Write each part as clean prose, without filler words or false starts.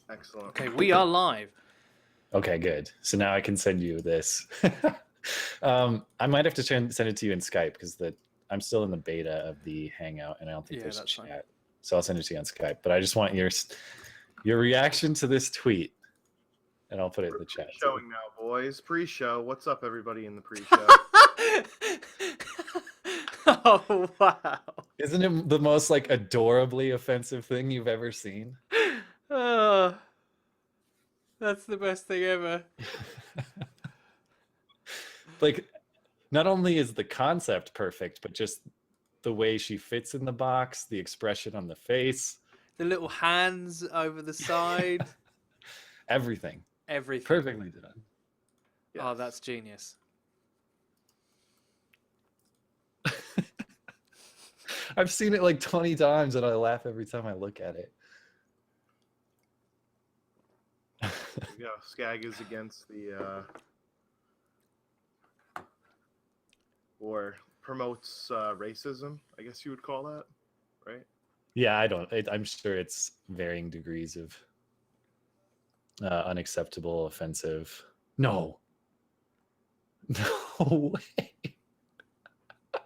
Excellent. Okay, we are live. Okay, good. So now I can send you this. I might have to send it to you in Skype because I'm still in the beta of the Hangout, and I don't think there's that's chat. fine. So I'll send it to you on Skype. But I just want your reaction to this tweet, and I'll put it in the chat. Showing now, boys. Pre-show. What's up, everybody in the pre-show? Oh wow! Isn't it the most like adorably offensive thing you've ever seen? Oh, that's the best thing ever. Like, not only is the concept perfect, but just the way she fits in the box, the expression on the face, The little hands over the side. everything perfectly done. Yes. Oh, that's genius. I've seen it like 20 times and I laugh every time I look at it. Yeah, Skag is against the or promotes racism, I guess you would call that, right? Yeah, I'm sure it's varying degrees of unacceptable, offensive. No way.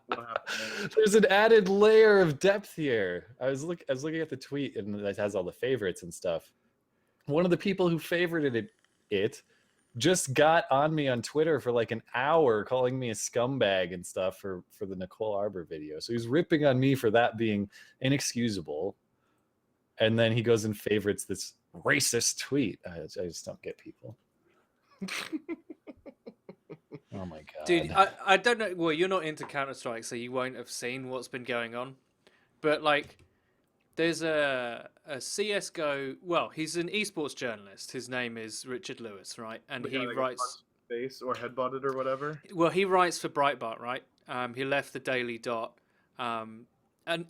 What happened? There's an added layer of depth here. I was looking at the tweet, and it has all the favorites and stuff. One of the people who favorited it just got on me on Twitter for like an hour, calling me a scumbag and stuff for the Nicole Arbor video. So he's ripping on me for that being inexcusable, and then he goes and favorites this racist tweet. I just don't get people. Oh my god, Dude, I don't know. Well, you're not into Counter-Strike, so you won't have seen what's been going on. But like, there's a CS:GO. Well, he's an esports journalist. His name is Richard Lewis, right? And he writes face or headbutted or whatever. Well, he writes for Breitbart, right? He left the Daily Dot, and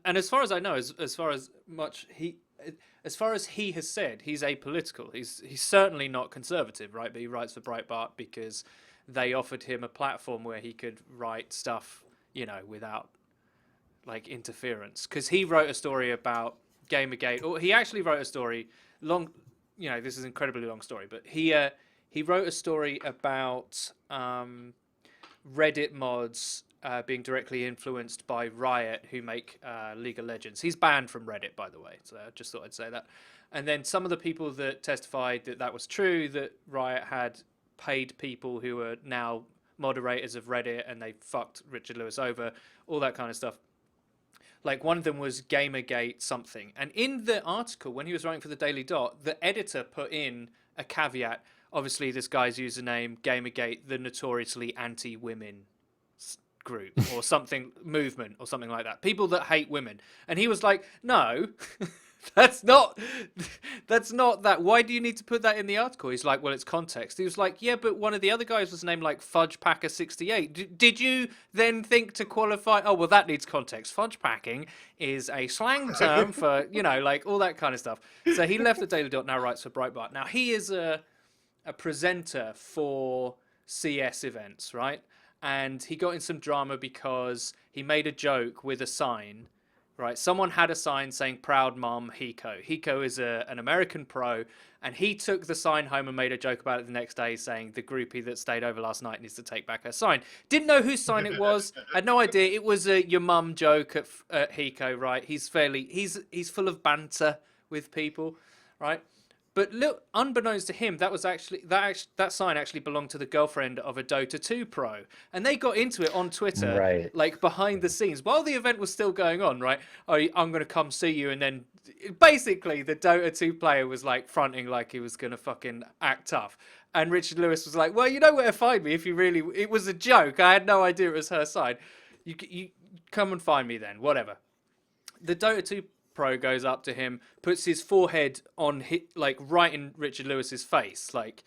as far as I know, as far as he has said, he's apolitical. He's certainly not conservative, right? But he writes for Breitbart because they offered him a platform where he could write stuff, without like interference. Because he wrote a story about Gamergate, or he actually wrote a story long. This is an incredibly long story, but he wrote a story about Reddit mods being directly influenced by Riot, who make League of Legends. He's banned from Reddit, by the way, so I just thought I'd say that. And then some of the people that testified that was true, that Riot had paid people who are now moderators of Reddit and they fucked Richard Lewis over, all that kind of stuff. Like, one of them was Gamergate something. And in the article, when he was writing for the Daily Dot, the editor put in a caveat. Obviously, this guy's username, Gamergate, the notoriously anti-women group or something, movement or something like that. People that hate women. And he was like, no, that's not that. Why do you need to put that in the article? He's like, well, it's context. He was like, yeah, but one of the other guys was named like Fudge Packer 68. Did you then think to qualify? Oh, well, that needs context. Fudge packing is a slang term for, like all that kind of stuff. So he left the Daily Dot, now writes for Breitbart. Now he is a presenter for CS events, right? And he got in some drama because he made a joke with a sign, right? Someone had a sign saying "Proud Mom Hiko." Hiko is an American pro, and he took the sign home and made a joke about it the next day, saying the groupie that stayed over last night needs to take back her sign. Didn't know whose sign it was. Had no idea. It was a your mum joke at Hiko, right? He's full of banter with people, right? But look, unbeknownst to him, that sign actually belonged to the girlfriend of a Dota 2 pro, and they got into it on Twitter, right, like behind the scenes while the event was still going on. Right? Oh, I'm going to come see you, and then basically the Dota 2 player was like fronting like he was going to fucking act tough, and Richard Lewis was like, "Well, you know where to find me if you really. It was a joke. I had no idea it was her side. You come and find me then. Whatever." The Dota 2 pro goes up to him, puts his forehead on like right in Richard Lewis's face, like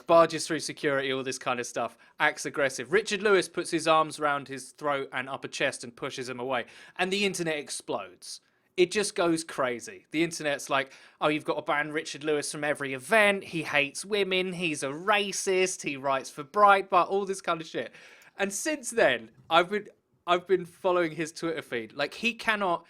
barges through security, all this kind of stuff, acts aggressive. Richard Lewis puts his arms around his throat and upper chest and pushes him away, and the internet explodes. It just goes crazy. The internet's like, oh, you've got to ban Richard Lewis from every event. He hates women. He's a racist. He writes for Breitbart. All this kind of shit. And since then, I've been following his Twitter feed. Like, he cannot.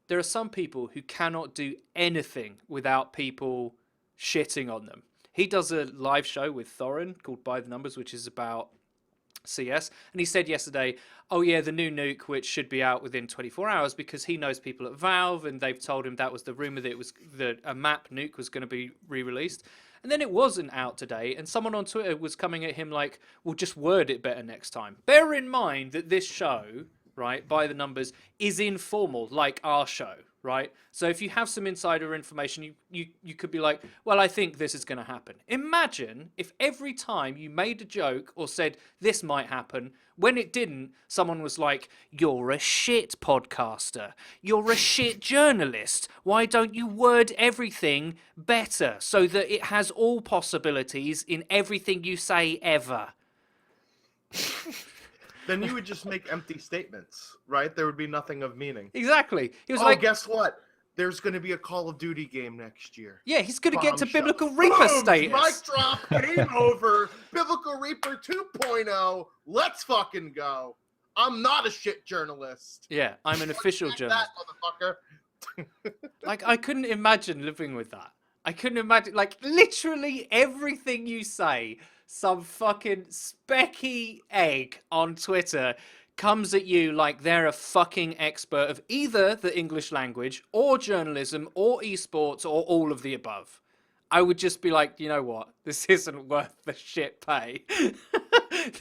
There are some people who cannot do anything without people shitting on them. He does a live show with Thorin called By the Numbers, which is about CS, and he said yesterday, oh yeah, the new nuke, which should be out within 24 hours, because he knows people at Valve and they've told him that was the rumor, that it was that a map nuke was going to be re-released. And then it wasn't out today, and someone on Twitter was coming at him like, well, just word it better next time. Bear in mind that this show, right, By the Numbers, is informal, like our show, right? So if you have some insider information, you could be like, well, I think this is going to happen. Imagine if every time you made a joke or said this might happen, when it didn't, someone was like, you're a shit podcaster. You're a shit journalist. Why don't you word everything better so that it has all possibilities in everything you say ever? Then you would just make empty statements, right? There would be nothing of meaning. Exactly. He was Oh, like, guess what? There's going to be a Call of Duty game next year. yeah, he's going to get to Bombshell. Biblical Reaper Boom! status. Mic drop. Game over. Biblical Reaper 2.0. Let's fucking go. I'm not a shit journalist. Yeah, I'm an official Like journalist. that, motherfucker. Like, I couldn't imagine living with that. I couldn't imagine, like, literally everything you say, some fucking specky egg on Twitter comes at you like they're a fucking expert of either the English language or journalism or esports or all of the above. I would just be like, you know what? This isn't worth the shit pay.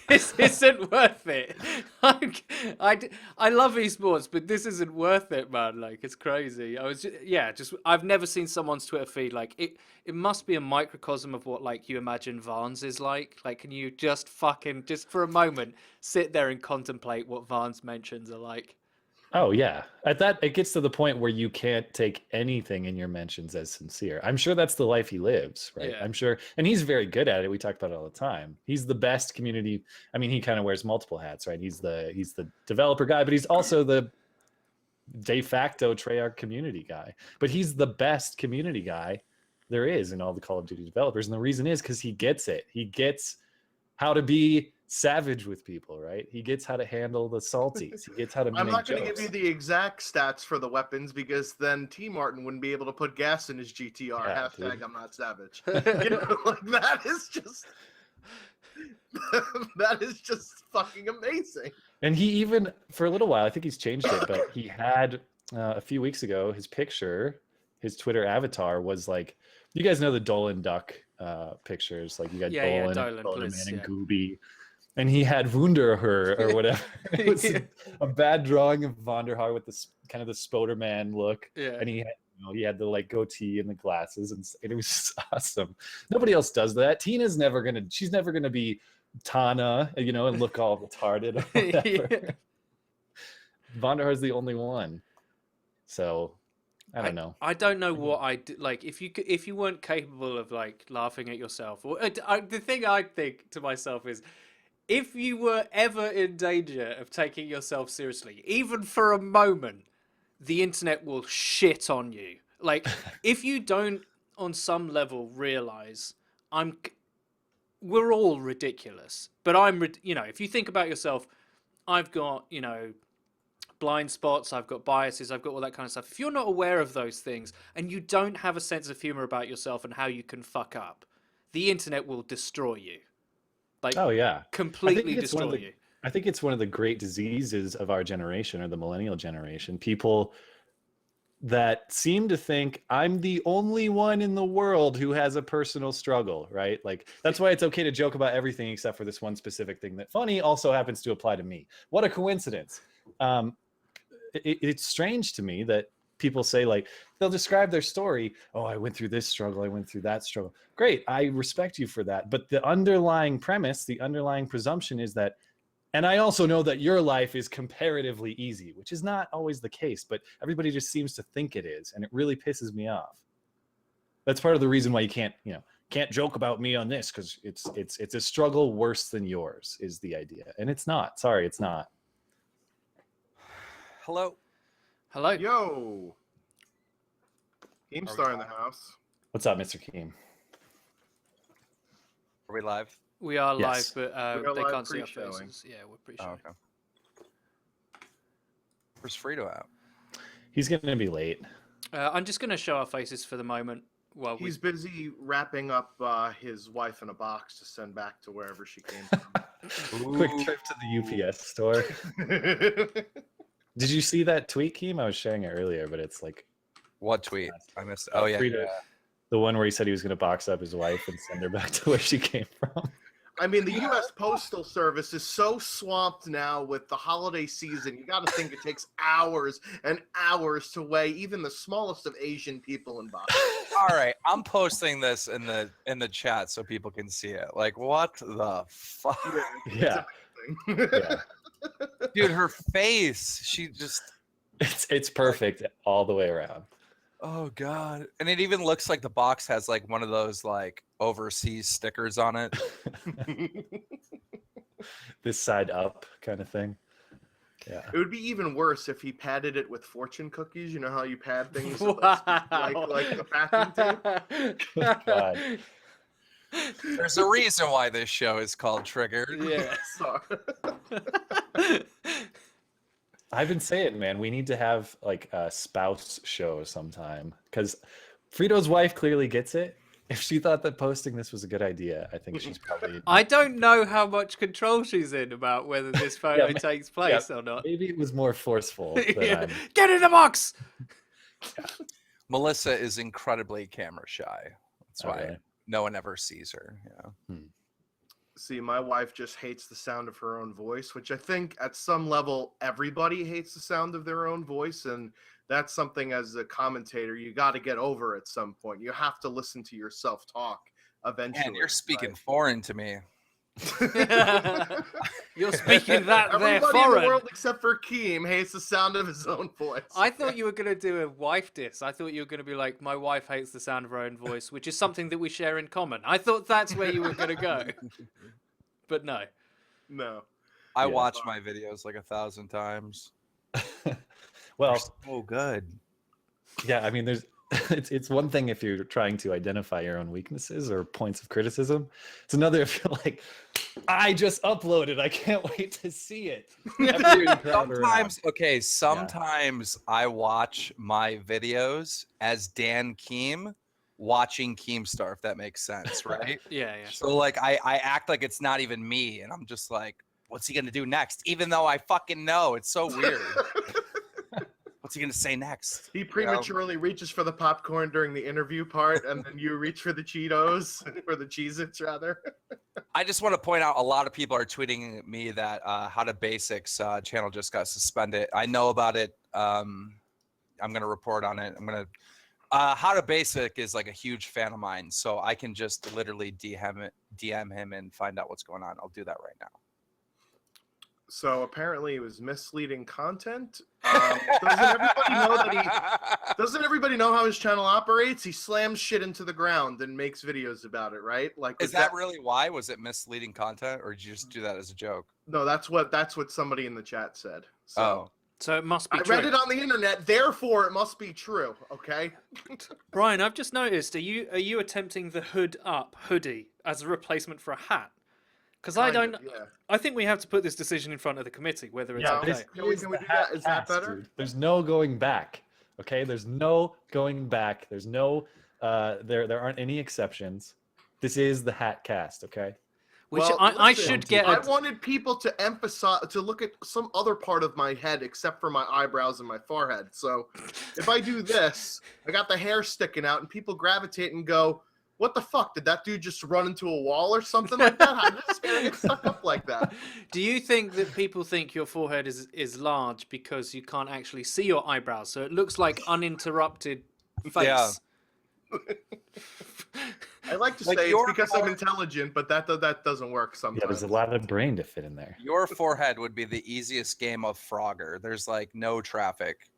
This isn't worth it. I love esports, but this isn't worth it, man. Like, it's crazy. I've never seen someone's Twitter feed like it. It must be a microcosm of what like you imagine Vans is like. Like, can you just for a moment sit there and contemplate what Vans mentions are like? Oh yeah. At that, it gets to the point where you can't take anything in your mentions as sincere. I'm sure that's the life he lives, right? Yeah. I'm sure, and he's very good at it. We talk about it all the time. He's the best community. I mean, he kind of wears multiple hats, right? He's the developer guy, but he's also the de facto Treyarch community guy. But he's the best community guy there is in all the Call of Duty developers, and the reason is because he gets it. He gets how to be savage with people, right? He gets how to handle the salties. He gets how to I'm make not going to jokes. give you the exact stats for the weapons because then T. Martin wouldn't be able to put gas in his GTR. Yeah, Hashtag dude. I'm not savage. You know, like that is just that is just fucking amazing. And he even, for a little while, I think he's changed it, but he had a few weeks ago, his picture, his Twitter avatar was like, you guys know the Dolan Duck pictures, like you got Dolan, Dolan, Man, please, and yeah. Gooby. And he had Wunderher or whatever. It was a bad drawing of Vonderhaar with this kind of the Spoderman look. Yeah. And he had the like goatee and the glasses, and it was just awesome. Nobody else does that. She's never gonna be Tana, and look all retarded or whatever. Yeah. Vonderhaar's the only one. So I don't know. I don't know what I like. If you weren't capable of like laughing at yourself, or the thing I think to myself is, if you were ever in danger of taking yourself seriously, even for a moment, the internet will shit on you. Like, if you don't, on some level, realize we're all ridiculous. But if you think about yourself, I've got, blind spots, I've got biases, I've got all that kind of stuff. If you're not aware of those things and you don't have a sense of humor about yourself and how you can fuck up, the internet will destroy you. Like, Oh yeah, completely destroy you. I think it's one of the great diseases of our generation, or the millennial generation. People that seem to think I'm the only one in the world who has a personal struggle, right? Like, that's why it's okay to joke about everything except for this one specific thing that funny also happens to apply to me. What a coincidence. It's strange to me that people say, like, they'll describe their story. Oh, I went through this struggle. I went through that struggle. Great. I respect you for that. But the underlying premise, the underlying presumption is that, and I also know that your life is comparatively easy, which is not always the case, but everybody just seems to think it is. And it really pisses me off. That's part of the reason why you can't joke about me on this, because it's a struggle worse than yours is the idea. And it's not. Sorry, it's not. Hello. Yo. GameStar in the house. What's up, Mr. Keem? Are we live? We are Yes. live, but We are they live can't see our pre-showing. faces. Yeah, we're pretty Oh, sure. okay. Where's Frito at? He's going to be late. I'm just going to show our faces for the moment. Well, He's busy wrapping up his wife in a box to send back to wherever she came from. Quick trip to the UPS store. Did you see that tweet, Keem? I was sharing it earlier, but it's like What tweet? I missed. Oh yeah, Frito, yeah. the one where he said he was going to box up his wife and send her back to where she came from. I mean, the U.S. Postal Service is so swamped now with the holiday season. You got to think it takes hours and hours to weigh even the smallest of Asian people in boxes. All right, I'm posting this in the chat so people can see it. Like, what the fuck, Yeah, yeah. dude? Her face. She just. It's perfect all the way around. Oh god, and it even looks like the box has like one of those like overseas stickers on it. This side up kind of thing. Yeah. It would be even worse if he padded it with fortune cookies. You know how you pad things Wow. like the packing tape? God. There's a reason why this show is called Triggered. Yeah. Sorry. I've been saying, man, we need to have like a spouse show sometime because Frito's wife clearly gets it. If she thought that posting this was a good idea, I think she's probably. I don't know how much control she's in about whether this photo Yeah, takes place or not. Maybe it was more forceful. Than Yeah. I'm... Get in the box. Melissa is incredibly camera shy. That's why Okay. no one ever sees her. Yeah. See, my wife just hates the sound of her own voice, which I think at some level everybody hates the sound of their own voice, and that's something as a commentator you got to get over at some point. You have to listen to yourself talk eventually. Man, you're speaking right? foreign to me. You're speaking that there Everybody in foreign. the world except for Keem hates the sound of his own voice. I thought you were going to do a wife diss. I thought you were going to be like, my wife hates the sound of her own voice, which is something that we share in common. I thought that's where you were going to go. But no. No. I Yeah. watch my videos like 1,000 times. Well, They're so good. yeah, I mean, there's it's one thing if you're trying to identify your own weaknesses or points of criticism. It's another if you're like, I just uploaded, I can't wait to see it. Sometimes I watch my videos as Dan Keem watching Keemstar, if that makes sense, right? Yeah. So like I act like it's not even me, and I'm just like, what's he gonna do next? Even though I fucking know. It's so weird. What's he gonna say next? He prematurely reaches for the popcorn during the interview part, and then you reach for the Cheetos, or the Cheez-Its, rather. I just want to point out a lot of people are tweeting me that How to Basics channel just got suspended. I know about it. I'm going to report on it. How to Basic is like a huge fan of mine, so I can just literally DM him and find out what's going on. I'll do that right now. So apparently it was misleading content. Doesn't everybody know how his channel operates? He slams shit into the ground and makes videos about it, right? Like, Is that really why? Was it misleading content, or did you just do that as a joke? No, that's what somebody in the chat said. So Oh. So it must be I true. read it on the internet, therefore it must be true. Okay. Brian, I've just noticed, are you attempting the hoodie as a replacement for a hat? Because I don't. Yeah. I think we have to put this decision in front of the committee, whether it's Yeah, okay. Can we do that? Is that better? Dude. There's no going back. Okay, there's no going back. There's no there aren't any exceptions. This is the hat cast, okay? Which Well, I listen, should get. I wanted people to emphasize, to look at some other part of my head except for my eyebrows and my forehead. So if I do this, I got the hair sticking out, and people gravitate and go, "What the fuck? Did that dude just run into a wall or something like that? How did his hair get stuck up like that?" Do you think that people think your forehead is large because you can't actually see your eyebrows, so it looks like uninterrupted face? Yeah. I like to Like say it's your because I'm fore- intelligent, but that doesn't work sometimes. Yeah, there's a lot of brain to fit in there. Your forehead would be the easiest game of Frogger. There's like no traffic.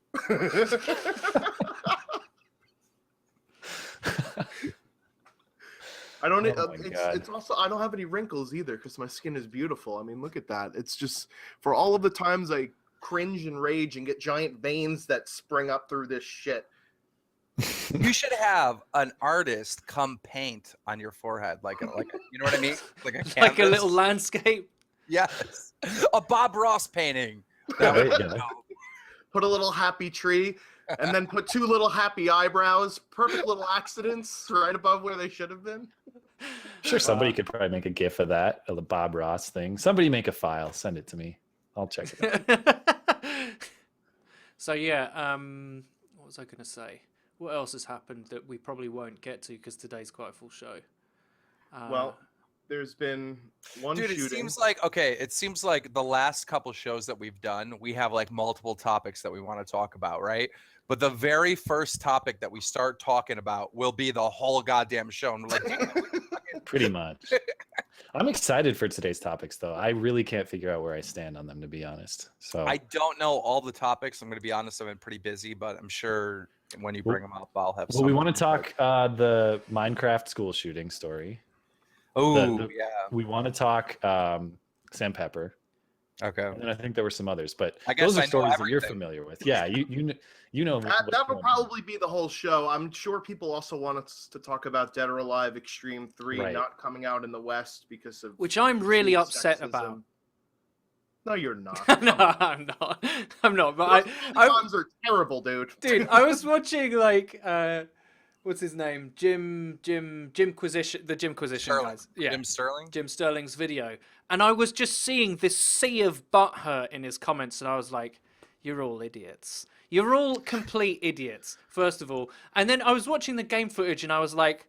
I don't. Oh my God. It's also I don't have any wrinkles either because my skin is beautiful. I mean, look at that. It's just for all of the times I cringe and rage and get giant veins that spring up through this shit. You should have an artist come paint on your forehead, like you know what I mean, like a canvas. Like a little landscape. Yes, a Bob Ross painting. Yeah, That would yeah. Put a little happy tree. and then put 2 little happy eyebrows, perfect little accidents right above where they should have been. Sure, somebody could probably make a GIF of that, of the Bob Ross thing. Somebody make a file, send it to me. I'll check it out. So yeah, what was I going to say? What else has happened that we probably won't get to because today's quite a full show? Well, there's been one Dude, shooting. it seems like the last couple shows that we've done, we have like multiple topics that we want to talk about, right? But the very first topic that we start talking about will be the whole goddamn show. And we're like, damn, Pretty much. I'm excited for today's topics, though. I really can't figure out where I stand on them, to be honest. So I don't know all the topics. I'm going to be honest, I've been pretty busy, but I'm sure when you bring them up, I'll have well, we some. want to talk the Minecraft school shooting story. Oh, yeah. We want to talk Sam Pepper. Okay. And then I think there were some others, but I guess those I are know stories that you're everything. familiar with. Yeah, you know. what's That will going on. probably be the whole show. I'm sure people also want us to talk about Dead or Alive Extreme 3 Right. not coming out in the West because of which I'm really perceived upset sexism. about. No, you're not. No, I'm not. I'm not. But I Cons are terrible, dude. dude, I was watching like what's his name? Jimquisition, the Jimquisition Sterling. guys. Yeah. Jim Sterling? Jim Sterling's video. And I was just seeing this sea of butthurt in his comments, and I was like, you're all idiots. You're all complete idiots, first of all. And then I was watching the game footage, and I was like,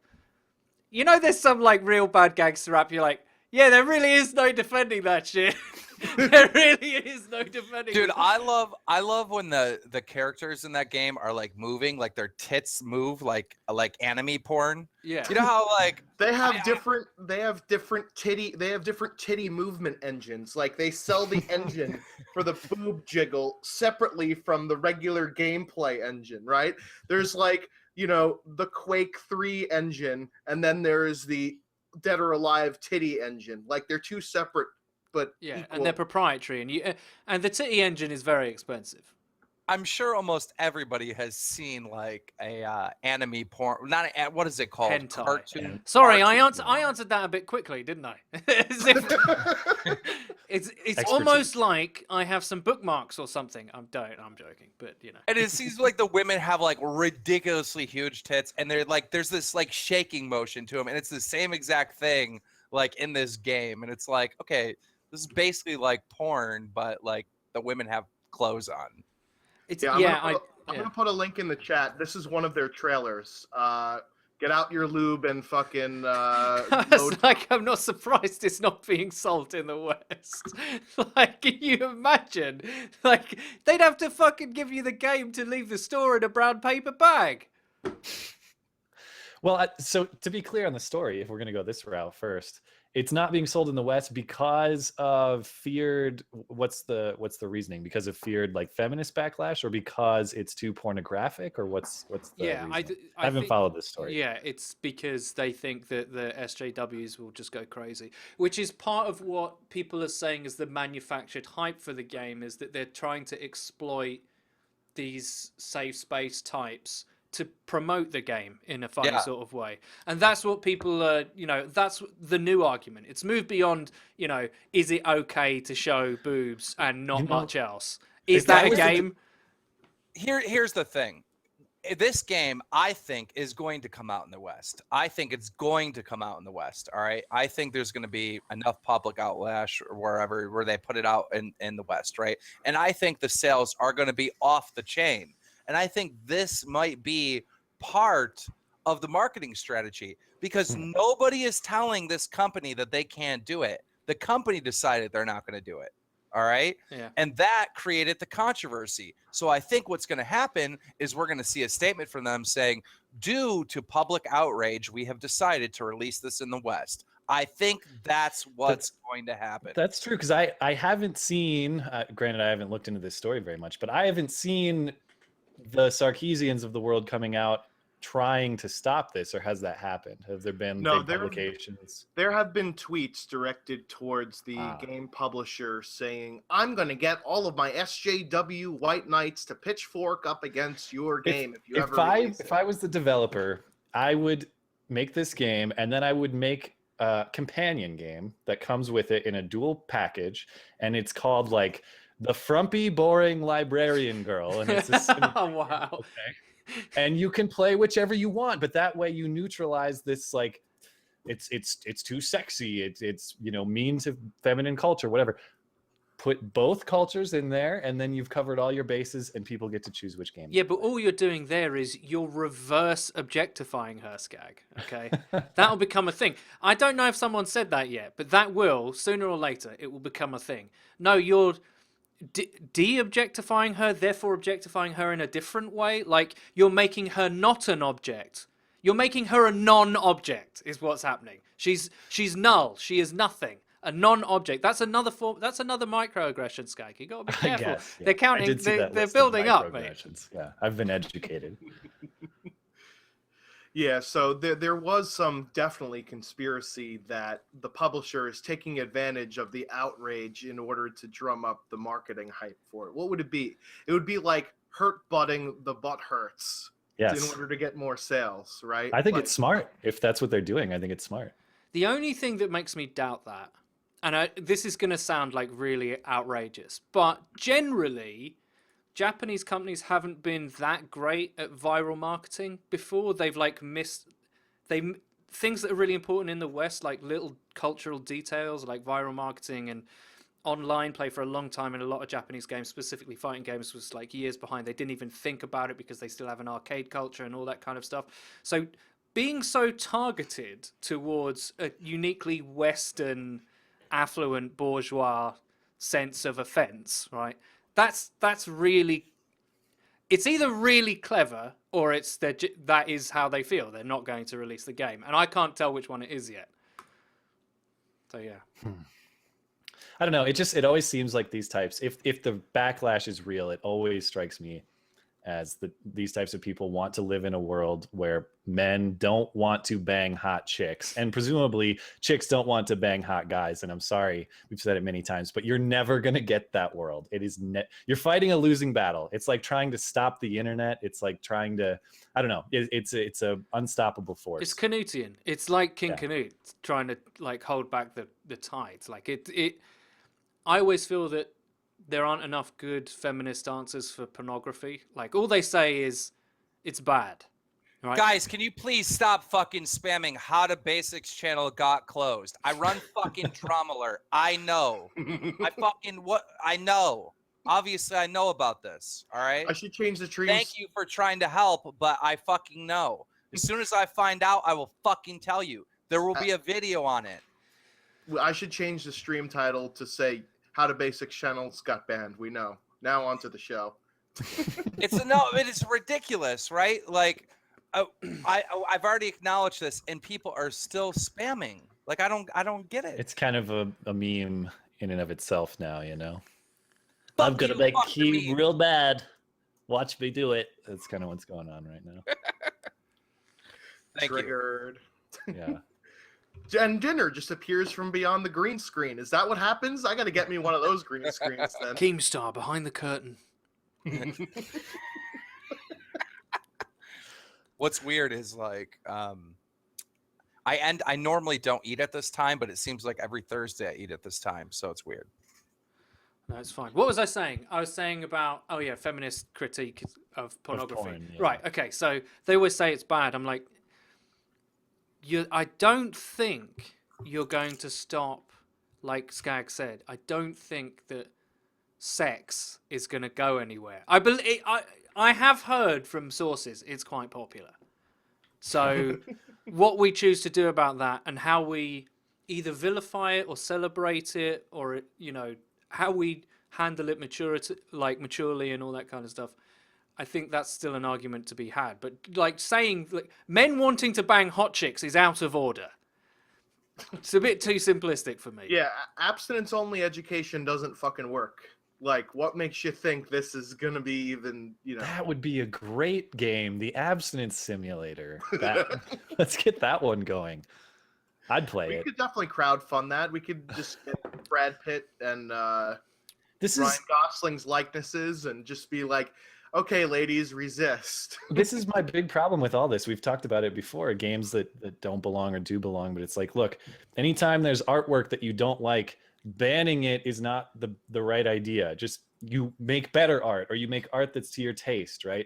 you know, there's some like real bad gangster rap. You're like, yeah, there really is no defending that shit. There really is no defending. Dude, it. I love when the characters in that game are like moving, like their tits move like anime porn. Yeah. You know how like They have different titty movement engines. Like they sell the engine for the boob jiggle separately from the regular gameplay engine, right? There's like, you know, the Quake 3 engine, and then there's the Dead or Alive titty engine. Like they're 2 separate but Yeah, equal. and they're proprietary, and the titty engine is very expensive. I'm sure almost everybody has seen like a anime porn, not a, what is it called? Hentai. Cartoon. Sorry, cartoon. I answered that a bit quickly, didn't I? As if- it's Expertise. almost like I have some bookmarks or something. I'm joking, but you know. And it seems like the women have like ridiculously huge tits, and they're like there's this like shaking motion to them, and it's the same exact thing like in this game, and it's like, okay, this is basically like porn, but like the women have clothes on. It's Yeah, yeah, I'm gonna put a link in the chat. This is one of their trailers. Get out your lube and fucking load. It's like I'm not surprised it's not being sold in the West. Like, can you imagine? Like, they'd have to fucking give you the game to leave the store in a brown paper bag. Well, so to be clear on the story, if we're going to go this route first, it's not being sold in the West because of feared. What's the reasoning? Because of feared like feminist backlash, or because it's too pornographic, or what's the Yeah, reasoning? I haven't think- followed this story. Yeah, it's because they think that the SJWs will just go crazy, which is part of what people are saying is the manufactured hype for the game, is that they're trying to exploit these safe space types to promote the game in a funny Yeah. sort of way. And that's what people are, you know, that's the new argument. It's moved beyond, you know, is it okay to show boobs and not You know, much else? Is if that that a was the game? Here's the thing. This game, I think, is going to come out in the West. I think it's going to come out in the West. All right. I think there's going to be enough public outlash or wherever where they put it out in the West, right? And I think the sales are going to be off the chain. And I think this might be part of the marketing strategy because nobody is telling this company that they can't do it. The company decided they're not going to do it. All right. Yeah. And that created the controversy. So I think what's going to happen is we're going to see a statement from them saying, due to public outrage, we have decided to release this in the West. I think that's what's going to happen. That's true, because I haven't seen. Granted, I haven't looked into this story very much, but I haven't seen the Sarkeesians of the world coming out trying to stop this, or has that happened? Have there been big publications? There have been tweets directed towards the game publisher saying, I'm going to get all of my SJW white knights to pitchfork up against your game If I was the developer, I would make this game, and then I would make a companion game that comes with it in a dual package, and it's called like the frumpy, boring librarian girl, and it's a simulator. Oh, wow. Okay. And you can play whichever you want, but that way you neutralize this like it's too sexy. It's mean to feminine culture, whatever. Put both cultures in there, and then you've covered all your bases, and people get to choose which game. Yeah, but all you're doing there is you're reverse objectifying her, Skag. Okay, that'll become a thing. I don't know if someone said that yet, but that will sooner or later. It will become a thing. No, you're de-objectifying her, therefore objectifying her in a different way. Like you're making her not an object. You're making her a non-object. Is what's happening. She's null. She is nothing. A non-object. That's another form. That's another microaggression, Skag. You got to be careful. Guess, yeah. They're counting. They're building up, mate. Yeah, I've been educated. Yeah, so there was some definitely conspiracy that the publisher is taking advantage of the outrage in order to drum up the marketing hype for it. What would it be? It would be like hurt-butting the butt hurts Yes. in order to get more sales, right? I think Like, it's smart. If that's what they're doing, I think it's smart. The only thing that makes me doubt that, and this is going to sound like really outrageous, but generally, Japanese companies haven't been that great at viral marketing before. They've like things that are really important in the West, like little cultural details, like viral marketing and online play for a long time in a lot of Japanese games, specifically fighting games, was like years behind. They didn't even think about it because they still have an arcade culture and all that kind of stuff. So being so targeted towards a uniquely Western, affluent, bourgeois sense of offense, right? That's really, it's either really clever or it's that is how they feel. They're not going to release the game, and I can't tell which one it is yet. So yeah. I don't know. It always seems like these types, if the backlash is real, it always strikes me as these types of people want to live in a world where men don't want to bang hot chicks, and presumably chicks don't want to bang hot guys. And I'm sorry, we've said it many times, but you're never going to get that world. It is you're fighting a losing battle. It's like trying to stop the internet. It's like trying to, I don't know. It's a unstoppable force. It's Canutian. It's like King Canute trying to like hold back the tides. Like it. I always feel that there aren't enough good feminist answers for pornography. Like all they say is it's bad. Right? Guys, can you please stop fucking spamming How to Basics channel got closed? I run fucking Trauma Alert. I know. I know. Obviously, I know about this. All right. I should change the trees. Thank you for trying to help, but I fucking know. As soon as I find out, I will fucking tell you. There will be a video on it. I should change the stream title to say How to Basics channels got banned. We know. Now on to the show. It is ridiculous, right? Like, I've already acknowledged this, and people are still spamming. Like, I don't get it. It's kind of a meme in and of itself now, you know. Fuck I'm gonna you, make fuck the Key meme. real bad. Watch me do it. That's kind of what's going on right now. Thank you. Triggered. Yeah. And dinner just appears from beyond the green screen. Is that what happens? I got to get me one of those green screens then. Keemstar behind the curtain. What's weird is like I normally don't eat at this time, but it seems like every Thursday I eat at this time, so it's weird. No, it's fine. What was I saying? I was saying about feminist critique of pornography. porn, yeah. Right. Okay. So they always say it's bad. I'm like, I don't think you're going to stop, like Skag said. I don't think that sex is going to go anywhere. I have heard from sources it's quite popular. So what we choose to do about that and how we either vilify it or celebrate it, or how we handle it maturely and all that kind of stuff, I think that's still an argument to be had. But like saying men wanting to bang hot chicks is out of order. It's a bit too simplistic for me. Yeah, abstinence only education doesn't fucking work. Like, what makes you think this is gonna be even, That would be a great game, the Abstinence Simulator. Let's get that one going. I'd play We it. could definitely crowdfund that. We could just get Brad Pitt and Ryan This is Gosling's likenesses and just be like, okay, ladies, resist. this is my big problem with all this. We've talked about it before, games that don't belong or do belong, but it's like, look, anytime there's artwork that you don't like, banning it is not the right idea. Just you make better art, or you make art that's to your taste, right?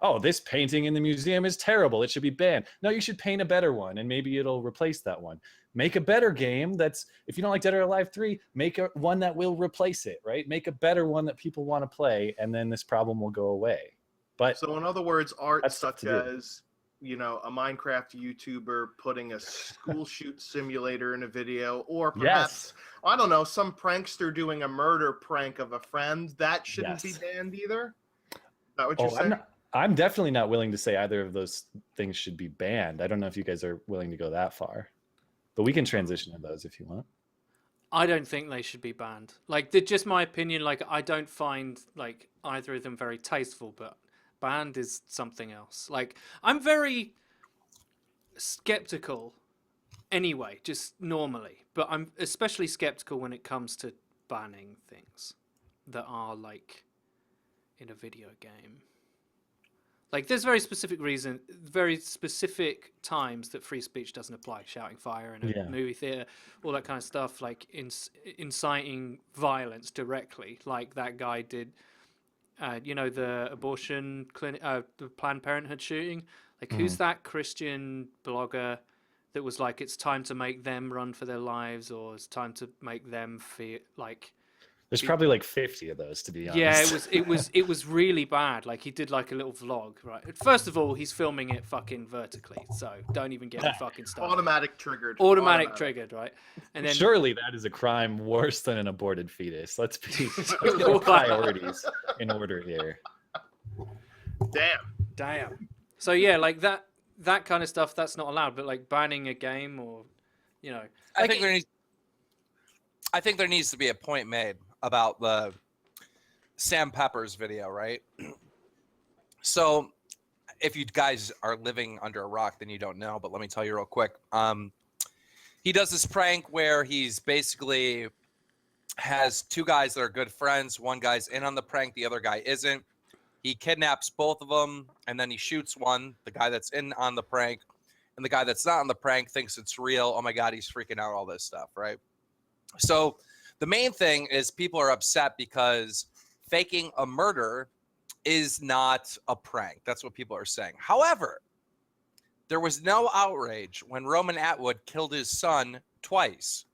Oh, this painting in the museum is terrible, it should be banned. No, you should paint a better one, and maybe it'll replace that one. Make a better game that's, if you don't like Dead or Alive 3, make one that will replace it, right? Make a better one that people want to play, and then this problem will go away. But So in other words, art that's tough such to do. as, you know, a Minecraft YouTuber putting a school shoot simulator in a video, or perhaps, I don't know, some prankster doing a murder prank of a friend, that shouldn't be Yes. banned either? Is that what you're Oh, saying? I'm definitely not willing to say either of those things should be banned. I don't know if you guys are willing to go that far, but we can transition to those if you want. I don't think they should be banned. Like, just my opinion. Like, I don't find like either of them very tasteful, but banned is something else. Like, I'm very skeptical anyway, just normally, but I'm especially skeptical when it comes to banning things that are like in a video game. Like, there's very specific times that free speech doesn't apply. Shouting fire in a movie theater, all that kind of stuff, like inciting violence directly, like that guy did. You know, the abortion clinic, the Planned Parenthood shooting. Like, who's that Christian blogger that was like, it's time to make them run for their lives, or it's time to make them feel like. There's probably like 50 of those, to be honest. Yeah, it was really bad. Like, he did like a little vlog, right? First of all, he's filming it fucking vertically, so don't even get me fucking started. Automatic triggered, right? And then surely that is a crime worse than an aborted fetus. Let's put priorities in order here. Damn. So yeah, like that kind of stuff, that's not allowed. But like banning a game, or, you know, I think there needs to be a point made about the Sam Pepper's video, right? So if you guys are living under a rock, then you don't know, but let me tell you real quick. He does this prank where he's basically has two guys that are good friends. One guy's in on the prank, the other guy isn't. He kidnaps both of them, and then he shoots one, the guy that's in on the prank, and the guy that's not on the prank thinks it's real. Oh my God, he's freaking out, all this stuff, right? So the main thing is people are upset because faking a murder is not a prank. That's what people are saying. However, there was no outrage when Roman Atwood killed his son twice.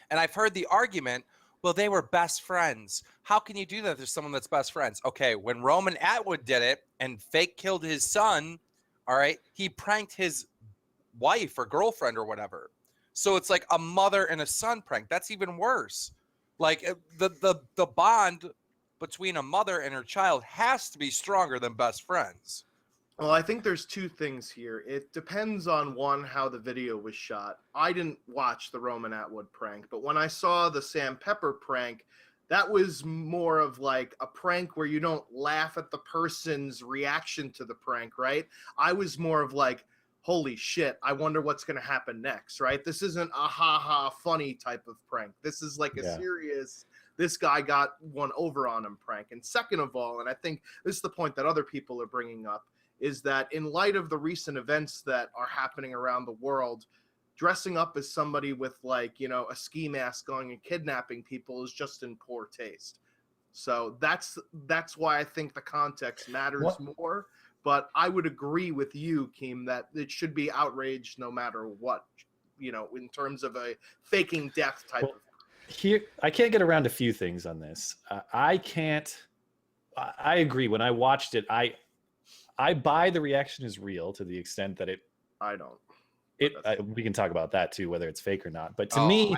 And I've heard the argument, well, they were best friends. How can you do that? There's someone that's best friends. Okay, when Roman Atwood did it and fake killed his son, all right, he pranked his wife or girlfriend or whatever. So it's like a mother and a son prank. That's even worse. Like, the bond between a mother and her child has to be stronger than best friends. Well, I think there's two things here. It depends on, one, how the video was shot. I didn't watch the Roman Atwood prank, but when I saw the Sam Pepper prank, that was more of like a prank where you don't laugh at the person's reaction to the prank, right? I was more of like, holy shit, I wonder what's going to happen next, right? This isn't a ha-ha funny type of prank. This is like a serious, this guy got one over on him prank. And second of all, and I think this is the point that other people are bringing up, is that in light of the recent events that are happening around the world, dressing up as somebody with, like, you know, a ski mask going and kidnapping people is just in poor taste. So that's why I think the context matters more. But I would agree with you, Keem, that it should be outraged no matter what, you know, in terms of a faking death type of. Here, I can't get around a few things on this. I agree. When I watched it, I buy the reaction is real to the extent that I don't. We can talk about that too, whether it's fake or not. But to me,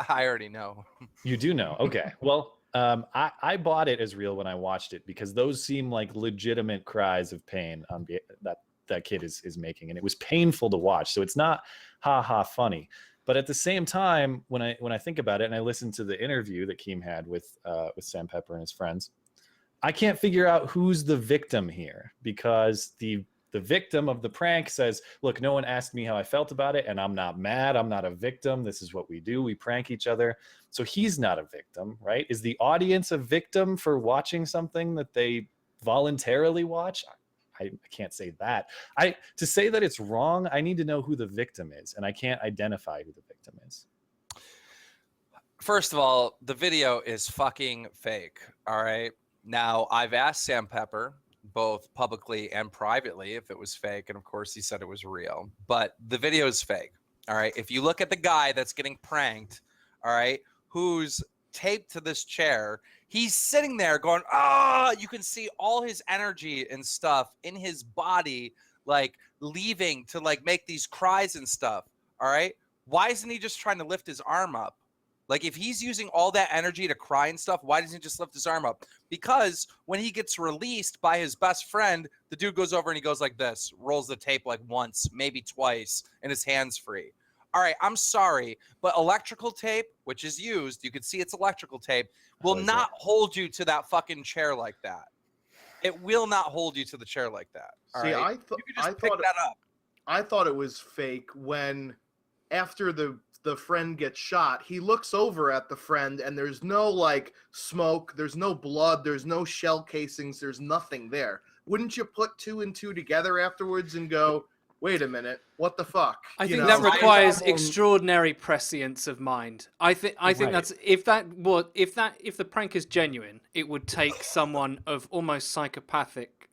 I already know. You do know. Okay. Well, I bought it as real when I watched it because those seem like legitimate cries of pain on that kid is making, and it was painful to watch. So it's not ha funny. But at the same time, when I think about it, and I listened to the interview that Keem had with Sam Pepper and his friends, I can't figure out who's the victim here, because the victim of the prank says, look, no one asked me how I felt about it, and I'm not mad. I'm not a victim. This is what we do. We prank each other. So he's not a victim, right? Is the audience a victim for watching something that they voluntarily watch? I can't say that. To say that it's wrong, I need to know who the victim is, and I can't identify who the victim is. First of all, the video is fucking fake. All right. Now, I've asked Sam Pepper, both publicly and privately, if it was fake. And of course, he said it was real. But the video is fake. All right. If you look at the guy that's getting pranked, all right, who's taped to this chair, he's sitting there going, ah, you can see all his energy and stuff in his body, like leaving to like make these cries and stuff. All right. Why isn't he just trying to lift his arm up? Like, if he's using all that energy to cry and stuff, why doesn't he just lift his arm up? Because when he gets released by his best friend, the dude goes over and he goes like this, rolls the tape like once, maybe twice, and his hand's free. All right, I'm sorry, but electrical tape, which is used, you can see it's electrical tape, will not hold you to that fucking chair like that. It will not hold you to the chair like that. All See, right? You can just pick that up. I thought it was fake when, after the friend gets shot, he looks over at the friend and there's no like smoke, there's no blood, there's no shell casings, there's nothing there. Wouldn't you put 2 and 2 together afterwards and go, wait a minute, what the fuck? I think that requires extraordinary prescience of mind. I think that's if the prank is genuine, it would take someone of almost psychopathic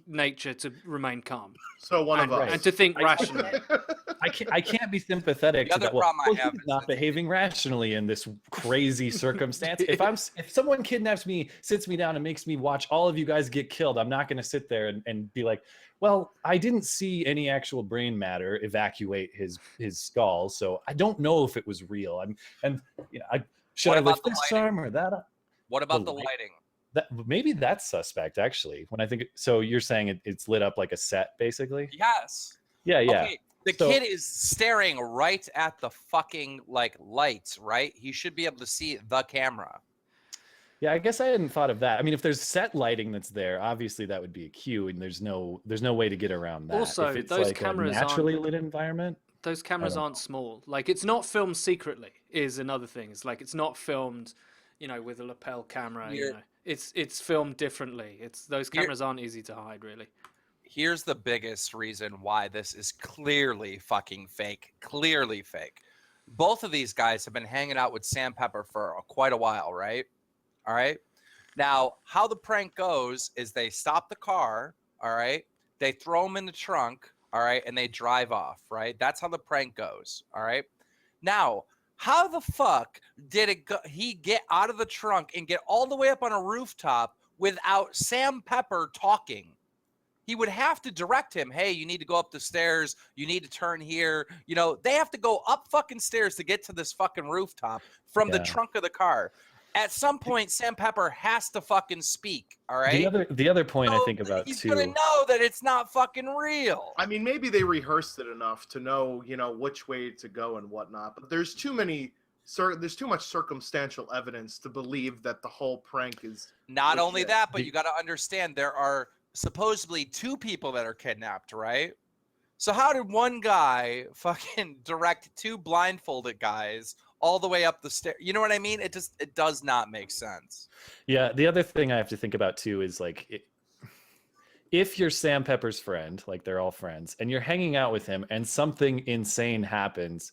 nature to remain calm. So one of us. And to think rationally. I can't be sympathetic to that. He's not behaving rationally in this crazy circumstance. If someone kidnaps me, sits me down, and makes me watch all of you guys get killed, I'm not going to sit there and be like, well, I didn't see any actual brain matter evacuate his skull, so I don't know if it was real. Should I lift this arm or that? What about the lighting? Maybe that's suspect, actually. When I think so, you're saying it's lit up like a set, basically. Yes. Yeah. Okay. The kid is staring right at the fucking like lights, right? He should be able to see the camera. Yeah, I guess I hadn't thought of that. I mean, if there's set lighting that's there, obviously that would be a cue, and there's no way to get around that. Also, if it's those like cameras a naturally lit environment. Those cameras aren't small. Like, it's not filmed secretly. Is another thing. It's like it's not filmed, with a lapel camera. It's filmed differently. Those cameras aren't easy to hide, really. Here's the biggest reason why this is clearly fucking fake. Clearly fake. Both of these guys have been hanging out with Sam Pepper for quite a while, right? All right. Now, how the prank goes is they stop the car, all right? They throw him in the trunk, all right? And they drive off, right? That's how the prank goes, all right? Now, how the fuck did he get out of the trunk and get all the way up on a rooftop without Sam Pepper talking? He would have to direct him. Hey, you need to go up the stairs. You need to turn here. They have to go up fucking stairs to get to this fucking rooftop from the trunk of the car. At some point, Sam Pepper has to fucking speak. All right. The other point I think about he's too. He's gonna know that it's not fucking real. I mean, maybe they rehearsed it enough to know, which way to go and whatnot. But there's too much circumstantial evidence to believe that the whole prank is. Not only that, but you got to understand there are supposedly 2 people that are kidnapped, right? So how did one guy fucking direct 2 blindfolded guys all the way up the stairs? You know what I mean? It does not make sense. Yeah. The other thing I have to think about too is like, if you're Sam Pepper's friend, like they're all friends, and you're hanging out with him and something insane happens,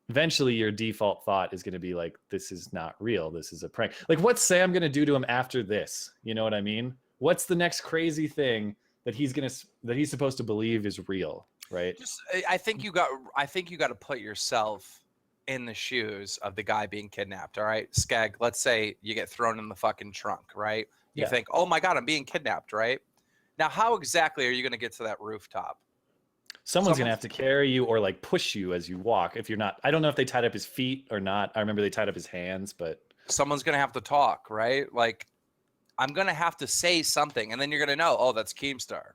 eventually your default thought is going to be like, this is not real. This is a prank. Like, what's Sam going to do to him after this? You know what I mean? What's the next crazy thing that he's supposed to believe is real, right? I think you got to put yourself in the shoes of the guy being kidnapped. All right, Skag, let's say you get thrown in the fucking trunk, right? You think, oh my God, I'm being kidnapped, right? Now, how exactly are you going to get to that rooftop? Someone's going to have to carry you or like push you as you walk. If you're not, I don't know if they tied up his feet or not. I remember they tied up his hands, but someone's going to have to talk, right? Like, I'm going to have to say something, and then you're going to know, oh, that's Keemstar.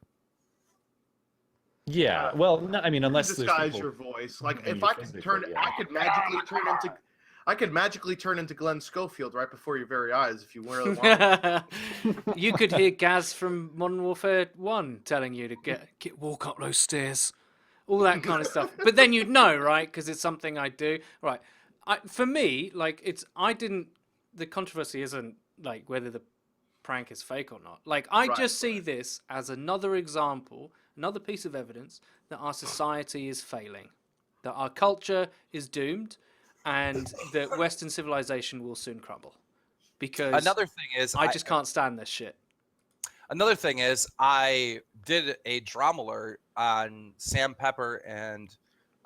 Yeah, well, no, I mean, unless disguise your voice. Like, if I could I could magically turn into Glenn Schofield right before your very eyes if you really want. You could hear Gaz from Modern Warfare 1 telling you to walk up those stairs, all that kind of stuff. But then you'd know, right? Because it's something I do. Right. For me, like, the controversy isn't like whether the prank is fake or not. Like, I just see this as another example, another piece of evidence that our society is failing, that our culture is doomed, and that Western civilization will soon crumble because Another thing is, I just can't stand this shit. Another thing is, I did a drama alert on Sam Pepper and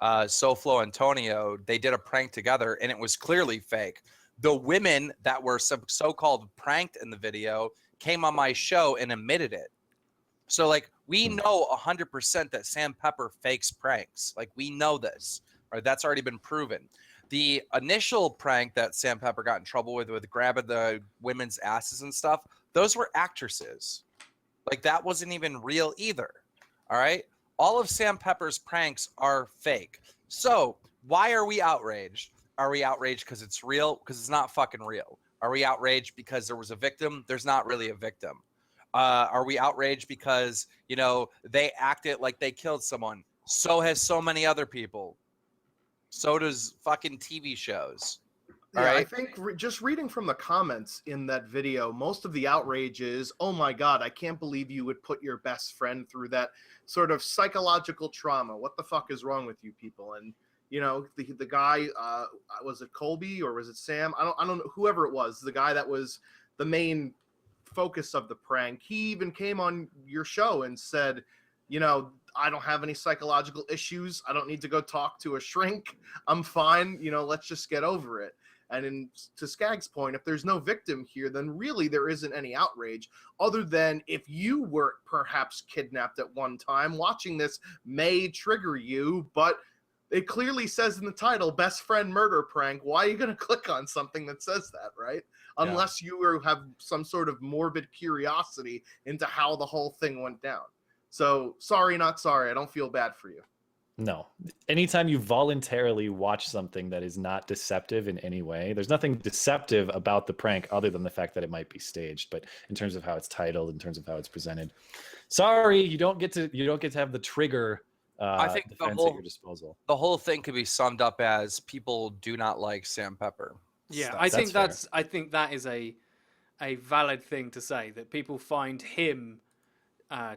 SoFlo Antonio. They did a prank together, and it was clearly fake. The women that were so-called pranked in the video came on my show and admitted it. So, like, we know 100% that Sam Pepper fakes pranks. Like, we know this, right? That's already been proven. The initial prank that Sam Pepper got in trouble with grabbing the women's asses and stuff, those were actresses. Like, that wasn't even real either. All right? All of Sam Pepper's pranks are fake. So, why are we outraged? Are we outraged because it's real? Because it's not fucking real. Are we outraged because there was a victim? There's not really a victim. Are we outraged because, you know, they acted like they killed someone? So has so many other people. So does fucking TV shows. Yeah, All I right? think just reading from the comments in that video, most of the outrage is, oh my God, I can't believe you would put your best friend through that sort of psychological trauma. What the fuck is wrong with you people? And, you know, the guy, was it Colby or was it Sam? I don't know, whoever it was, the guy that was the main focus of the prank, he even came on your show and said, you know, I don't have any psychological issues. I don't need to go talk to a shrink. I'm fine. You know, let's just get over it. And to Skag's point, if there's no victim here, then really there isn't any outrage other than if you were perhaps kidnapped at one time. Watching this may trigger you, but it clearly says in the title, best friend murder prank. Why are you going to click on something that says that, right? Yeah. Unless you have some sort of morbid curiosity into how the whole thing went down. So sorry, not sorry. I don't feel bad for you. No. Anytime you voluntarily watch something that is not deceptive in any way, there's nothing deceptive about the prank other than the fact that it might be staged. But in terms of how it's titled, in terms of how it's presented, sorry, you don't get to have the trigger I think defense at your disposal. the whole thing could be summed up as people do not like Sam Pepper. Yeah, So I think fair. I think that is a valid thing to say, that people find him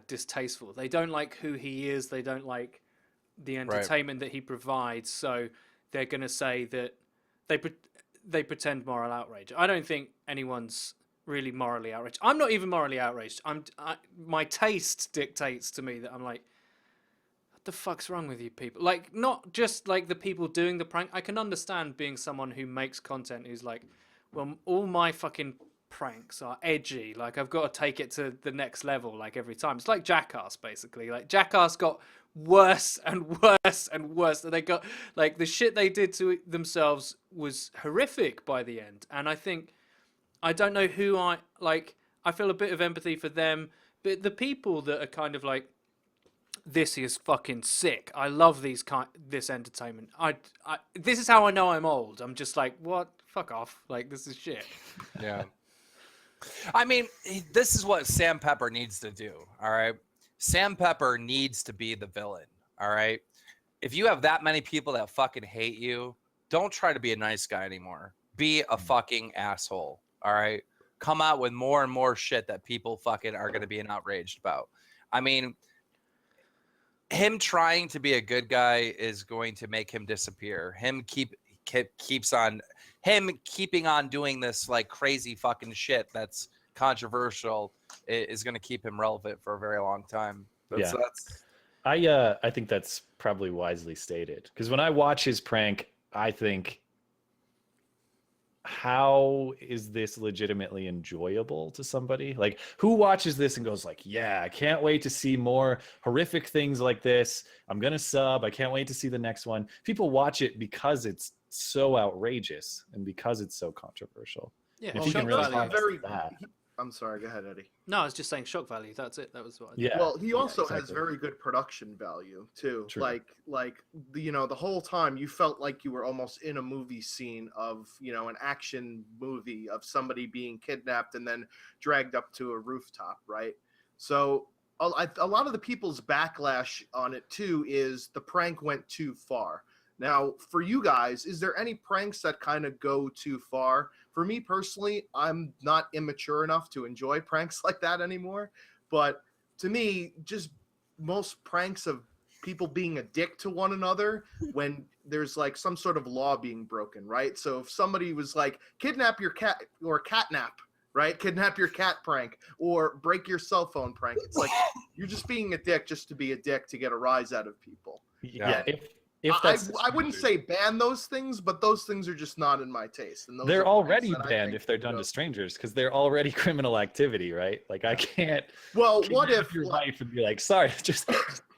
distasteful. They don't like who he is. They don't like the entertainment that he provides. So they're going to say that they pretend moral outrage. I don't think anyone's really morally outraged. I'm not even morally outraged. My taste dictates to me that I'm like, what the fuck's wrong with you people? Like, not just like the people doing the prank. I can understand being someone who makes content who's like, well, all my fucking pranks are edgy. Like, I've got to take it to the next level, like, every time. It's like Jackass, basically. Like, Jackass got worse and worse and worse. And they got, like, the shit they did to themselves was horrific by the end. And I think, I don't know who I feel a bit of empathy for them, but the people that are kind of like, this is fucking sick. I love this entertainment. This is how I know I'm old. I'm just like, what? Fuck off. Like, this is shit. Yeah. I mean, this is what Sam Pepper needs to do. All right. Sam Pepper needs to be the villain. All right. If you have that many people that fucking hate you, don't try to be a nice guy anymore. Be a fucking asshole. All right. Come out with more and more shit that people fucking are going to be outraged about. I mean, him trying to be a good guy is going to make him disappear. Him keeping on doing this like crazy fucking shit that's controversial is going to keep him relevant for a very long time. Yeah. That's I think that's probably wisely stated, because when I watch his prank, I think, how is this legitimately enjoyable to somebody? Like, who watches this and goes like, yeah, I can't wait to see more horrific things like this. I'm going to sub. I can't wait to see the next one. People watch it because it's so outrageous and because it's so controversial. Yeah, And if well, you can shock really value. harness that. I'm sorry, go ahead, Eddie. No, I was just saying shock value. That's it. That was what I Yeah. Well, he also has exactly. very good production value too. True. Like you know, the whole time you felt like you were almost in a movie scene of, you know, an action movie of somebody being kidnapped and then dragged up to a rooftop, right? So a lot of the people's backlash on it too is the prank went too far. Now, for you guys, is there any pranks that kind of go too far? For me personally, I'm not immature enough to enjoy pranks like that anymore. But to me, just most pranks of people being a dick to one another when there's like some sort of law being broken, right? So if somebody was like, kidnap your cat or catnap, right? Kidnap your cat prank or break your cell phone prank. It's like you're just being a dick just to be a dick to get a rise out of people. Yeah. Yeah. If that's I wouldn't say ban those things, but those things are just not in my taste. And those they're are already pranks that I banned think, if they're done to strangers because they're already criminal activity, right? Like I can't. Well, what kidnap if your wife and be like, sorry, just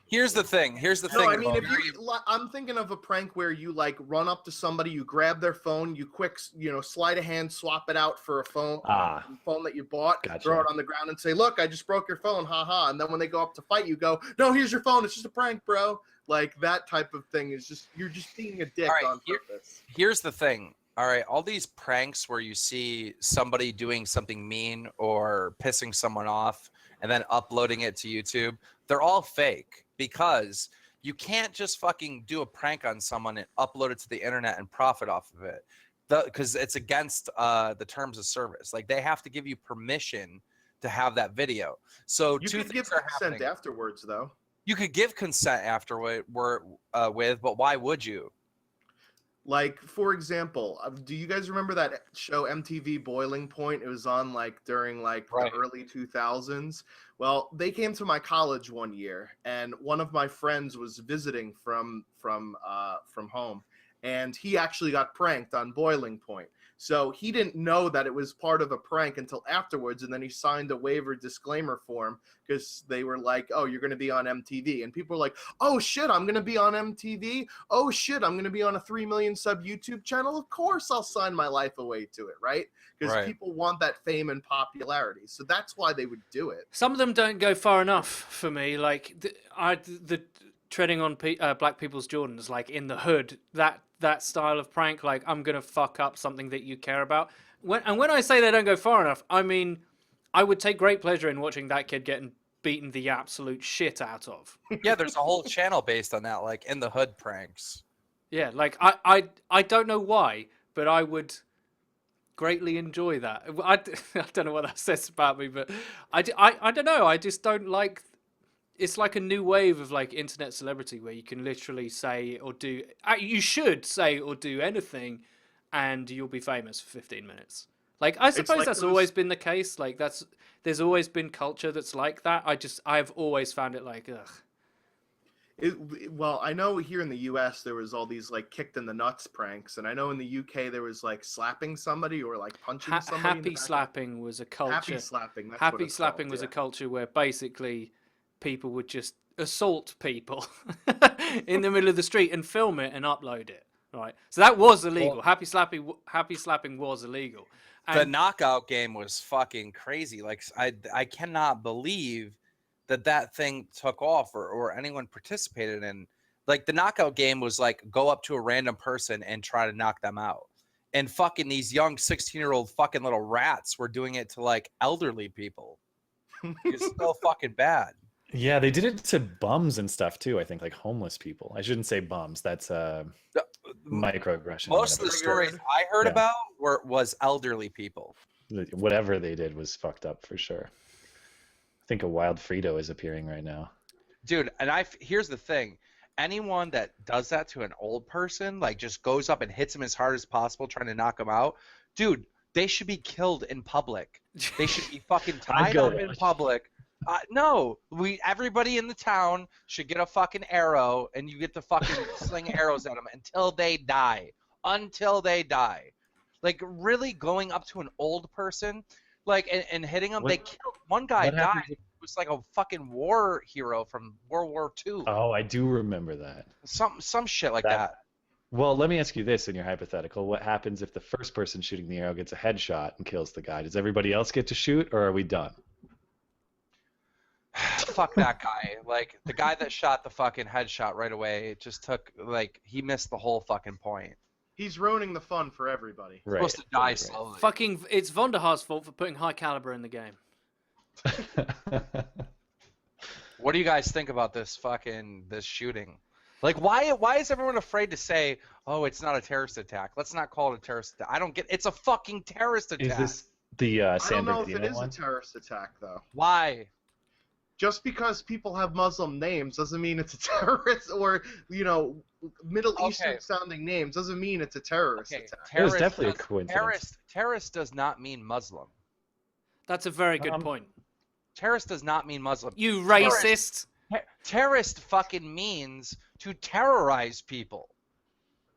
Here's the thing. Here's the no, thing. I mean, if you, I'm thinking of a prank where you like run up to somebody, you grab their phone, you quick, sleight of hand, swap it out for a phone that you bought, Gotcha. throw it on the ground, and say, "Look, I just broke your phone, haha." And then when they go up to fight, you go, "No, here's your phone. It's just a prank, bro." Like that type of thing is just you're just being a dick on purpose. Here's the thing. All right, all these pranks where you see somebody doing something mean or pissing someone off and then uploading it to YouTube, they're all fake because you can't just fucking do a prank on someone and upload it to the internet and profit off of it because it's against the terms of service. Like they have to give you permission to have that video. So You two could give things are consent happening. afterwards, though. You could give consent afterward but why would you? Like, for example, do you guys remember that show MTV Boiling Point? It was on like during like Right. the early 2000s. Well, they came to my college one year, and one of my friends was visiting from home, and he actually got pranked on Boiling Point. So he didn't know that it was part of a prank until afterwards, and then he signed a waiver disclaimer form because they were like, "Oh, you're going to be on MTV," and people were like, "Oh shit, I'm going to be on MTV. Oh shit, I'm going to be on a 3 million sub YouTube channel. Of course, I'll sign my life away to it, right?" Because Right. people want that fame and popularity, so that's why they would do it. Some of them don't go far enough for me. Like the treading on black people's Jordans, like in the hood, that style of prank, like I'm gonna fuck up something that you care about. When I say they don't go far enough, I mean I would take great pleasure in watching that kid getting beaten the absolute shit out of. Yeah, there's a whole channel based on that, like in the hood pranks. Yeah, like I don't know why, but I would greatly enjoy that. I don't know what that says about me, but I don't know. I just don't like. It's like a new wave of like internet celebrity where you can literally say or do. You should say or do anything, and you'll be famous for 15 minutes. Like I suppose like that's always been the case. Like there's always been culture that's like that. I've always found it like ugh. Well, I know here in the U.S. there was all these like kicked in the nuts pranks, and I know in the U.K. there was like slapping somebody or like punching somebody. Happy slapping was a culture. Happy slapping. That's Happy what it's slapping called, was a yeah. culture where basically people would just assault people in the middle of the street and film it and upload it. Right, so that was illegal. Well, Happy slapping was illegal. The And knockout game was fucking crazy. Like I cannot believe that thing took off or anyone participated in. Like the knockout game was like go up to a random person and try to knock them out. And fucking these young 16-year-old fucking little rats were doing it to like elderly people. It's so fucking bad. yeah, they did it to bums and stuff too. I think like homeless people. I shouldn't say bums. That's microaggression. Most of the stories I heard Yeah. about was elderly people. Whatever they did was fucked up for sure. I think a wild Frito is appearing right now. Dude, and here's the thing. Anyone that does that to an old person, like just goes up and hits him as hard as possible trying to knock him out, dude, they should be killed in public. They should be fucking tied go up there. in public. No, everybody in the town should get a fucking arrow, and you get to fucking sling arrows at them until they die. Until they die. Like really going up to an old person, like and hitting them. They killed one guy. what happens Died. It was like a fucking war hero from World War II. Oh, I do remember that. Some shit like that. Well, let me ask you this in your hypothetical. What happens if the first person shooting the arrow gets a headshot and kills the guy? Does everybody else get to shoot, or are we done? Fuck that guy. Like the guy that shot the fucking headshot right away, it just took like he missed the whole fucking point. He's ruining the fun for everybody. Right. Supposed to die right. slowly. fucking, it's Vonderhaar's fault for putting high caliber in the game. What do you guys think about this shooting? Like why is everyone afraid to say, "Oh, it's not a terrorist attack"? Let's not call it a terrorist attack. I don't get it's a fucking terrorist attack. Is this the I San don't know if it Bernardino is one? a terrorist attack though. Why? just because people have Muslim names doesn't mean it's a terrorist, or Middle Eastern sounding names doesn't mean it's a terrorist Okay, attack. It was definitely a coincidence. Terrorist does not mean Muslim. That's a very good point. Terrorist does not mean Muslim. You racist. Terrorist fucking means to terrorize people.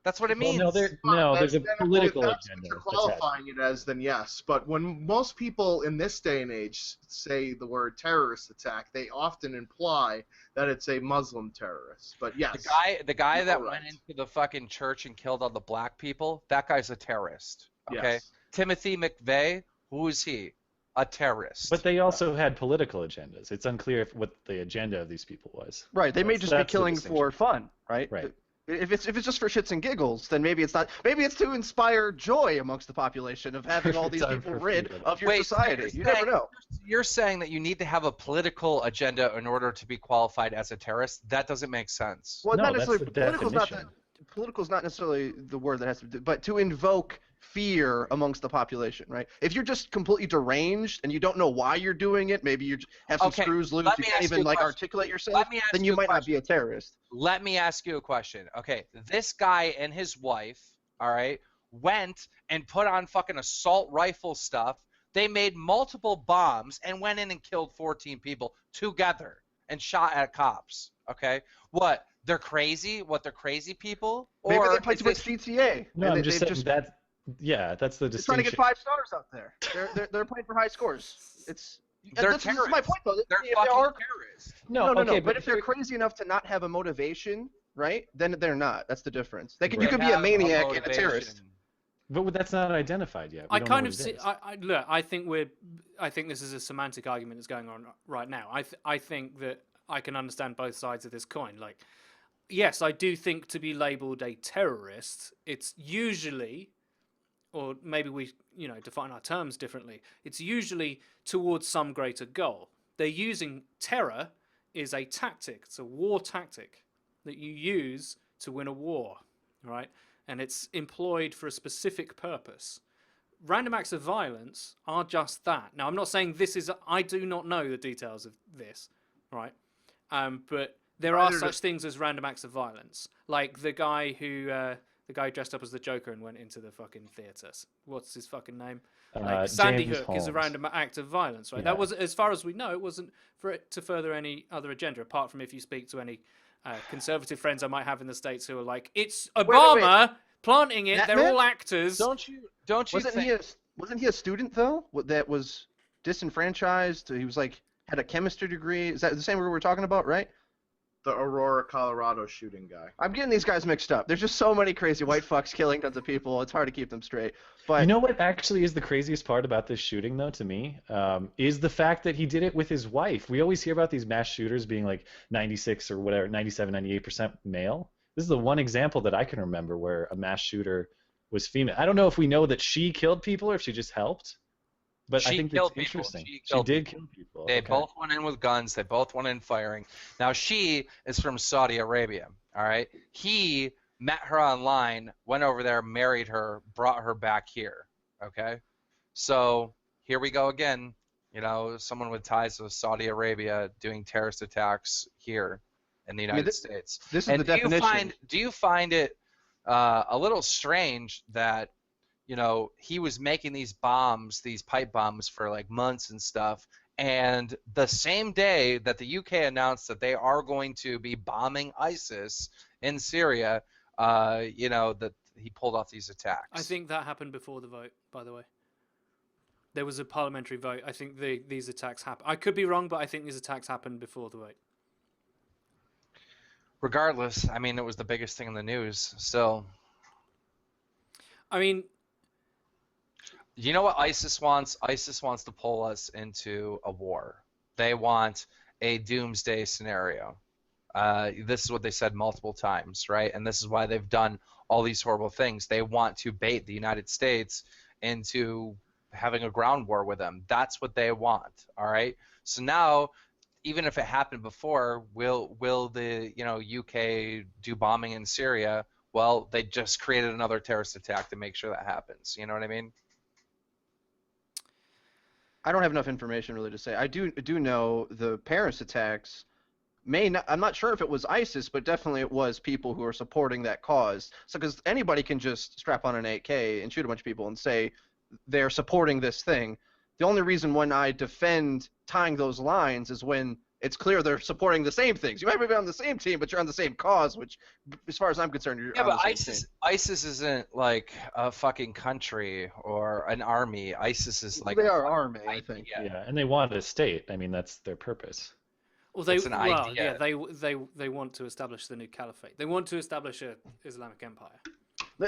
That's what it means. No, there's a political if that's agenda. What you're qualifying it as, then yes. But when most people in this day and age say the word terrorist attack, they often imply that it's a Muslim terrorist. But yes, the guy that went into the fucking church and killed all the black people, that guy's a terrorist. Okay, Yes. Timothy McVeigh, who is he? A terrorist. But they also had political agendas. It's unclear what the agenda of these people was. Right. They may just be That's the killing for distinction. fun, right? Right. If it's just for shits and giggles, then maybe it's not. Maybe it's to inspire joy amongst the population of having all these people rid of your society. You never know. You're saying that you need to have a political agenda in order to be qualified as a terrorist? That doesn't make sense. Well, No, not that's necessarily. the Political's not definition. Political's not necessarily the word that has to do, but to invoke fear amongst the population, right? If you're just completely deranged and you don't know why you're doing it, maybe you have some Okay, screws loose, let you me can't ask you even a question. articulate yourself, Let me ask then you you a might not question. be a terrorist. Let me ask you a question. Okay, this guy and his wife, all right, went and put on fucking assault rifle stuff. They made multiple bombs and went in and killed 14 people together and shot at cops. Okay, what? They're crazy? What? They're crazy people? Maybe Or they play is too much it- CTA. No, and I'm they- just they've saying that. Yeah, that's the They're trying to distinction. get 5 stars out there. They're playing for high scores. They're this is my point, though. They're If fucking they are, terrorists. no. okay, But if they're crazy enough to not have a motivation, right? Then they're not. That's the difference. You Right. could be a Have maniac and a motivation. terrorist. But that's not identified yet. We I don't kind know of what see. it is. Look. I think this is a semantic argument that's going on right now. I think that I can understand both sides of this coin. Like, yes, I do think to be labelled a terrorist, it's usually, or maybe we define our terms differently. It's usually towards some greater goal. They're using terror is a tactic. It's a war tactic that you use to win a war, right? And it's employed for a specific purpose. Random acts of violence are just that. Now, I'm not saying this is. I do not know the details of this, right? But there are such things as random acts of violence, like the guy who dressed up as the Joker and went into the fucking theaters. What's his fucking name? Sandy James Hook is a Holmes. random act of violence, right? Yeah. That was, as far as we know, it wasn't for it to further any other agenda, apart from if you speak to any conservative friends I might have in the States who are like, it's Obama planting it. That They're man? all actors. Don't you Wasn't he a student though? That was disenfranchised. He was had a chemistry degree. Is that the same we were talking about, right? The Aurora, Colorado shooting guy. I'm getting these guys mixed up. There's just so many crazy white fucks killing tons of people. It's hard to keep them straight. But You know what actually is the craziest part about this shooting, though, to me, is the fact that he did it with his wife. We always hear about these mass shooters being like 96 or whatever, 97, 98% male. This is the one example that I can remember where a mass shooter was female. I don't know if we know that she killed people or if she just helped, but I She think killed it's people. interesting. She She killed did people. kill people. They Okay. both went in with guns. They both went in firing. Now, she is from Saudi Arabia, all right? He met her online, went over there, married her, brought her back here, okay? So here we go again. Someone with ties to Saudi Arabia doing terrorist attacks here in the United States. this is And the definition. Do you find it a little strange that he was making these bombs, these pipe bombs for like months and stuff, and the same day that the UK announced that they are going to be bombing ISIS in Syria, that he pulled off these attacks? I think that happened before the vote, by the way. There was a parliamentary vote. I think these attacks happened. I could be wrong, but I think these attacks happened before the vote. Regardless, I mean, it was the biggest thing in the news. Still, I mean, you know what ISIS wants? ISIS wants to pull us into a war. They want a doomsday scenario. This is what they said multiple times, right? And this is why they've done all these horrible things. They want to bait the United States into having a ground war with them. That's what they want, all right? So now, even if it happened before, will the UK do bombing in Syria? Well, they just created another terrorist attack to make sure that happens. You know what I mean? I don't have enough information really to say. I do know the Paris attacks may not, I'm not sure if it was ISIS, but definitely it was people who are supporting that cause. So because anybody can just strap on an AK and shoot a bunch of people and say they're supporting this thing. The only reason when I defend tying those lines is when it's clear they're supporting the same things. You might be on the same team, but you're on the same cause, which, as far as I'm concerned, you're Yeah, on but the same team. ISIS isn't like a fucking country or an army. ISIS is like They a are fucking army, I think. idea. Yeah, and they want a state. I mean, that's their purpose. Well, It's an idea. they want to establish the new caliphate. They want to establish a Islamic empire.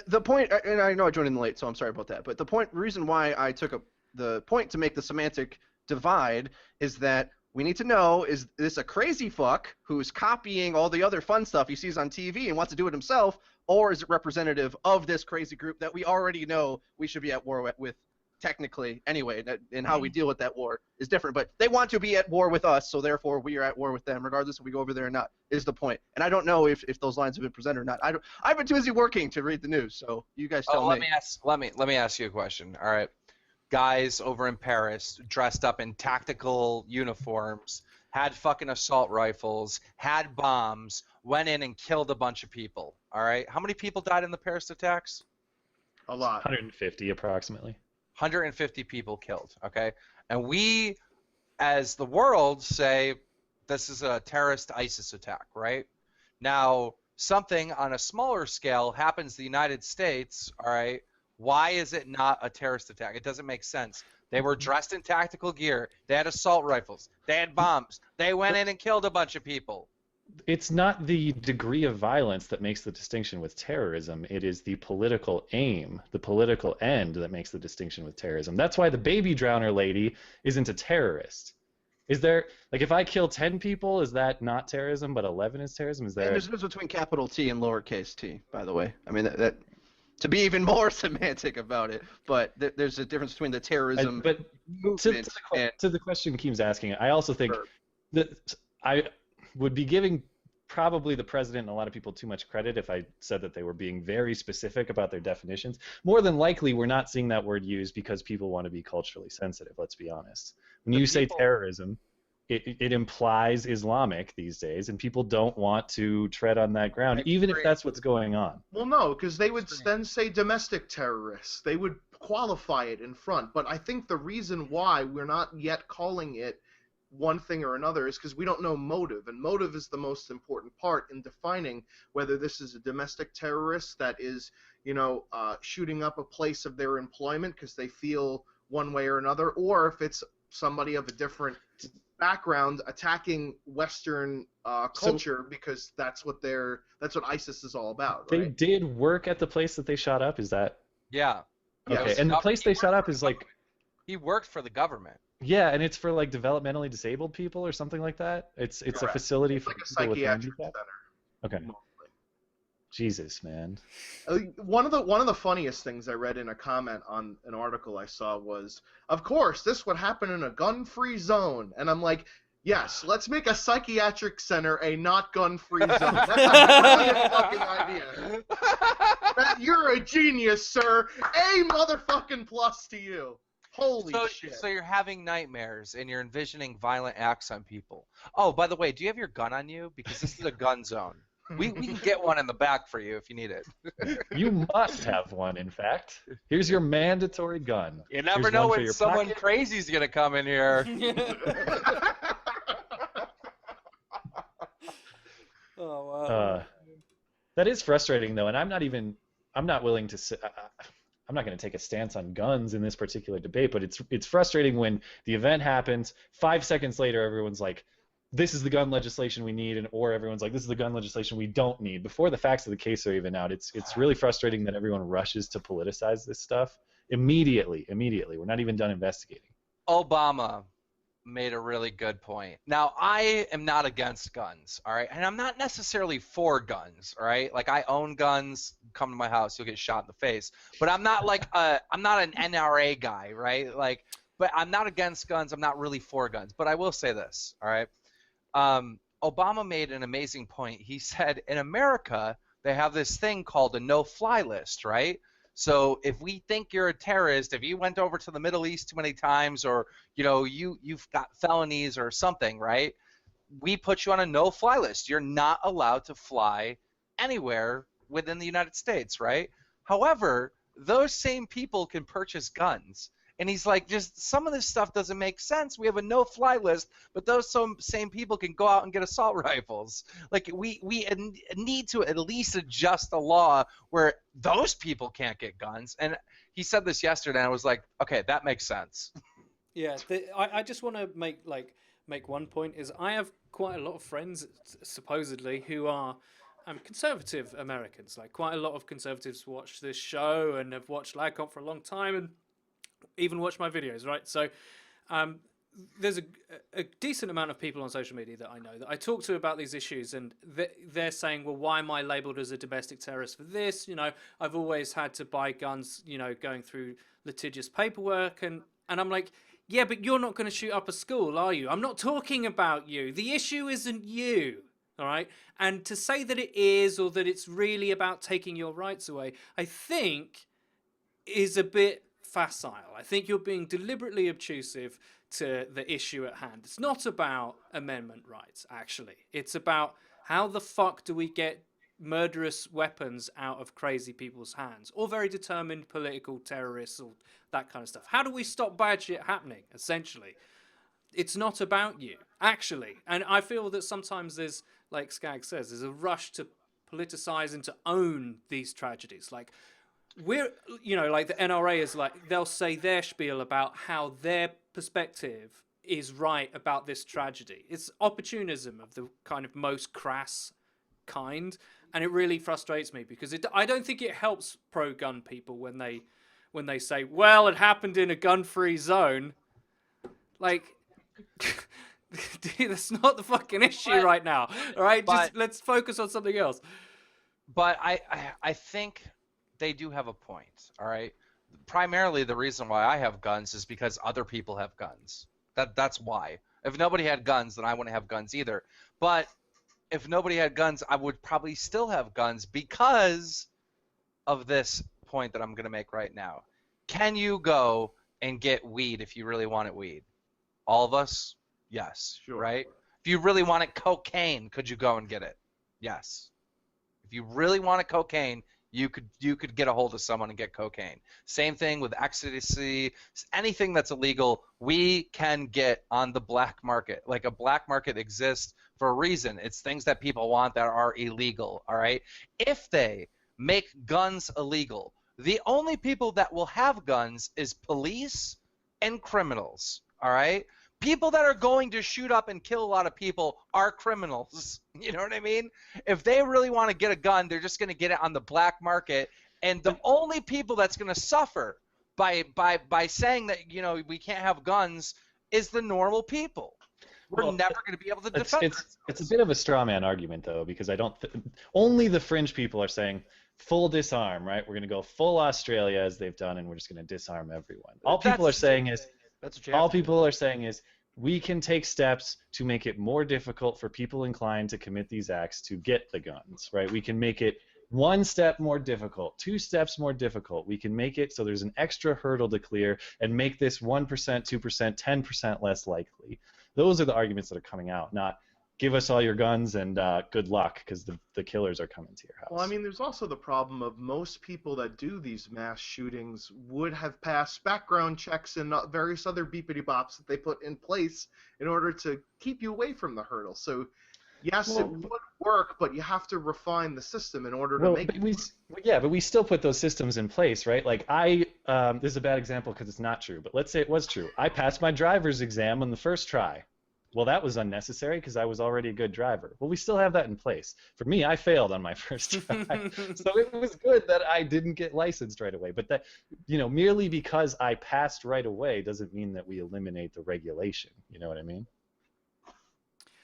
The point, and I know I joined in late, so I'm sorry about that, but the reason why I took the point to make the semantic divide is that we need to know, is this a crazy fuck who's copying all the other fun stuff he sees on TV and wants to do it himself, or is it representative of this crazy group that we already know we should be at war with technically anyway, and how we deal with that war is different, but they want to be at war with us, so therefore we are at war with them, regardless if we go over there or not, is the point. And I don't know if those lines have been presented or not. I've been too busy working to read the news, so you guys tell me. Let me ask you a question. All right. Guys over in Paris dressed up in tactical uniforms, had fucking assault rifles, had bombs, went in and killed a bunch of people. All right. How many people died in the Paris attacks? A lot. 150 approximately. 150 people killed. Okay. And we, as the world, say this is a terrorist ISIS attack, right? Now, something on a smaller scale happens to the United States, all right? Why is it not a terrorist attack? It doesn't make sense. They were dressed in tactical gear. They had assault rifles. They had bombs. They went in and killed a bunch of people. It's not the degree of violence that makes the distinction with terrorism. It is the political aim, the political end that makes the distinction with terrorism. That's why the baby drowner lady isn't a terrorist. Is there, like, if I kill 10 people, is that not terrorism, but 11 is terrorism? Is there? And there's a difference between capital T and lowercase t, by the way. I mean, that to be even more semantic about it, but there's a difference between the terrorism But movement and to the question Keem's asking, I also think Sure. that I would be giving probably the president and a lot of people too much credit if I said that they were being very specific about their definitions. More than likely, we're not seeing that word used because people want to be culturally sensitive, let's be honest. When you say terrorism, it implies Islamic these days, and people don't want to tread on that ground, even if that's what's going on. Well, no, because they would then say domestic terrorists. They would qualify it in front. But I think the reason why we're not yet calling it one thing or another is because we don't know motive, and motive is the most important part in defining whether this is a domestic terrorist that is, shooting up a place of their employment because they feel one way or another, or if it's somebody of a different background attacking Western culture because that's what ISIS is all about. They Right? did work at the place that they shot up. Is that Yeah. okay? And the place they shot up is like, He worked for the government. yeah, and it's for like developmentally disabled people or something like that. It's a Correct. facility It's for like a people with psychiatric handicap. center. Okay. Jesus, man. One of the funniest things I read in a comment on an article I saw was, of course, this would happen in a gun-free zone. And I'm like, yes, let's make a psychiatric center a not gun-free zone. That's a brilliant fucking idea. You're a genius, sir. A motherfucking plus to you. Holy shit. So you're having nightmares and you're envisioning violent acts on people. Oh, by the way, do you have your gun on you? Because this is a gun zone. We can get one in the back for you if you need it. You must have one, in fact. Here's your mandatory gun. You never Here's know one for when your someone pocket. crazy's going to come in here. Oh wow. That is frustrating, though, and I'm not willing to say, I'm not going to take a stance on guns in this particular debate, but it's frustrating when the event happens, 5 seconds later, everyone's like, this is the gun legislation we need, or everyone's like, this is the gun legislation we don't need. Before the facts of the case are even out, it's really frustrating that everyone rushes to politicize this stuff immediately. We're not even done investigating. Obama made a really good point. Now, I am not against guns, all right? And I'm not necessarily for guns, all right? Like, I own guns. Come to my house, you'll get shot in the face. But I'm not like I'm not an NRA guy, right? Like, but I'm not against guns. I'm not really for guns. But I will say this, all right? Obama made an amazing point. He said in America, they have this thing called a no-fly list, right? So if we think you're a terrorist, if you went over to the Middle East too many times, or you've got felonies or something, right? We put you on a no-fly list. You're not allowed to fly anywhere within the United States, right? However, those same people can purchase guns. And he's like, just some of this stuff doesn't make sense. We have a no-fly list, but those same people can go out and get assault rifles. Like, we need to at least adjust the law where those people can't get guns. And he said this yesterday, and I was like, okay, that makes sense. Yeah, I just want to make one point is I have quite a lot of friends supposedly who are conservative Americans. Like quite a lot of conservatives watch this show and have watched LagConf for a long time and even watch my videos, right? So there's a decent amount of people on social media that I know that I talk to about these issues, and they're saying, well, why am I labelled as a domestic terrorist for this? I've always had to buy guns, going through litigious paperwork, and I'm like, yeah, but you're not going to shoot up a school, are you? I'm not talking about you. The issue isn't you, all right? And to say that it is, or that it's really about taking your rights away, I think is a bit facile. I think you're being deliberately obtrusive to the issue at hand. It's not about amendment rights, actually. It's about how the fuck do we get murderous weapons out of crazy people's hands, or very determined political terrorists, or that kind of stuff. How do we stop bad shit happening, essentially? It's not about you, actually. And I feel that sometimes there's, like Skag says, there's a rush to politicize and to own these tragedies. Like, like the NRA is like, they'll say their spiel about how their perspective is right about this tragedy. It's opportunism of the kind of most crass kind, and it really frustrates me because I don't think it helps pro-gun people when they say, well, it happened in a gun-free zone. Like, dude, that's not the fucking issue right now. All right, just let's focus on something else. But I think they do have a point, all right? Primarily the reason why I have guns is because other people have guns. That's why. If nobody had guns, then I wouldn't have guns either. But if nobody had guns, I would probably still have guns because of this point that I'm going to make right now. Can you go and get weed if you really wanted weed? All of us? Yes. Sure. Right? If you really wanted cocaine, could you go and get it? Yes. If you really wanted cocaine, you could get a hold of someone and get cocaine. Same thing with ecstasy, anything that's illegal, we can get on the black market. Like, a black market exists for a reason. It's things that people want that are illegal, all right? If they make guns illegal, the only people that will have guns is police and criminals, all right? People that are going to shoot up and kill a lot of people are criminals. You know what I mean? If they really want to get a gun, they're just going to get it on the black market. And the only people that's going to suffer by saying that, we can't have guns is the normal people. We're never going to be able to defend ourselves. It's a bit of a straw man argument, though, because only the fringe people are saying full disarm, right? We're going to go full Australia as they've done, and we're just going to disarm everyone. All people are saying is we can take steps to make it more difficult for people inclined to commit these acts to get the guns, right? We can make it one step more difficult, 2 steps more difficult. We can make it so there's an extra hurdle to clear and make this 1%, 2%, 10% less likely. Those are the arguments that are coming out, not give us all your guns and good luck because the killers are coming to your house. Well, I mean, there's also the problem of most people that do these mass shootings would have passed background checks and various other beepity-bops that they put in place in order to keep you away from the hurdle. So, yes, it would work, but you have to refine the system in order to make it work. Yeah, but we still put those systems in place, right? Like, this is a bad example because it's not true, but let's say it was true. I passed my driver's exam on the first try. Well, that was unnecessary because I was already a good driver. Well, we still have that in place. For me, I failed on my first try. So it was good that I didn't get licensed right away. But that, merely because I passed right away doesn't mean that we eliminate the regulation. You know what I mean?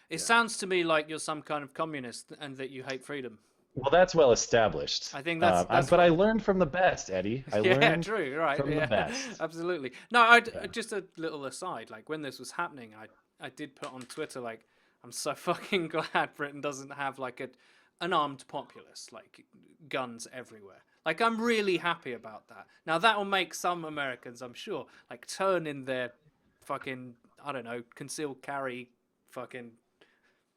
It sounds to me like you're some kind of communist and that you hate freedom. Well, that's well established. I think that's but I learned from the best, Eddie. I learned true, right? from the best. Absolutely. No, just a little aside. Like, when this was happening, I did put on Twitter, like, I'm so fucking glad Britain doesn't have, like, an armed populace, like, guns everywhere. Like, I'm really happy about that. Now, that will make some Americans, I'm sure, like, turn in their fucking, I don't know, concealed carry fucking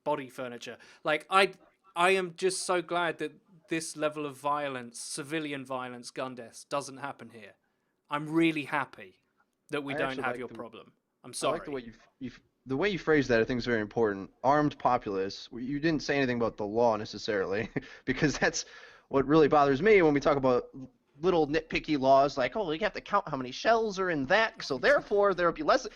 body furniture. Like, I am just so glad that this level of violence, civilian violence, gun deaths, doesn't happen here. I'm really happy that we I don't actually have like your the- problem. I'm I sorry. like the way the way you phrase that. I think is very important. Armed populace. You didn't say anything about the law necessarily, because that's what really bothers me when we talk about little nitpicky laws like, oh, you have to count how many shells are in that, so therefore there'll be less.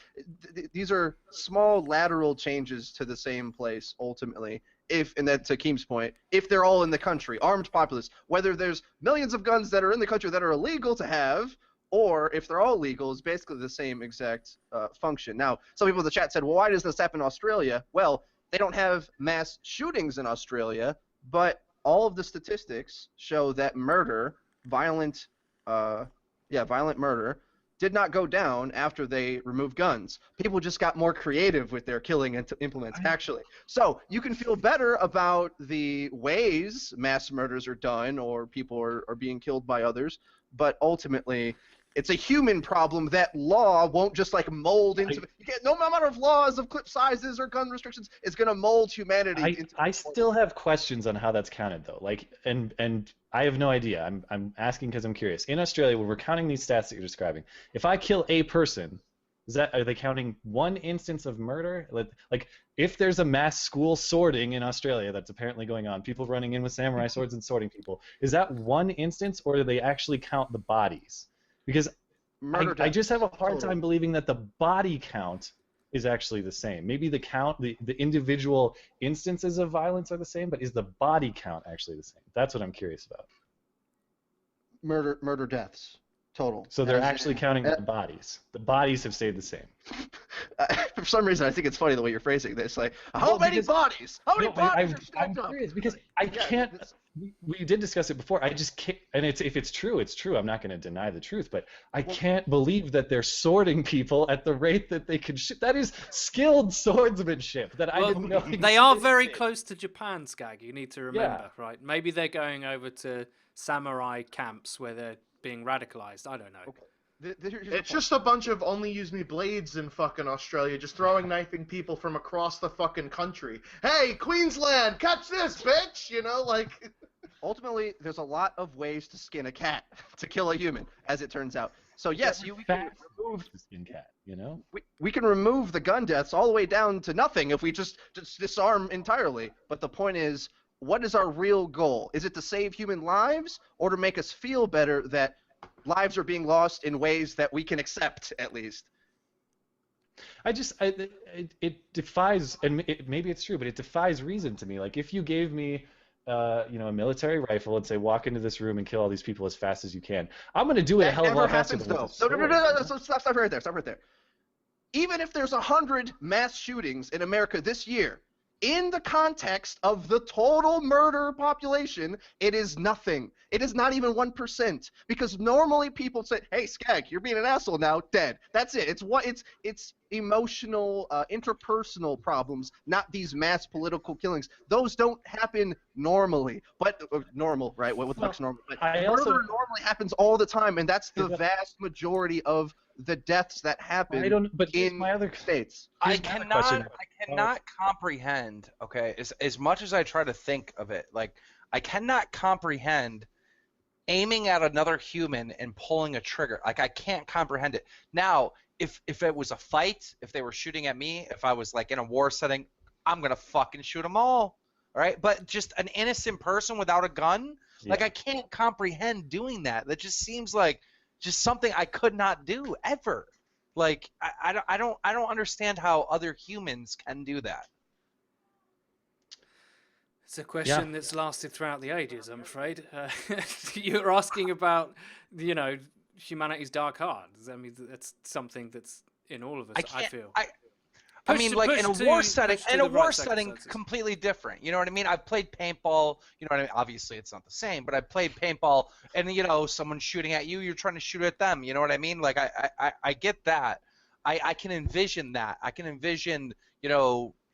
These are small lateral changes to the same place ultimately. And that's to Keem's point, if they're all in the country, armed populace, whether there's millions of guns that are in the country that are illegal to have, or if they're all legal, is basically the same exact function. Now, some people in the chat said, well, why does this happen in Australia? Well, they don't have mass shootings in Australia, but all of the statistics show that violent murder, did not go down after they removed guns. People just got more creative with their killing implements, actually. So you can feel better about the ways mass murders are done or people are being killed by others, but ultimately it's a human problem that law won't just like mold into. No amount of laws of clip sizes or gun restrictions is going to mold humanity into. I still have questions on how that's counted though. Like, and I have no idea. I'm asking because I'm curious. In Australia, when we're counting these stats that you're describing, if I kill a person, are they counting one instance of murder? Like, if there's a mass school sorting in Australia that's apparently going on, people running in with samurai swords and sorting people, is that one instance, or do they actually count the bodies? Because I just have a hard time believing that the body count is actually the same. Maybe the count, the individual instances of violence are the same, but is the body count actually the same? That's what I'm curious about. Murder deaths total. So they're actually counting the bodies. The bodies have stayed the same. For some reason, I think it's funny the way you're phrasing this. Like, how many bodies? How many bodies are stacked up? I'm curious because I can't. We did discuss it before. I just can't. And if it's true, it's true. I'm not going to deny the truth, but I can't believe that they're sorting people at the rate that they can shoot. That is skilled swordsmanship. That I didn't know. They are very close to Japan, Skag. You need to remember, right? Maybe they're going over to samurai camps where they're being radicalized. I don't know. Okay. It's just a bunch of only use me blades in fucking Australia, just throwing knifing people from across the fucking country. Hey, Queensland, catch this, bitch! You know, like. Ultimately, there's a lot of ways to skin a cat to kill a human, as it turns out. So yes, we can remove the skin cat. You know, we can remove the gun deaths all the way down to nothing if we just disarm entirely. But the point is, what is our real goal? Is it to save human lives, or to make us feel better that lives are being lost in ways that we can accept, at least? It defies, and maybe it's true, but it defies reason to me. Like, if you gave me, a military rifle and say, walk into this room and kill all these people as fast as you can, I'm going to do it a hell of a lot faster than with a sword. No, stop right there. Stop right there. Even if there's 100 mass shootings in America this year, in the context of the total murder population, it is nothing. It is not even 1%. Because normally people say, hey, Skag, you're being an asshole now, dead. That's it. It's emotional, interpersonal problems, not these mass political killings. Those don't happen normally. But normal, right? What the fuck's normal? But murder normally happens all the time, and that's the vast majority of the deaths that happen in my other states. I cannot comprehend, okay, as much as I try to think of it, like, I cannot comprehend aiming at another human and pulling a trigger. Like, I can't comprehend it. Now, if it was a fight, if they were shooting at me, if I was, like, in a war setting, I'm going to fucking shoot them all, right? But just an innocent person without a gun? Yeah. Like, I can't comprehend doing that. That just seems like just something I could not do ever. Like, I don't understand how other humans can do that. It's a question that's lasted throughout the ages, I'm afraid. You're asking about, humanity's dark heart. I mean, that's something that's in all of us, I feel. I mean, like, in a war setting, completely different. You know what I mean? I've played paintball. You know what I mean? Obviously, it's not the same, but I played paintball, and someone's shooting at you, you're trying to shoot at them. You know what I mean? Like, I get that. I can envision that. I can envision,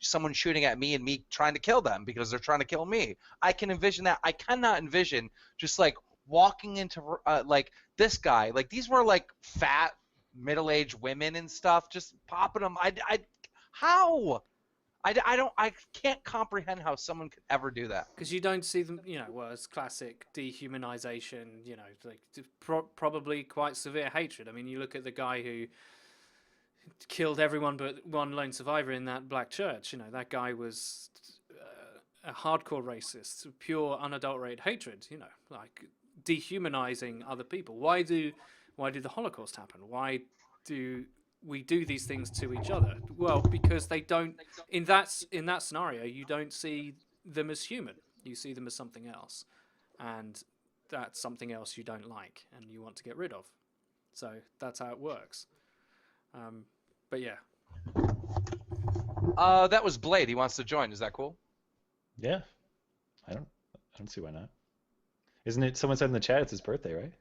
someone shooting at me and me trying to kill them because they're trying to kill me. I can envision that. I cannot envision just like walking into like this guy, like these were like fat middle-aged women and stuff, just popping them. How? I can't comprehend how someone could ever do that. Because you don't see them, well, it's classic dehumanization, like probably quite severe hatred. I mean, you look at the guy who killed everyone but one lone survivor in that black church. That guy was a hardcore racist, pure unadulterated hatred. Like dehumanizing other people. Why do the Holocaust happen? Why do we do these things to each other? Well, because they don't. In that scenario, you don't see them as human. You see them as something else, and that's something else you don't like and you want to get rid of. So that's how it works. But yeah. That was Blade. He wants to join. Is that cool? Yeah. I don't see why not. Isn't it? Someone said in the chat it's his birthday, right?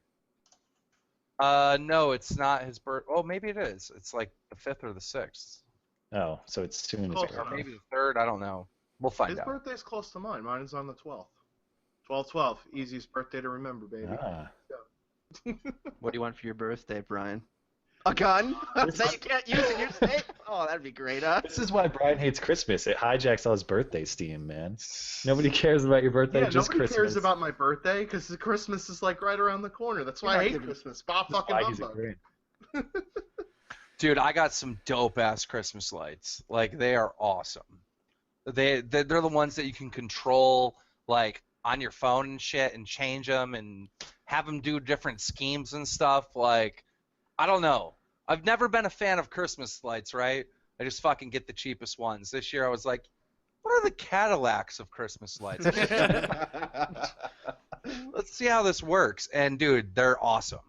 No, it's not his birth. Oh, maybe it is. It's like the 5th or the 6th. Oh, so it's soon as Close Or enough. maybe the 3rd. I don't know. We'll find His out. birthday's close to mine. Mine is on the 12th. 12/12. Easiest birthday to remember, baby. Ah. What do you want for your birthday, Brian? A gun that you can't use in your state? Oh, that'd be great, huh? This is why Brian hates Christmas. It hijacks all his birthday steam, man. Nobody cares about your birthday, Yeah, just nobody Christmas. cares about my birthday because Christmas is like right around the corner. That's why I hate Christmas. Bob That's fucking why he's humbug. agreeing. Dude, I got some dope ass Christmas lights. Like they are awesome. They're the ones that you can control like on your phone and shit and change them and have them do different schemes and stuff. Like I don't know. I've never been a fan of Christmas lights, right? I just fucking get the cheapest ones. This year I was like, what are the Cadillacs of Christmas lights? Let's see how this works. And dude, they're awesome.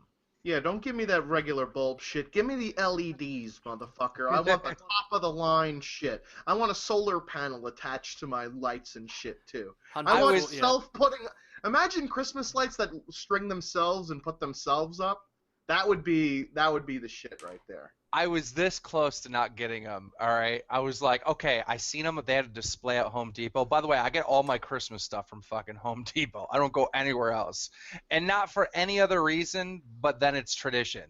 Yeah, don't give me that regular bulb shit. Give me the LEDs, motherfucker. I want the top of the line shit. I want a solar panel attached to my lights and shit too. I want self-putting. Imagine Christmas lights that string themselves and put themselves up. That would be the shit right there. I was this close to not getting them, all right? I was like, okay, I seen them. They had a display at Home Depot. By the way, I get all my Christmas stuff from fucking Home Depot. I don't go anywhere else. And not for any other reason, but then it's tradition.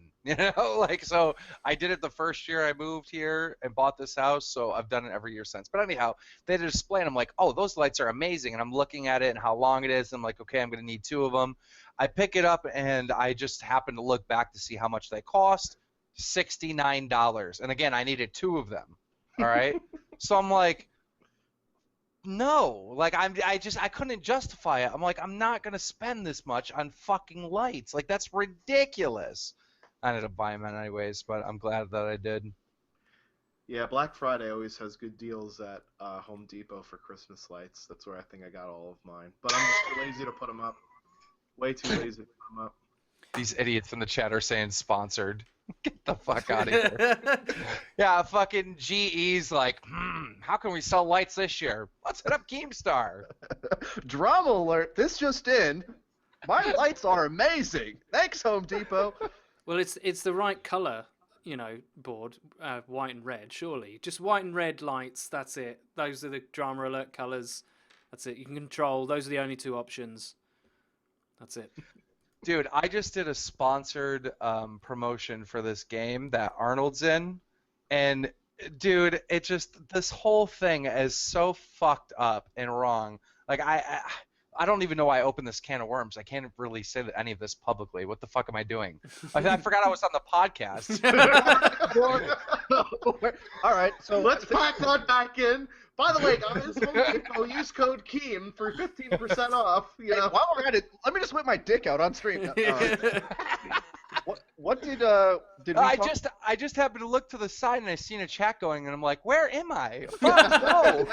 Like, so I did it the first year I moved here and bought this house, so I've done it every year since. But anyhow, they had a display, and I'm like, oh, those lights are amazing. And I'm looking at it and how long it is, and I'm like, okay, I'm going to need 2 of them. I pick it up, and I just happen to look back to see how much they cost. $69. And again, I needed 2 of them. All right. So I'm like, no, like I couldn't justify it. I'm like, I'm not going to spend this much on fucking lights. Like that's ridiculous. I ended up buying them anyways, but I'm glad that I did. Yeah, Black Friday always has good deals at Home Depot for Christmas lights. That's where I think I got all of mine. But I'm just too lazy to put them up. Way too lazy to put them up. These idiots in the chat are saying sponsored. Get the fuck out of here. Yeah, fucking GE's like, how can we sell lights this year? Let's hit up Keemstar. Drama alert! This just in. My lights are amazing. Thanks, Home Depot. Well, it's the right color, board, white and red. Surely, just white and red lights. That's it. Those are the drama alert colors. That's it. You can control. Those are the only 2 options. That's it. Dude, I just did a sponsored promotion for this game that Arnold's in, and dude, it just this whole thing is so fucked up and wrong. Like I don't even know why I opened this can of worms. I can't really say that any of this publicly. What the fuck am I doing? I forgot I was on the podcast. All right, so Let's pack that back in. By the way, guys, Home Depot, use code KEEM for 15% off. hey, while we're at it, let me just whip my dick out on stream. What did we I talk- just happened to look to the side and I seen a chat going and I'm like, where am I? Fuck, no.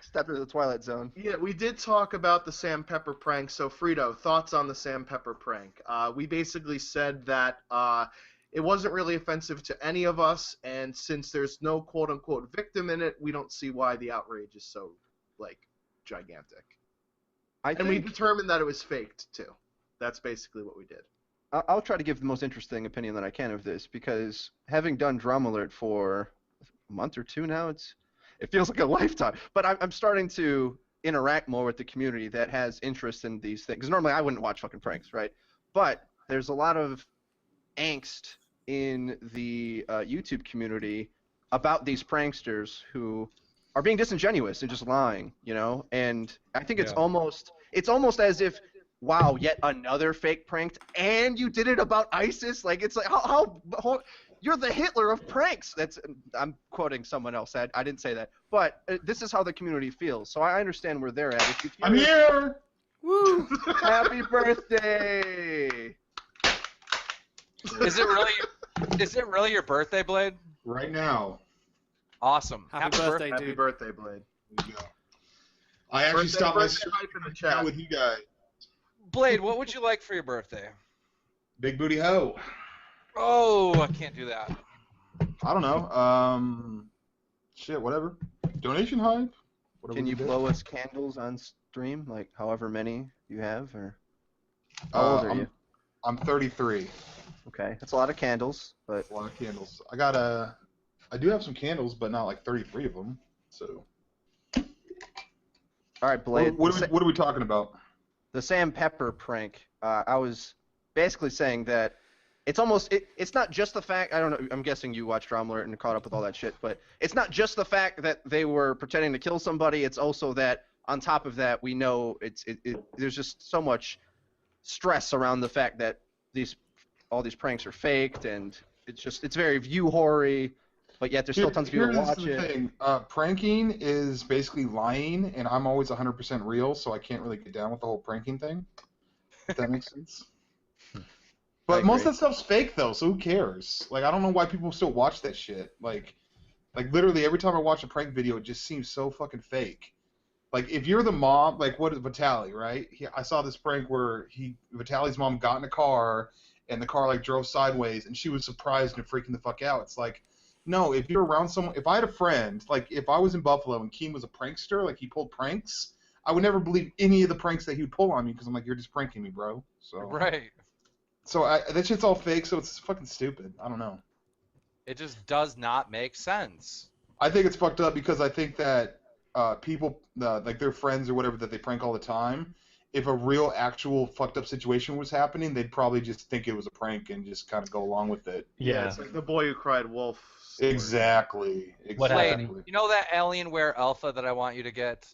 Stepped into the Twilight Zone. Yeah, we did talk about the Sam Pepper prank. So, Frito, thoughts on the Sam Pepper prank? We basically said that it wasn't really offensive to any of us, and since there's no quote-unquote victim in it, we don't see why the outrage is so, gigantic. And we determined that it was faked, too. That's basically what we did. I'll try to give the most interesting opinion that I can of this, because having done Drama Alert for a month or 2 now, it feels like a lifetime. But I'm starting to interact more with the community that has interest in these things. Because normally I wouldn't watch fucking pranks, right? But there's a lot of angst in the YouTube community about these pranksters who are being disingenuous and just lying, you know. And I think it's Yeah. almost as if, wow, yet another fake pranked, and you did it about ISIS. Like it's like how you're the Hitler of pranks. I'm quoting someone else. I didn't say that, but this is how the community feels. So I understand where they're at. If you I'm here. Woo! Happy birthday! Is it really your birthday, Blade? Right now. Awesome. Happy birthday, Happy dude. birthday, Blade. There you go. I actually stopped my stream hype in the out chat. with you guys. Blade, what would you like for your birthday? Big booty hoe. Oh, I can't do that. I don't know. Shit, whatever. Donation hype. Whatever Can we you do. blow us candles on stream, like however many you have, or how old are you? I'm 33. Okay, that's a lot of candles, but A lot of candles. I do have some candles, but not like 33 of them. So. all right, Blade. What are we talking about? The Sam Pepper prank. I was basically saying that it's almost it's not just the fact. I don't know. I'm guessing you watched Drama Alert and caught up with all that shit, but it's not just the fact that they were pretending to kill somebody. It's also that on top of that, we know there's just so much stress around the fact that all these pranks are faked, and it's very view hoary, but yet there's still tons of people who Here's watch the it. thing. Pranking is basically lying, and I'm always 100% real, so I can't really get down with the whole pranking thing. If that makes sense. But most of that stuff's fake, though, so who cares? Like, I don't know why people still watch that shit. Like literally every time I watch a prank video, it just seems so fucking fake. Like, if you're the mom, like, what is Vitaly, right? I saw this prank where Vitaly's mom got in a car, and the car, like, drove sideways, and she was surprised and freaking the fuck out. It's like, no, if you're around someone, if I had a friend, like, if I was in Buffalo and Keem was a prankster, like, he pulled pranks, I would never believe any of the pranks that he would pull on me, because I'm like, you're just pranking me, bro. So, Right. So that shit's all fake, so it's fucking stupid. I don't know. It just does not make sense. I think it's fucked up because I think that people, like their friends or whatever that they prank all the time, if a real actual fucked up situation was happening, they'd probably just think it was a prank and just kind of go along with it. Yeah. It's like the boy who cried wolf. story. Exactly. What happened? Exactly. You know that Alienware Alpha that I want you to get?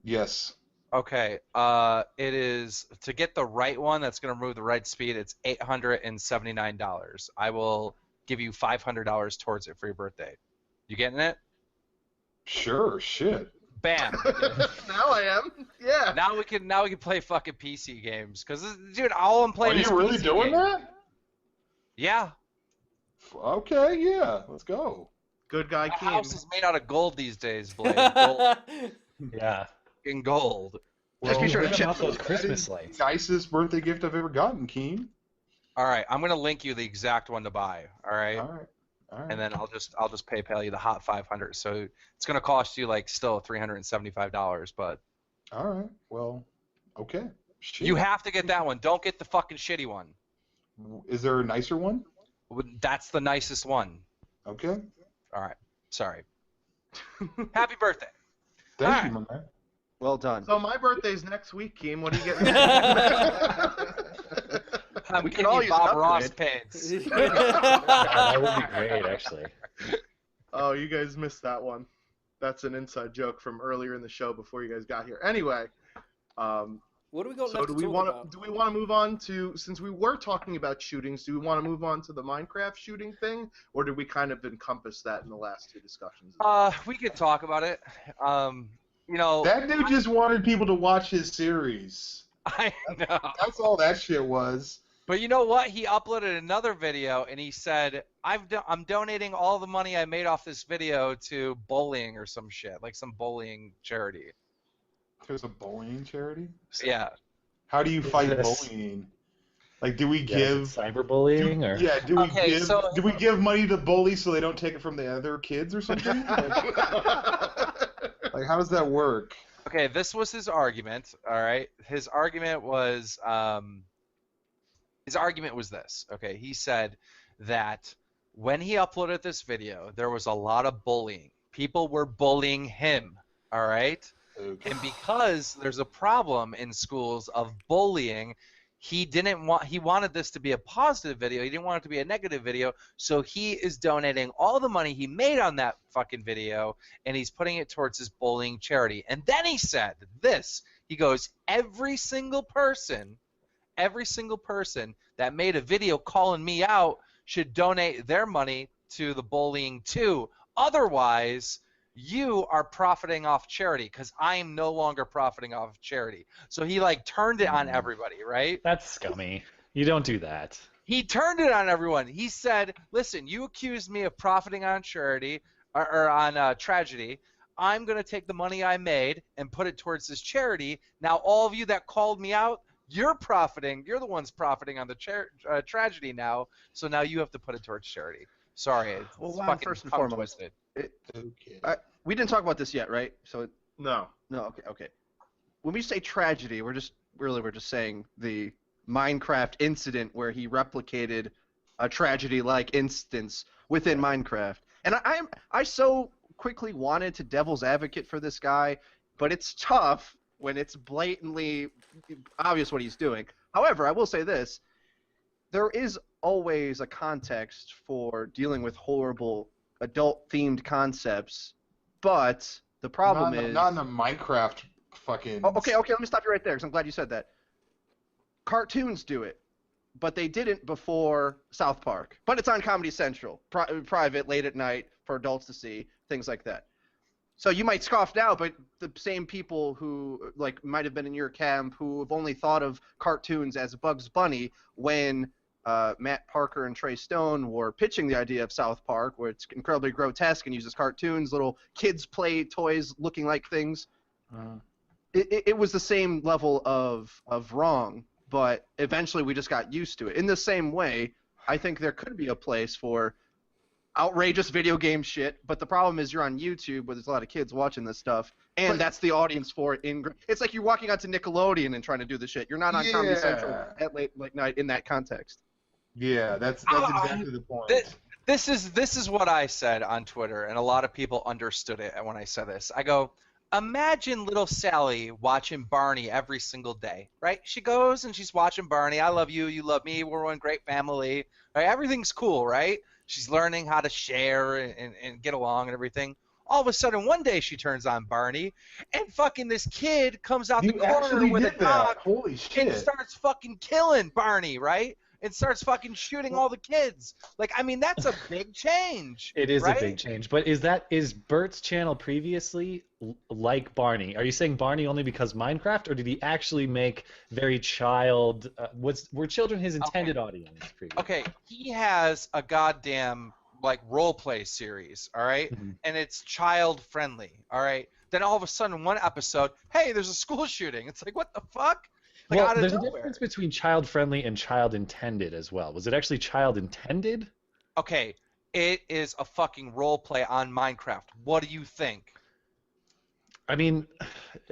Yes. Okay. It is to get the right one that's going to remove the right speed. It's $879. I will give you $500 towards it for your birthday. You getting it? Sure. Shit. Bam. Now I am. Yeah. Now we can play fucking PC games. Cause dude, all I'm Are playing is you really PC doing games. that? Yeah. Okay. Yeah. Let's go. Good guy My Keem. house is made out of gold these days, Blade. Gold Yeah. in gold. Just be sure to What check about those That Christmas is lights. the nicest birthday gift I've ever gotten, Keen. All right, I'm gonna link you the exact one to buy. All right. All right. All right. And then I'll just PayPal you the hot 500. So it's gonna cost you like still $375, but All right. Well, okay. Shit. you have to get that one. Don't get the fucking shitty one. Is there a nicer one? That's the nicest one. Okay. All right. Sorry. Happy birthday. Thank you, my man. Well done. So my birthday's next week, Keem. What are you getting? I'm We can giving all you use an Bob Ross upgrade. pants. Yeah, that would be great, actually. Oh, you guys missed that one. That's an inside joke from earlier in the show before you guys got here. Anyway, What do we got so left do to we talk want about? to move on to, since we were talking about shootings, do we want to move on to the Minecraft shooting thing, or did we kind of encompass that in the last two discussions? We could talk about it. You know, That dude just wanted people to watch his series. I know. That's all that shit was. But you know what? He uploaded another video and he said, I'm donating all the money I made off this video to bowling or some shit, like some bowling charity. There's a bullying charity? Yeah. How do you fight Yes. bullying? Like, do we Yeah, give... is it cyberbullying or Yeah, do we Okay, give so- do we give money to bullies so they don't take it from the other kids or something? Like how does that work? Okay, this was his argument, all right? His argument was this. Okay, he said that when he uploaded this video, there was a lot of bullying. People were bullying him, all right? Okay. And because there's a problem in schools of bullying, he wanted this to be a positive video. He didn't want it to be a negative video. So he is donating all the money he made on that fucking video, and he's putting it towards his bullying charity. And then he said this. He goes, every single person that made a video calling me out should donate their money to the bullying too. Otherwise, you are profiting off charity, because I am no longer profiting off charity. So he like turned it on everybody, right? That's scummy. You don't do that. He turned it on everyone. He said, listen, you accused me of profiting on charity or on tragedy. I'm going to take the money I made and put it towards this charity. Now, all of you that called me out, you're profiting. You're the ones profiting on the tragedy now. So now you have to put it towards charity. Sorry. It's Well, wow, fucking first and tongue foremost, twisted. Okay. we didn't talk about this yet, right? So No. no, okay. When we say tragedy, we're just saying the Minecraft incident where he replicated a tragedy-like instance within Minecraft. And I so quickly wanted to devil's advocate for this guy, but it's tough when it's blatantly obvious what he's doing. However, I will say this. There is always a context for dealing with horrible adult-themed concepts, but the problem is... Not in a Minecraft fucking... Oh, okay, let me stop you right there, because I'm glad you said that. Cartoons do it, but they didn't before South Park. But it's on Comedy Central, private, late at night, for adults to see, things like that. So you might scoff now, but the same people who like might have been in your camp who have only thought of cartoons as Bugs Bunny when Matt Parker and Trey Stone were pitching the idea of South Park, where it's incredibly grotesque and uses cartoons, little kids play toys looking like things. It was the same level of wrong, but eventually we just got used to it. In the same way, I think there could be a place for outrageous video game shit, but the problem is you're on YouTube where there's a lot of kids watching this stuff, and that's the audience for it. It's like you're walking onto Nickelodeon and trying to do the shit. You're not on Comedy Central at late night in that context. Yeah, that's exactly the point. This is what I said on Twitter, and a lot of people understood it when I said this. I go, imagine little Sally watching Barney every single day, right? She goes and she's watching Barney. I love you, you love me, we're one great family, right? Everything's cool, right? She's learning how to share and get along and everything. All of a sudden, one day she turns on Barney, and fucking this kid comes out the corner with a dog Holy shit. and starts fucking killing Barney, right? And starts fucking shooting all the kids. Like, I mean, that's a big change. It is right? a big change. But is Bert's channel previously like Barney? Are you saying Barney only because Minecraft, or did he actually make very child? Were children his intended audience previously? Okay, he has a goddamn like role play series, all right? And it's child friendly, all right? Then all of a sudden, one episode, hey, there's a school shooting. It's like, what the fuck? Like, Well, out of there's nowhere. a difference between child friendly and child intended as well. Was it actually child intended? Okay, it is a fucking role play on Minecraft. What do you think? I mean,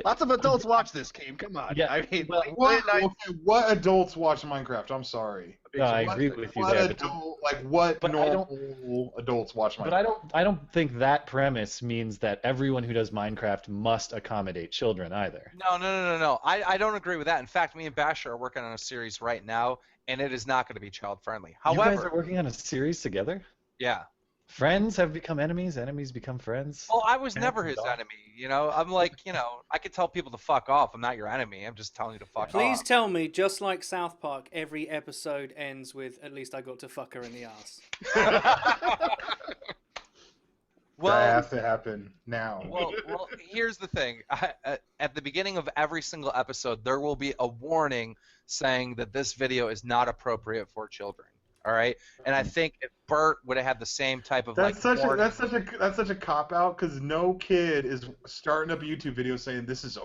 Lots of adults watch this game. Come on. Yeah, I mean, well, What adults watch Minecraft? I'm sorry. no, I agree with you there. What But I normal adults watch Minecraft? But I don't think that premise means that everyone who does Minecraft must accommodate children either. No. I don't agree with that. In fact, me and Basher are working on a series right now, and it is not going to be child friendly. You guys However, are working on a series together? yeah. Friends have become enemies, enemies become friends. Well, I was Parents never and his dogs. enemy, you know? I'm like, you know, I could tell people to fuck off. I'm not your enemy. I'm just telling you to fuck Please off. tell me, just like South Park, every episode ends with "at least I got to fuck her in the ass." That Well, has to happen now. well, here's the thing. At the beginning of every single episode, there will be a warning saying that this video is not appropriate for children. All right, and I think if Bert would have had the same type of That's warning, such a cop out, because no kid is starting up a YouTube video saying this is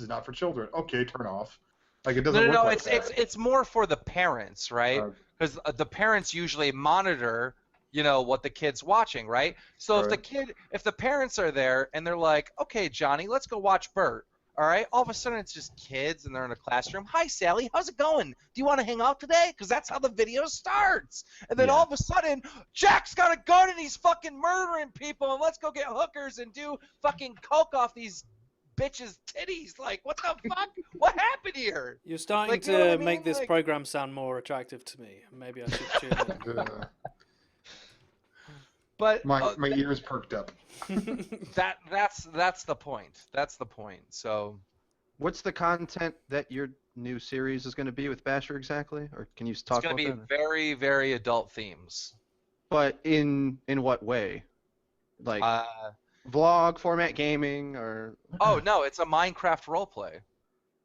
not for children. Okay, turn off. Like, it doesn't work no, like that. it's more for the parents, right? Because the parents usually monitor, you know, what the kid's watching, right? So if the parents are there and they're like, okay, Johnny, let's go watch Bert. All right, all of a sudden it's just kids and they're in a classroom. Hi, Sally, how's it going? Do you want to hang out today? Because that's how the video starts. And then all of a sudden, Jack's got a gun and he's fucking murdering people, and let's go get hookers and do fucking coke off these bitch's titties. Like, what the fuck? What happened here? You're starting Like, you know what I to make mean? this Like- program sound more attractive to me. Maybe I should tune But My ears perked up. in. that's the point. That's the point. So What's the content that your new series is going to be with Basher exactly? Or can you it's talk going to about be that? very, very adult themes. But in what way? Like vlog format, gaming, or Oh no, it's a Minecraft roleplay.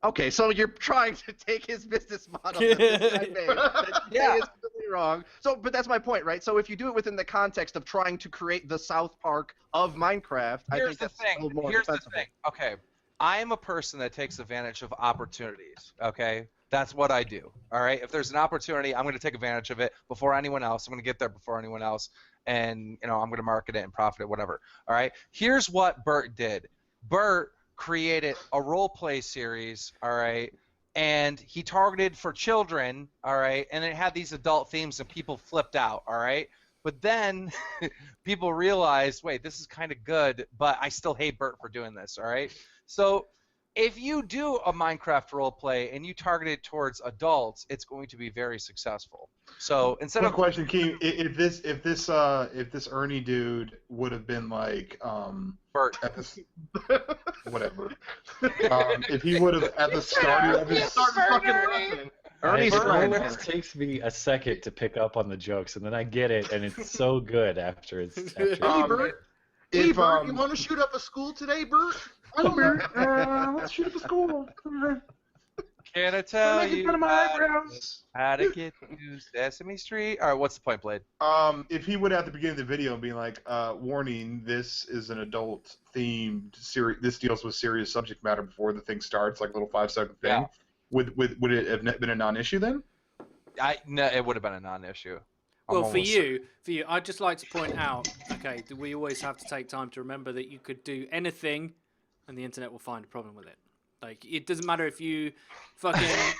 okay, so you're trying to take his business model that this guy made. That you say is completely wrong. So, but that's my point, right? So if you do it within the context of trying to create the South Park of Minecraft, I Here's think the that's a thing. little more Here's the defensible. thing. Okay, I am a person that takes advantage of opportunities. Okay, that's what I do. All right. If there's an opportunity, I'm going to take advantage of it before anyone else. I'm going to get there before anyone else, and I'm going to market it and profit it, whatever. All right. Here's what Bert did. Bert created a role play series. All right. And he targeted for children. All right. And it had these adult themes, and people flipped out. All right. But then people realized, wait, this is kind of good, but I still hate Bert for doing this, all right? So if you do a Minecraft roleplay and you target it towards adults, it's going to be very successful. So instead Quick of question, Keem. If this Ernie dude would have been like Bert, at this whatever, if he would have at the start of this Start fucking laughing. Ernie's It friend. always takes me a second to pick up on the jokes, and then I get it, and it's so good after it's. After Hey, Bert. Hey, if Bert, you want to shoot up a school today, Bert? hello, Bert, let's shoot up a school. can I tell Making you fun of my eyebrows. how to get to Sesame Street? All right, what's the point, Blade? If he would at the beginning of the video be like, warning, this is an adult themed series. This deals with serious subject matter before the thing starts, like a little 5-second thing. Yeah. Would it have been a non-issue then? No, it would have been a non-issue. I'm Well, for almost you, I'd just like to point out, okay, that we always have to take time to remember that you could do anything, and the internet will find a problem with it. Like, it doesn't matter if you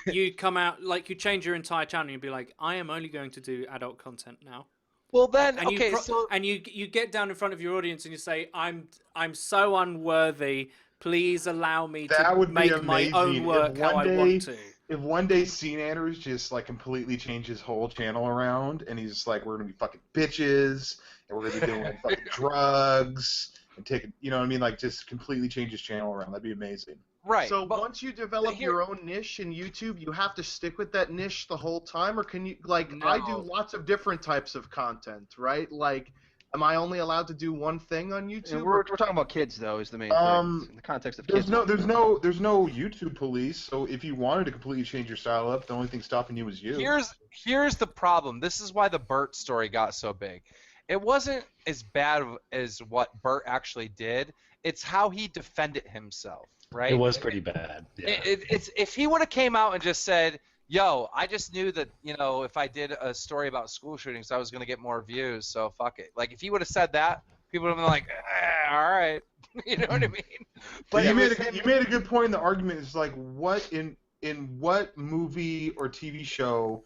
you come out, like, you change your entire channel and you'd be like, I am only going to do adult content now. Well, then, And okay, so you get down in front of your audience and you say, I'm so unworthy. Please allow me That to would be make my amazing own if work how one I day- want to. If one day Scene Anders just like completely changed his whole channel around, and he's just like, we're gonna be fucking bitches, and we're gonna be doing like fucking drugs, and taking, you know what I mean, like just completely change his channel around. That'd be amazing. right. So but- once you develop here- your own niche in YouTube, you have to stick with that niche the whole time, or can you, like, I do No. lots of different types of content, right? Like, am I only allowed to do one thing on YouTube? And or- we're talking about kids though, is the main Um, thing. In the context of There's kids. there's no YouTube police. So if you wanted to completely change your style up, the only thing stopping you was you. Here's the problem. This is why the Bert story got so big. It wasn't as bad as what Bert actually did. It's how he defended himself, right? It was pretty bad. Yeah. It's if he would have came out and just said, "Yo, I just knew that if I did a story about school shootings, I was gonna get more views, so fuck it." Like if he would have said that, people would have been like, "All right," you know what I mean? But it you made was a him- you made a good point in the argument. Is like, what in what movie or TV show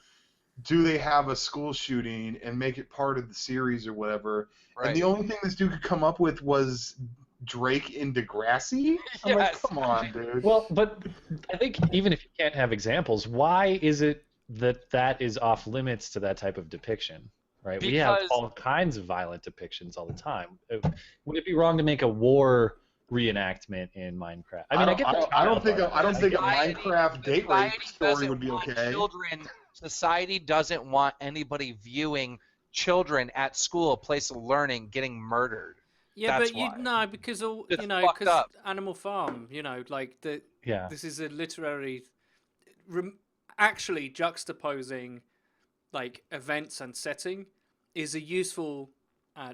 do they have a school shooting and make it part of the series or whatever? right. And the only thing this dude could come up with was Drake in Degrassi. I'm like, Yes. come on, dude. Well, but I think even if you can't have examples, why is it that is off limits to that type of depiction? Right? We have Because- all kinds of violent depictions all the time. Would it be wrong to make a war reenactment in Minecraft? I mean, I get the I don't think child I don't part. think a Society- Minecraft date rape Society story doesn't would be want okay. Society doesn't want anybody viewing children at school, a place of learning, getting murdered. Yeah, That's but you why. no, because It's fucked because up. Animal Farm, like Yeah. this is a literary, actually juxtaposing, like events and setting, is a useful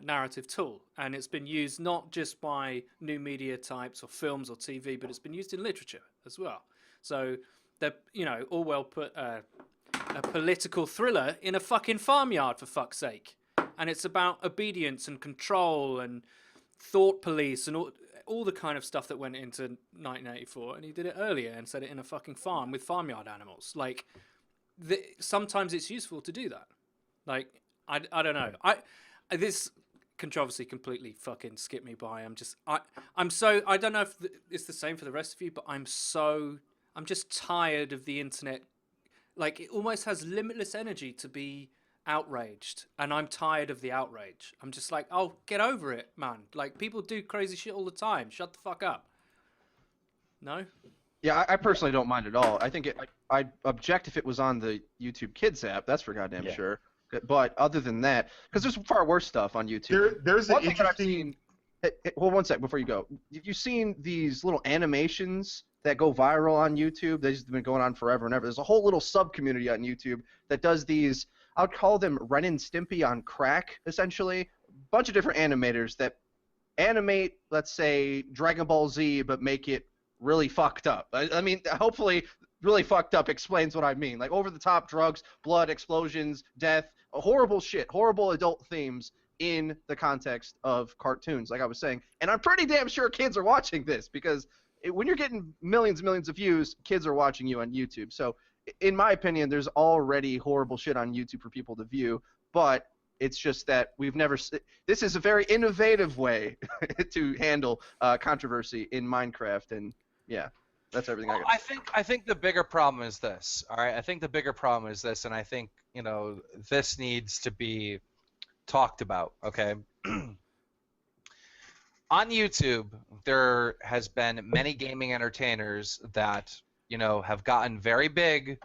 narrative tool, and it's been used not just by new media types or films or TV, but it's been used in literature as well. So that Orwell put a political thriller in a fucking farmyard, for fuck's sake, and it's about obedience and control and thought police and all the kind of stuff that went into 1984, and he did it earlier and set it in a fucking farm with farmyard animals. Like, sometimes it's useful to do that. Like, I don't know. This controversy completely fucking skipped me by. I'm so, I don't know if it's the same for the rest of you, but I'm just tired of the internet. Like, it almost has limitless energy to be outraged, and I'm tired of the outrage. I'm just like, oh, get over it, man. Like, people do crazy shit all the time. Shut the fuck up. No? Yeah, I personally don't mind at all. I think I'd object if it was on the YouTube Kids app. That's for goddamn sure. But other than that, because there's far worse stuff on YouTube. There's an One thing that I've interesting. seen. Well, one sec before you go. Have you seen these little animations that go viral on YouTube? They've been going on forever and ever. There's a whole little sub community on YouTube that does these. I would call them Ren and Stimpy on crack, essentially. A bunch of different animators that animate, let's say, Dragon Ball Z, but make it really fucked up. I mean, hopefully, really fucked up explains what I mean. Like over the top drugs, blood, explosions, death, horrible shit, horrible adult themes in the context of cartoons, like I was saying. And I'm pretty damn sure kids are watching this because when you're getting millions and millions of views, kids are watching you on YouTube. So, in my opinion, there's already horrible shit on YouTube for people to view, but it's just that we've never. This is a very innovative way to handle controversy in Minecraft, and yeah, that's everything I got. I think the bigger problem is this. All right, I think the bigger problem is this, and I think this needs to be talked about. Okay. On YouTube, there has been many gaming entertainers that have gotten very big,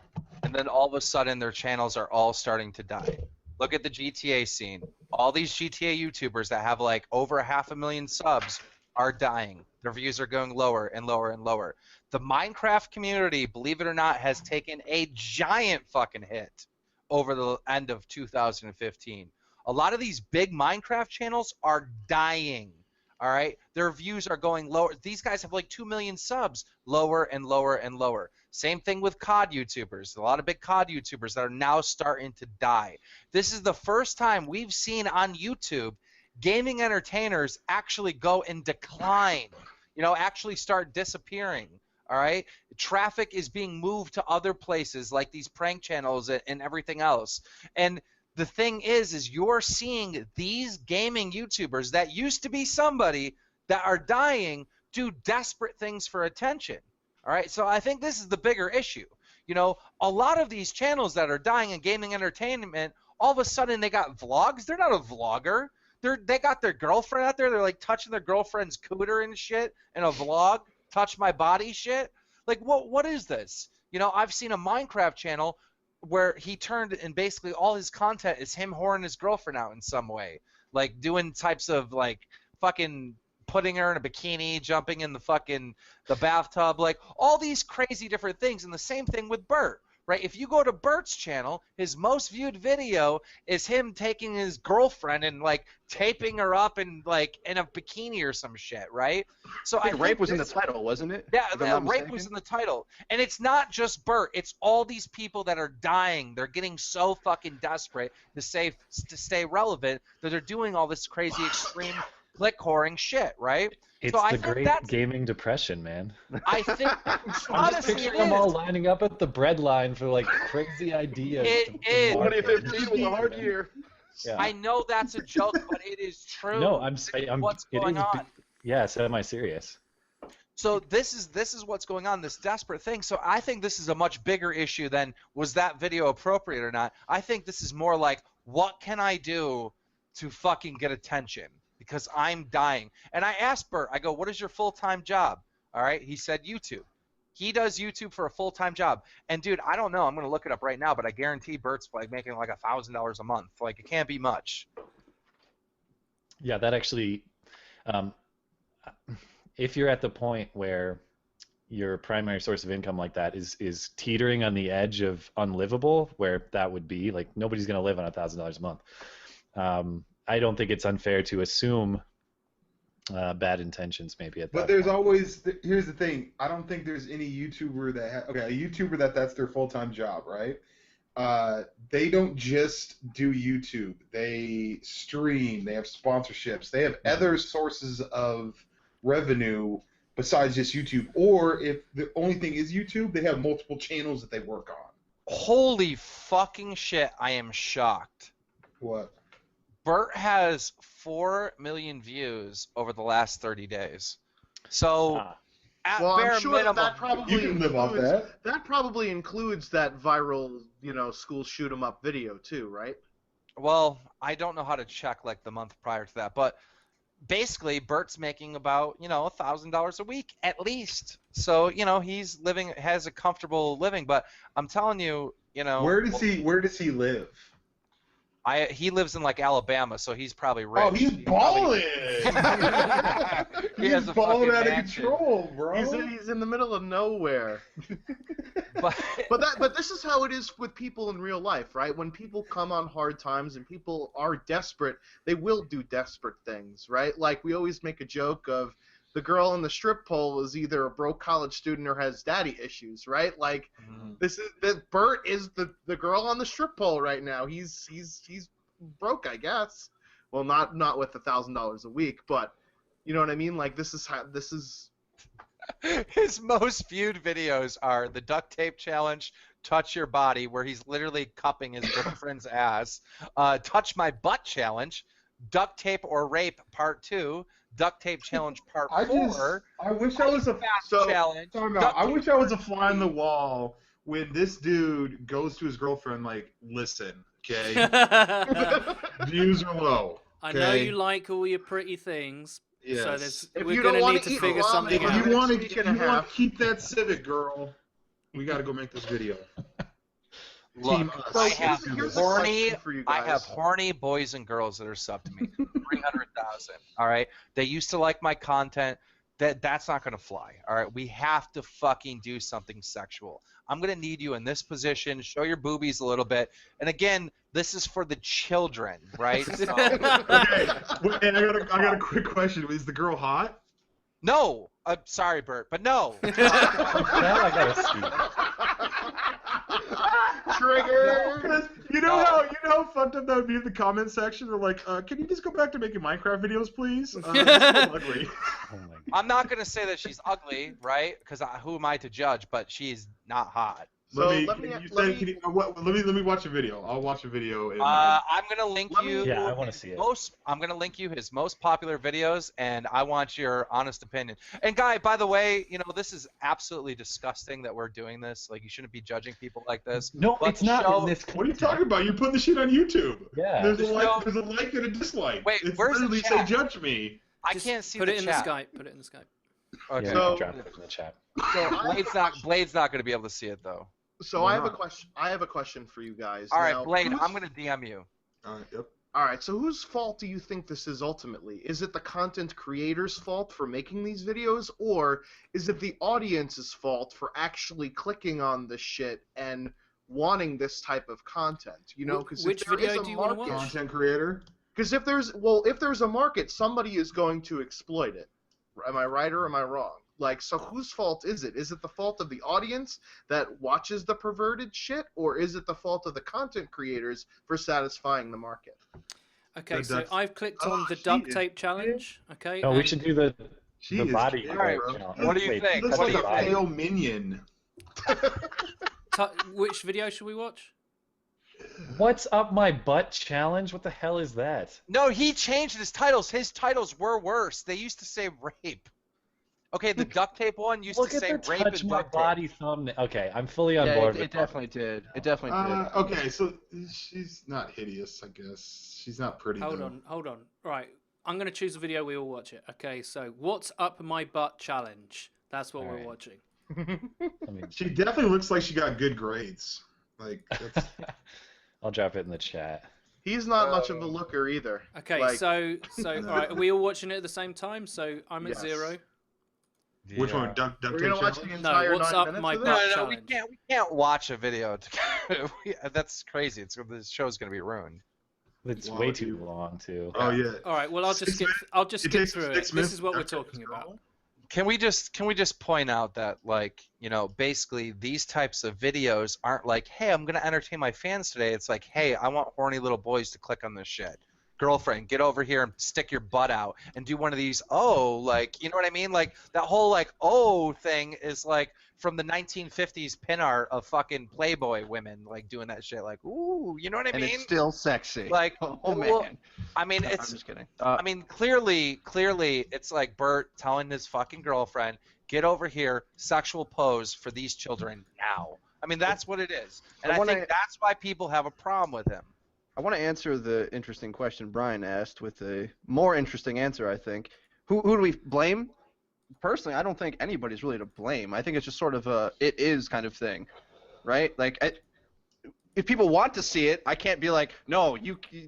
and then all of a sudden their channels are all starting to die. Look at the GTA scene. All these GTA YouTubers that have like over 500,000 subs are dying. Their views are going lower and lower and lower. The Minecraft community, believe it or not, has taken a giant fucking hit over the end of 2015. A lot of these big Minecraft channels are dying. All right, their views are going lower. These guys have like 2 million subs, lower and lower and lower. Same thing with COD YouTubers. A lot of big COD YouTubers that are now starting to die. This is the first time we've seen on YouTube gaming entertainers actually go in decline, actually start disappearing. All right, traffic is being moved to other places like these prank channels and everything else. And the thing is you're seeing these gaming YouTubers that used to be somebody that are dying do desperate things for attention. All right, so I think this is the bigger issue. A lot of these channels that are dying in gaming entertainment, all of a sudden they got vlogs. They're not a vlogger. They got their girlfriend out there. They're like touching their girlfriend's cooter and shit in a vlog. Touch my body shit. Like what is this? I've seen a Minecraft channel where he turned and basically all his content is him whoring his girlfriend out in some way, like doing types of like fucking putting her in a bikini, jumping in the bathtub, like all these crazy different things. And the same thing with Bert, right? If you go to Bert's channel, his most viewed video is him taking his girlfriend and like taping her up in like in a bikini or some shit, right? So I think rape was in the title, wasn't it? Yeah, If I'm not rape mistaken? was in the title. And it's not just Bert. It's all these people that are dying. They're getting so fucking desperate to stay relevant that they're doing all this crazy extreme click whoring shit, right? It's so I the think great that's, gaming depression, man. I think I'm just honestly picturing it them all is. lining up at the bread line for like crazy ideas. It to is. market. 2015 was a hard year. Yeah. I know that's a joke, but it is true. No, What's it going is on? Yeah, semi-serious. So this is what's going on, this desperate thing. So I think this is a much bigger issue than was that video appropriate or not. I think this is more like, what can I do to fucking get attention? Because I'm dying. And I asked Bert, I go, what is your full-time job? All right, he said YouTube. He does YouTube for a full-time job. And dude, I don't know, I'm going to look it up right now, but I guarantee Bert's like making like $1,000 a month. Like it can't be much. Yeah, that actually, if you're at the point where your primary source of income like that is teetering on the edge of unlivable, where that would be like nobody's going to live on $1,000 a month. I don't think it's unfair to assume bad intentions maybe at that. But there's point. always here's the thing. I don't think there's any YouTuber that a YouTuber that's their full-time job, right? They don't just do YouTube. They stream. They have sponsorships. They have other sources of revenue besides just YouTube. Or if the only thing is YouTube, they have multiple channels that they work on. Holy fucking shit, I am shocked. What? Bert has 4 million views over the last 30 days. So Ah. at Well, bare I'm sure minimum, that probably You can live off includes, that. that probably includes that viral, school shoot 'em up video too, right? well, I don't know how to check like the month prior to that, but basically Bert's making about, $1,000 a week at least. So, he's has a comfortable living, but I'm telling you, Where does he live? he lives in like Alabama, so he's probably rich. Oh, he's He probably- balling. He has He's a balling fucking out of mansion. control, bro. He's in the middle of nowhere. But But this is how it is with people in real life, right? When people come on hard times and people are desperate, they will do desperate things, right? Like we always make a joke of the girl in the strip pole is either a broke college student or has daddy issues, right? Like Bert is the girl on the strip pole right now. He's broke, I guess. Well, not with $1,000 a week, but you know what I mean? Like this is his most viewed videos are the duct tape challenge, touch your body, where he's literally cupping his girlfriend's ass, touch my butt challenge, duct tape or rape part 2, duct tape challenge part 4, I wish I was a challenge. I wish I was a fly on the wall when this dude goes to his girlfriend like, listen, okay, views are low. I know okay? you like all your pretty things, Yes. so If we're you going don't to wanna need to eat figure ramen, something If out. you want Week and a half. to keep that Civic, girl, we got to go make this video. Team Look, us. So I have here's a horny, question for you I guys. have horny boys and girls that are subbed to me. 300,000. All right, they used to like my content. That's not gonna fly. All right, we have to fucking do something sexual. I'm gonna need you in this position. Show your boobies a little bit. And again, this is for the children, right? So, Okay, wait, and I got a quick question. Is the girl hot? no, I'm sorry, Bert, but no. Now I gotta see. Trigger. Because you know how fucked up that would be in the comment section. They're like, can you just go back to making Minecraft videos, please? This is ugly. Oh my god. I'm not gonna say that she's ugly, right? Because who am I to judge? But she's not hot. So let me watch a video. I'll watch a video. And, I'm gonna link Let me- you. Yeah, I want to see it. I'm gonna link you his most popular videos, and I want your honest opinion. And Guy, by the way, this is absolutely disgusting that we're doing this. Like, you shouldn't be judging people like this. No, But it's not show- in this. what are you talking about? You're putting the shit on YouTube. Yeah. There's a Just like, show- there's a like and a dislike. Wait, it's where's the literally chat? say judge me. I Just can't see put the it in chat. the Skype. Put it in the Skype. Okay. Yeah, So- drop it in the chat. Blade's not gonna be able to see it though. So Why I have a not? question. I have a question for you guys. All right, Now, Blade, whose- I'm gonna DM you. Yep. All right. So whose fault do you think this is ultimately? Is it the content creator's fault for making these videos, or is it the audience's fault for actually clicking on this shit and wanting this type of content? Because Which video do you wanna watch? Content creator. Because if there's a market, somebody is going to exploit it. Am I right or am I wrong? Like, so whose fault is it? Is it the fault of the audience that watches the perverted shit, or is it the fault of the content creators for satisfying the market? Okay, The so duct- I've clicked on the she duct is tape challenge. Okay. No, we and- should do the She is body. cute, Alright, bro. challenge. what do you Wait, think? He looks What like do a you body. pale minion. Which video should we watch? What's up my butt challenge? What the hell is that? No, he changed his titles. His titles were worse. They used to say rape. Okay, the duct tape one used Look to at say the rape touch and my duct body tape. thumbnail. Okay, I'm fully on Yeah, board it with definitely did. It definitely did. Okay, so she's not hideous, I guess. She's not pretty. Hold though. on. Right, I'm gonna choose a video. We all watch it. Okay, so what's up my butt challenge? That's what we're Alright. watching. I mean, She definitely looks like she got good grades. Like, that's, I'll drop it in the chat. He's not much of a looker either. Okay, Like- so all right, are we all watching it at the same time? So I'm at Yes. 0. which one? Duck We're tape gonna watch the challenge? entire what's 9 up minutes my of butt? this? No, we challenge. can't watch a video. That's crazy. The show's gonna be ruined. It's Wow, way too dude. long too. Oh yeah. All right, well I'll just 6 skip. minutes? I'll just It skip takes through 6 it. This minutes is what we're to duct tape talking this about. girl? Can we just point out that, like, basically these types of videos aren't like, hey, I'm gonna entertain my fans today. It's like, hey, I want horny little boys to click on this shit. Girlfriend, get over here and stick your butt out and do one of these. Oh, like, you know what I mean? Like that whole like oh thing is like from the 1950s pin art of fucking Playboy women like doing that shit. Like, ooh, you know what I And mean? it's still sexy. Like, oh well, man. I mean, I'm it's. just kidding. I mean, clearly, it's like Bert telling his fucking girlfriend, "Get over here, sexual pose for these children now." I mean, that's what it is, and I think that's why people have a problem with him. I want to answer the interesting question Brian asked with a more interesting answer, I think. Who do we blame? Personally, I don't think anybody's really to blame. I think it's just sort of a it is kind of thing, right? Like, if people want to see it, I can't be like, no,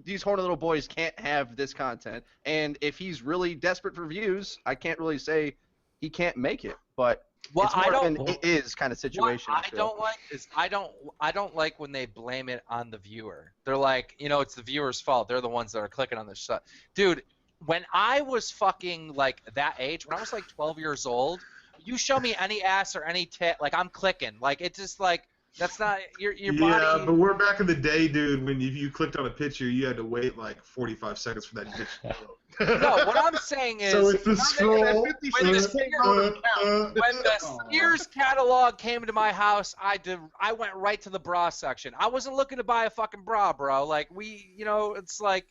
these horny little boys can't have this content. And if he's really desperate for views, I can't really say he can't make it. But it's more of an it is kind of situation. What I don't like is I don't like when they blame it on the viewer. They're like, it's the viewer's fault. They're the ones that are clicking on this stuff. Dude, when I was fucking like that age, when I was like 12 years old, you show me any ass or any tit, like I'm clicking. Like it's just like that's not your body. Yeah, but we're back in the day, dude, when if you clicked on a picture, you had to wait like 45 seconds for that picture. No, what I'm saying is So it's the scroll. when the Sears catalog came to my house, I went right to the bra section. I wasn't looking to buy a fucking bra, bro. Like it's like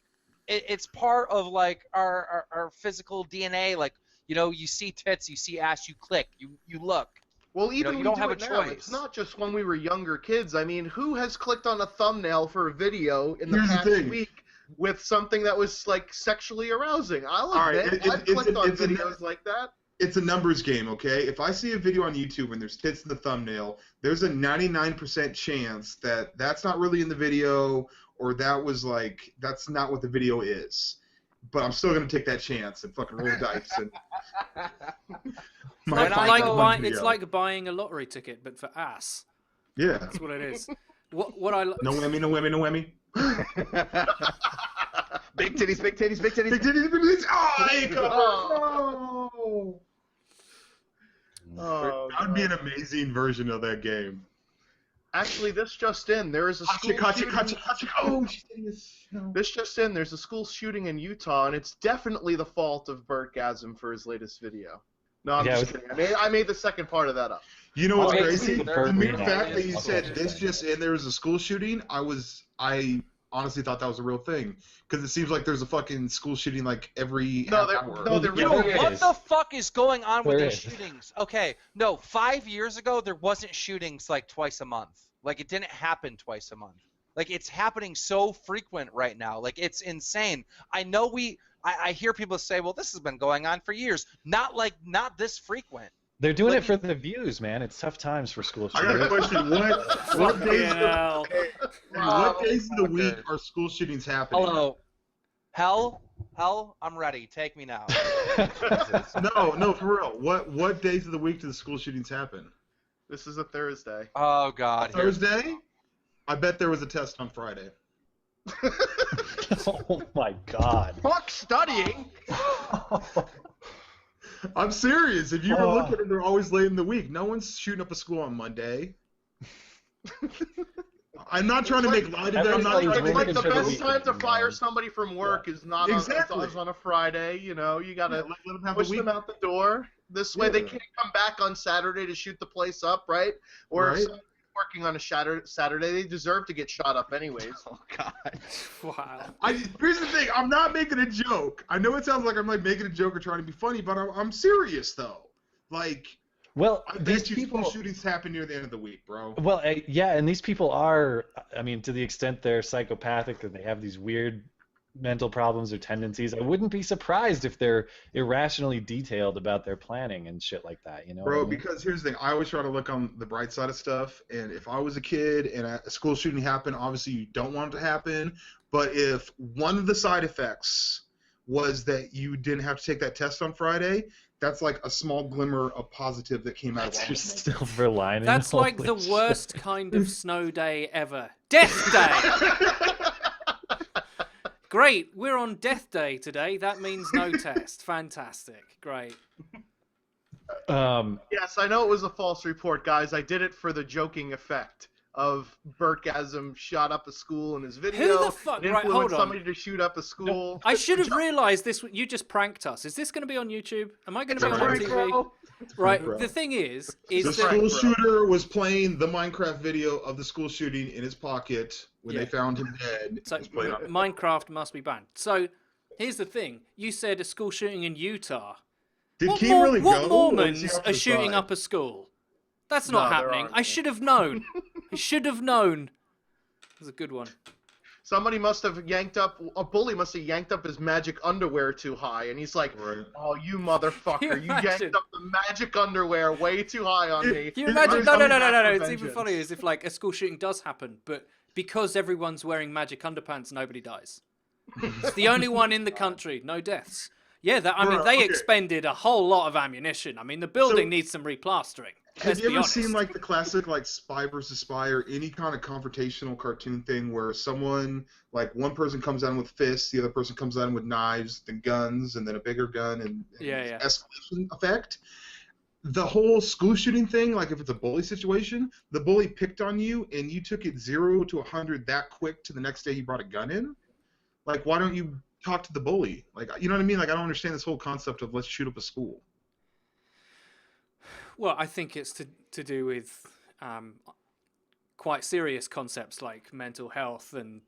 it's part of like our physical DNA. Like you see tits, you see ass, you click, you look. Well, even you we don't do have it a now. choice. It's not just when we were younger kids. I mean, who has clicked on a thumbnail for a video in the Here's the past thing. week with something that was like sexually arousing? I'll All right, admit, I've clicked on videos like that. It's a numbers game, okay? If I see a video on YouTube and there's tits in the thumbnail, there's a 99% chance that that's not really in the video, or that's not what the video is. But I'm still gonna take that chance and fucking roll dice. And It's like buying a lottery ticket, but for ass. Yeah. That's what it is. What I No whammy, no whammy, no whammy. Big titties, big titties, big titties. Big titties, big titties. Oh, hey, Oh, that would be an amazing version of that game. Actually, this just in, there is a school shooting. Oh, This just in, there's a school shooting in Utah, and it's definitely the fault of Burtgasm for his latest video. No, I'm just kidding. I made the second part of that up. You know what's crazy? The mere fact that you said this just in, there was a school shooting, I honestly thought that was a real thing. Because it seems like there's a fucking school shooting like every half hour. No, there really what is. the fuck is going on with There these is. shootings? Okay, no, 5 years ago there wasn't shootings like twice a month. Like it didn't happen twice a month. Like it's happening so frequent right now. Like it's insane. I know I hear people say, well, this has been going on for years. Not this frequent. They're doing it for the views, man. It's tough times for school I got a shooters. question. What days of the week are school shootings happening? Hello. Hell, I'm ready. Take me now. No, for real. What days of the week do the school shootings happen? This is a Thursday. Oh God. Thursday? I bet there was a test on Friday. Oh my God. Fuck studying. I'm serious. If you were looking at it, they're always late in the week. No one's shooting up a school on Monday. I'm not trying to make light of it. I'm not trying to It's make like it the sugar best week. time to fire somebody from work is not Exactly. on a Friday. You gotta Let them have push the week. them out the door. This way they Yeah. can't come back on Saturday to shoot the place up, right? Or if Right. somebody's working on a Saturday, they deserve to get shot up anyways. Oh God. Wow. Here's the thing. I'm not making a joke. I know it sounds like I'm like making a joke or trying to be funny, but I'm serious though. Like, Well, I these bet you people. school shootings happen near the end of the week, bro. Well, yeah, and these people are, I mean, to the extent they're psychopathic and they have these weird mental problems or tendencies, I wouldn't be surprised if they're irrationally detailed about their planning and shit like that, you know? Bro, what I mean? because here's the thing. I always try to look on the bright side of stuff, and if I was a kid and a school shooting happened, obviously you don't want it to happen, but if one of the side effects was that you didn't have to take that test on Friday, that's like a small glimmer of positive that came out of all That's your this. silver lining. That's like Holy the shit. worst kind of snow day ever. Death Day! Great, we're on Death Day today. That means no test. Fantastic. Great. Yes, I know it was a false report, guys. I did it for the joking effect. of Burtgasm shot up a school in his video. Who the fuck? and Right, hold influenced on. somebody to shoot up a school. I should have realized this. You just pranked us. Is this going to be on YouTube? Am I going It's to a be on prank, MTV? bro. Right. Bro. The thing is The that school shooter was playing the Minecraft video of the school shooting in his pocket when Yeah. they found him dead. so, It was played on it. Minecraft must be banned. So here's the thing. You said a school shooting in Utah. Did What, Keem really what go? Or was he Mormons off are the shooting side? up a school? That's not No, there happening. aren't. I should have known. I should have known. That was a good one. Somebody must have yanked up, a bully must have yanked up his magic underwear too high, and he's like, Right. "Oh, you motherfucker! You Imagine. yanked up the magic underwear way too high on me." Can you imagine? No. I'm It's back for even vengeance. funnier is if like a school shooting does happen, but because everyone's wearing magic underpants, nobody dies. It's the only one in the country, no deaths. Yeah, I mean, Bruh, they okay. expended a whole lot of ammunition. I mean, the building So- needs some replastering. Have Let's you be ever honest. seen like the classic like Spy versus Spy or any kind of confrontational cartoon thing where someone like one person comes down with fists, the other person comes down with knives, then guns, and then a bigger gun and Yeah. escalation effect? The whole school shooting thing, like if it's a bully situation, the bully picked on you and you took it 0 to 100 that quick to the next day he brought a gun in. Like, why don't you talk to the bully? Like, you know what I mean? Like, I don't understand this whole concept of let's shoot up a school. Well, I think it's to do with quite serious concepts like mental health and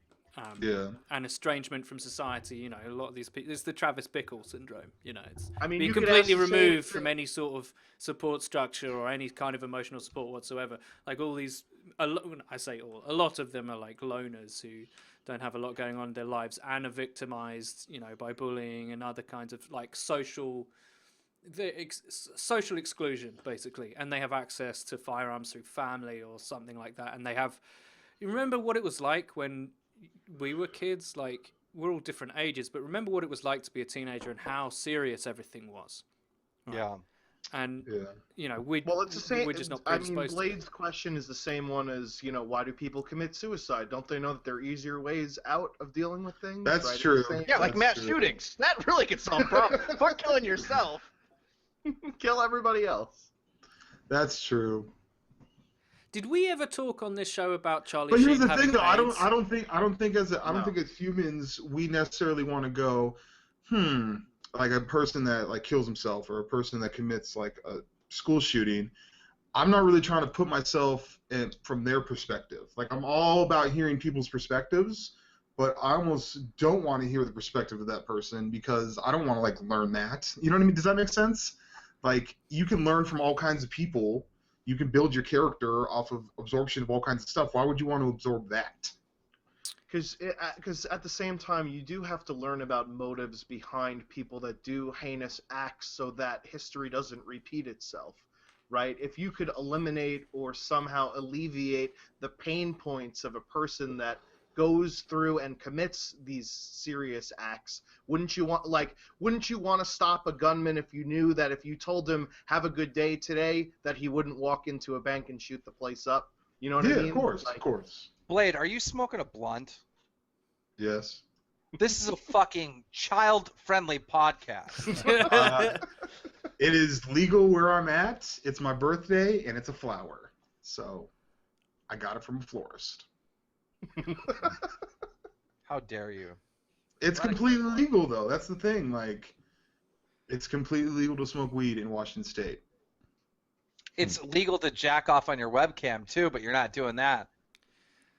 Yeah. and estrangement from society. You know, a lot of these people. It's the Travis Bickle syndrome. You know, it's I mean, being you could completely ask the same removed thing- from any sort of support structure or any kind of emotional support whatsoever. Like all these, I say all, a lot of them are like loners who don't have a lot going on in their lives and are victimized, you know, by bullying and other kinds of like social exclusion, basically, and they have access to firearms through family or something like that, and they have. You remember what it was like when we were kids? Like we're all different ages, but remember what it was like to be a teenager and how serious everything was. Right. Yeah. And Yeah. you know, Well, it's the same. we're just not I mean, predisposed to it. Blade's question is the same one as, you know, why do people commit suicide? Don't they know that there are easier ways out of dealing with things? That's right? It's true. the same- Yeah, like mass true. shootings. That really could solve problems. Fuck killing yourself. kill everybody else. That's true. Did we ever talk on this show about Charlie But here's Sheen the having thing, though. I AIDS? don't think as No. humans we necessarily want to go, like a person that like kills himself or a person that commits like a school shooting. I'm not really trying to put myself in from their perspective. Like I'm all about hearing people's perspectives, but I almost don't want to hear the perspective of that person because I don't want to like learn that. You know what I mean? Does that make sense? Like you can learn from all kinds of people. You can build your character off of absorption of all kinds of stuff. Why would you want to absorb that? Because at the same time, you do have to learn about motives behind people that do heinous acts so that history doesn't repeat itself, right? If you could eliminate or somehow alleviate the pain points of a person that goes through and commits these serious acts, wouldn't you want to stop a gunman if you knew that if you told him have a good day today that he wouldn't walk into a bank and shoot the place up? You know what I Yeah, mean? of course, Like, of course. Blade, are you smoking a blunt? Yes. This is a fucking child-friendly podcast. It is legal where I'm at. It's my birthday, and it's a flower. So I got it from a florist. How dare you? It's completely legal, though. That's the thing. Like, it's completely legal to smoke weed in Washington State. It's legal to jack off on your webcam too, but you're not doing that.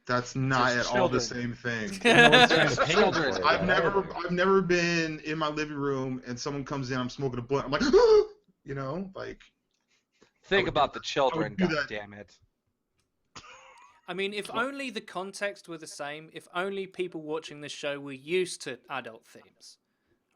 That's not There's at all the children. same thing. No one's trying to There's pay children. for it. I've never been in my living room and someone comes in, I'm smoking a blunt. I'm like, you know, like. Think would about do the children, do that. God damn it. I mean, if only the context were the same, if only people watching this show were used to adult themes,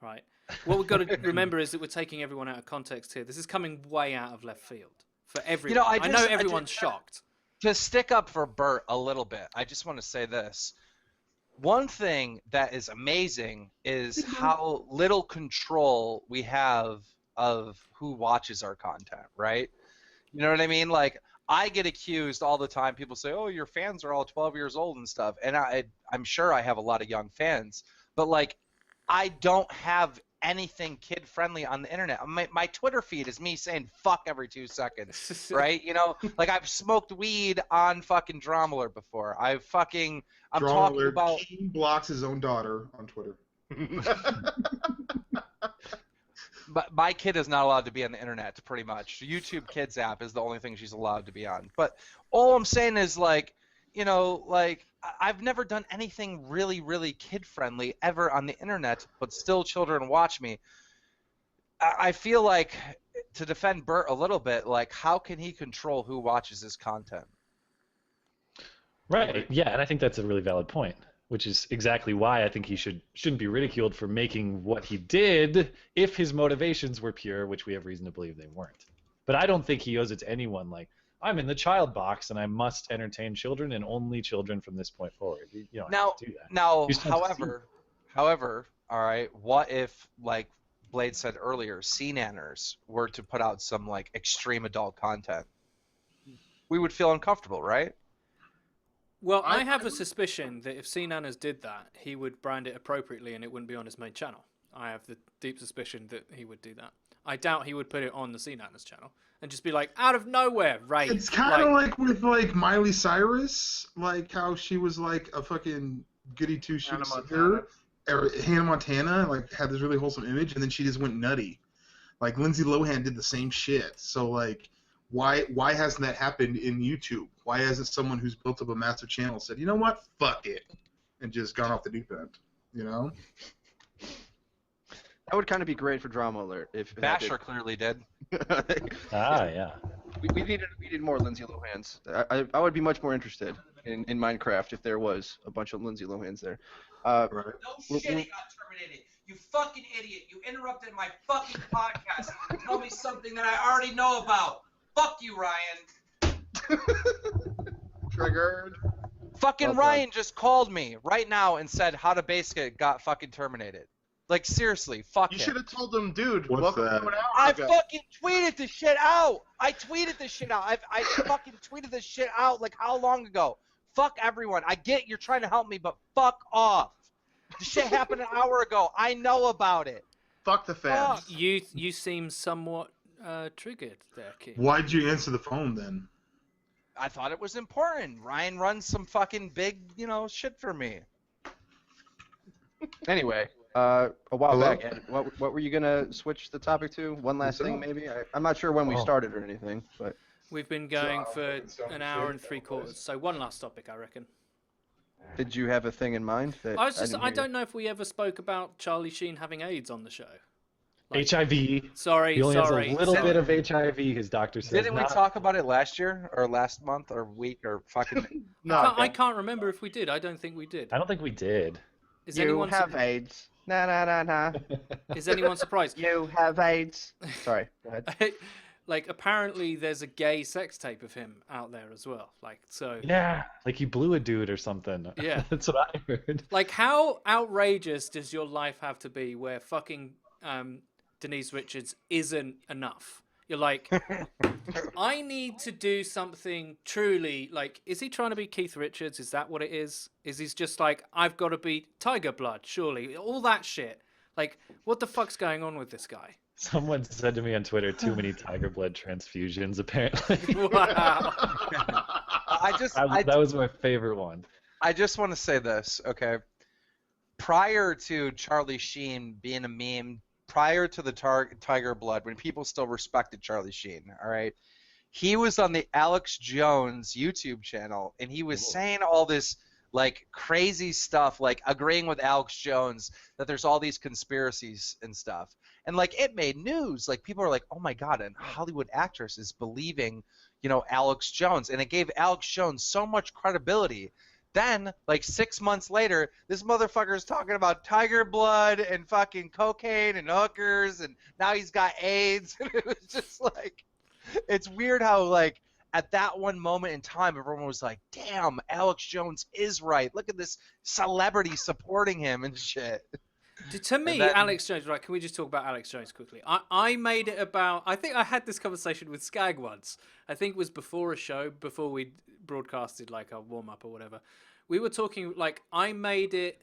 right? What we've got to remember is that we're taking everyone out of context here. This is coming way out of left field for everyone. I know everyone's shocked. To stick up for Bert a little bit, I just want to say this. One thing that is amazing is how little control we have of who watches our content, right? You know what I mean? Like, I get accused all the time. People say, oh, your fans are all 12 years old and stuff. And I'm sure I have a lot of young fans. But, like, I don't have anything kid friendly on the internet. My Twitter feed is me saying fuck every 2 seconds, right? You know, like I've smoked weed on fucking Drama Alert before. I'm Drama talking Alert, about. King blocks his own daughter on Twitter. But my kid is not allowed to be on the internet, pretty much. YouTube Kids app is the only thing she's allowed to be on. But all I'm saying is, like, you know, like, I've never done anything really, really kid-friendly ever on the internet, but still children watch me. I feel like, to defend Bert a little bit, like, how can he control who watches his content? Right. Yeah, and I think that's a really valid point, which is exactly why I think he shouldn't be ridiculed for making what he did if his motivations were pure, which we have reason to believe they weren't. But I don't think he owes it to anyone like, I'm in the child box and I must entertain children and only children from this point forward. You don't have to do that. Now, You still have to however, all right, what if, like Blade said earlier, CNanners were to put out some, like, extreme adult content? We would feel uncomfortable, right? Well, I have a suspicion that if CNanners did that, he would brand it appropriately and it wouldn't be on his main channel. I have the deep suspicion that he would do that. I doubt he would put it on the CNanners channel and just be like, out of nowhere, right? It's kind of like with like Miley Cyrus, like how she was like a fucking goody two shoes singer, or Hannah Montana, like had this really wholesome image, and then she just went nutty. Like Lindsay Lohan did the same shit. So like, why hasn't that happened in YouTube? Why hasn't someone who's built up a massive channel said, you know what, fuck it, and just gone off the deep end? You know? That would kind of be great for Drama Alert if Basher clearly did. yeah. we needed more Lindsay Lohans. I would be much more interested in Minecraft if there was a bunch of Lindsay Lohans there. Right. No shit, he got terminated. You fucking idiot. You interrupted my fucking podcast. Tell me something that I already know about. Fuck you, Ryan. Triggered. Fucking Well Ryan just called me right now and said How to Basic got fucking terminated. Like, seriously, fuck You him. should have told them, dude. What's welcome that? to an hour I ago. fucking tweeted this shit out. I tweeted this shit out. I fucking tweeted this shit out like how long ago? Fuck everyone. I get you're trying to help me, but fuck off. The shit happened an hour ago. I know about it. Fuck the fans. Fuck. You seem somewhat triggered there, Keith. Why'd you answer the phone then? I thought it was important. Ryan runs some fucking big, shit for me. Anyway, a while Hello? back, Ed, what were you gonna switch the topic to? One last thing, maybe. I'm not sure when we started or anything, but We've been going for an hour and 3/4, so one last topic, I reckon. did you have a thing in mind? That I don't know if we ever spoke about Charlie Sheen having AIDS on the show. HIV. Sorry. He only has a little bit of HIV, his doctor says. Didn't we talk about it last year or last month or week or fucking? No, I can't remember if we did. I don't think we did. I don't think we did. Is You anyone have AIDS. Nah. Is anyone surprised? You have AIDS. Sorry, go ahead. Like, apparently there's a gay sex tape of him out there as well. Like, so. Yeah, like he blew a dude or something. Yeah. That's what I heard. Like, how outrageous does your life have to be where fucking Denise Richards isn't enough? You're like, I need to do something truly, like, is he trying to be Keith Richards? Is that what it is? Is he's just like, I've got to be Tiger Blood, surely? All that shit. Like, what the fuck's going on with this guy? Someone said to me on Twitter, too many tiger blood transfusions, apparently. Wow. That was my favorite one. I just want to say this, okay? Prior to Charlie Sheen being a meme, prior to the Tiger Blood, when people still respected Charlie Sheen, all right, he was on the Alex Jones YouTube channel, and he was saying all this like crazy stuff, like agreeing with Alex Jones that there's all these conspiracies and stuff. And like it made news. Like people are like, oh my God, a Hollywood actress is believing, Alex Jones. And it gave Alex Jones so much credibility. Then, like 6 months later, this motherfucker is talking about Tiger Blood and fucking cocaine and hookers, and now he's got AIDS. And it was just like, it's weird how like at that one moment in time, everyone was like, damn, Alex Jones is right. Look at this celebrity supporting him and shit. To me, Alex Jones, right, can we just talk about Alex Jones quickly? I made it about, I think I had this conversation with Skag once. I think it was before a show, before we broadcasted like a warm-up or whatever. We were talking, like, I made it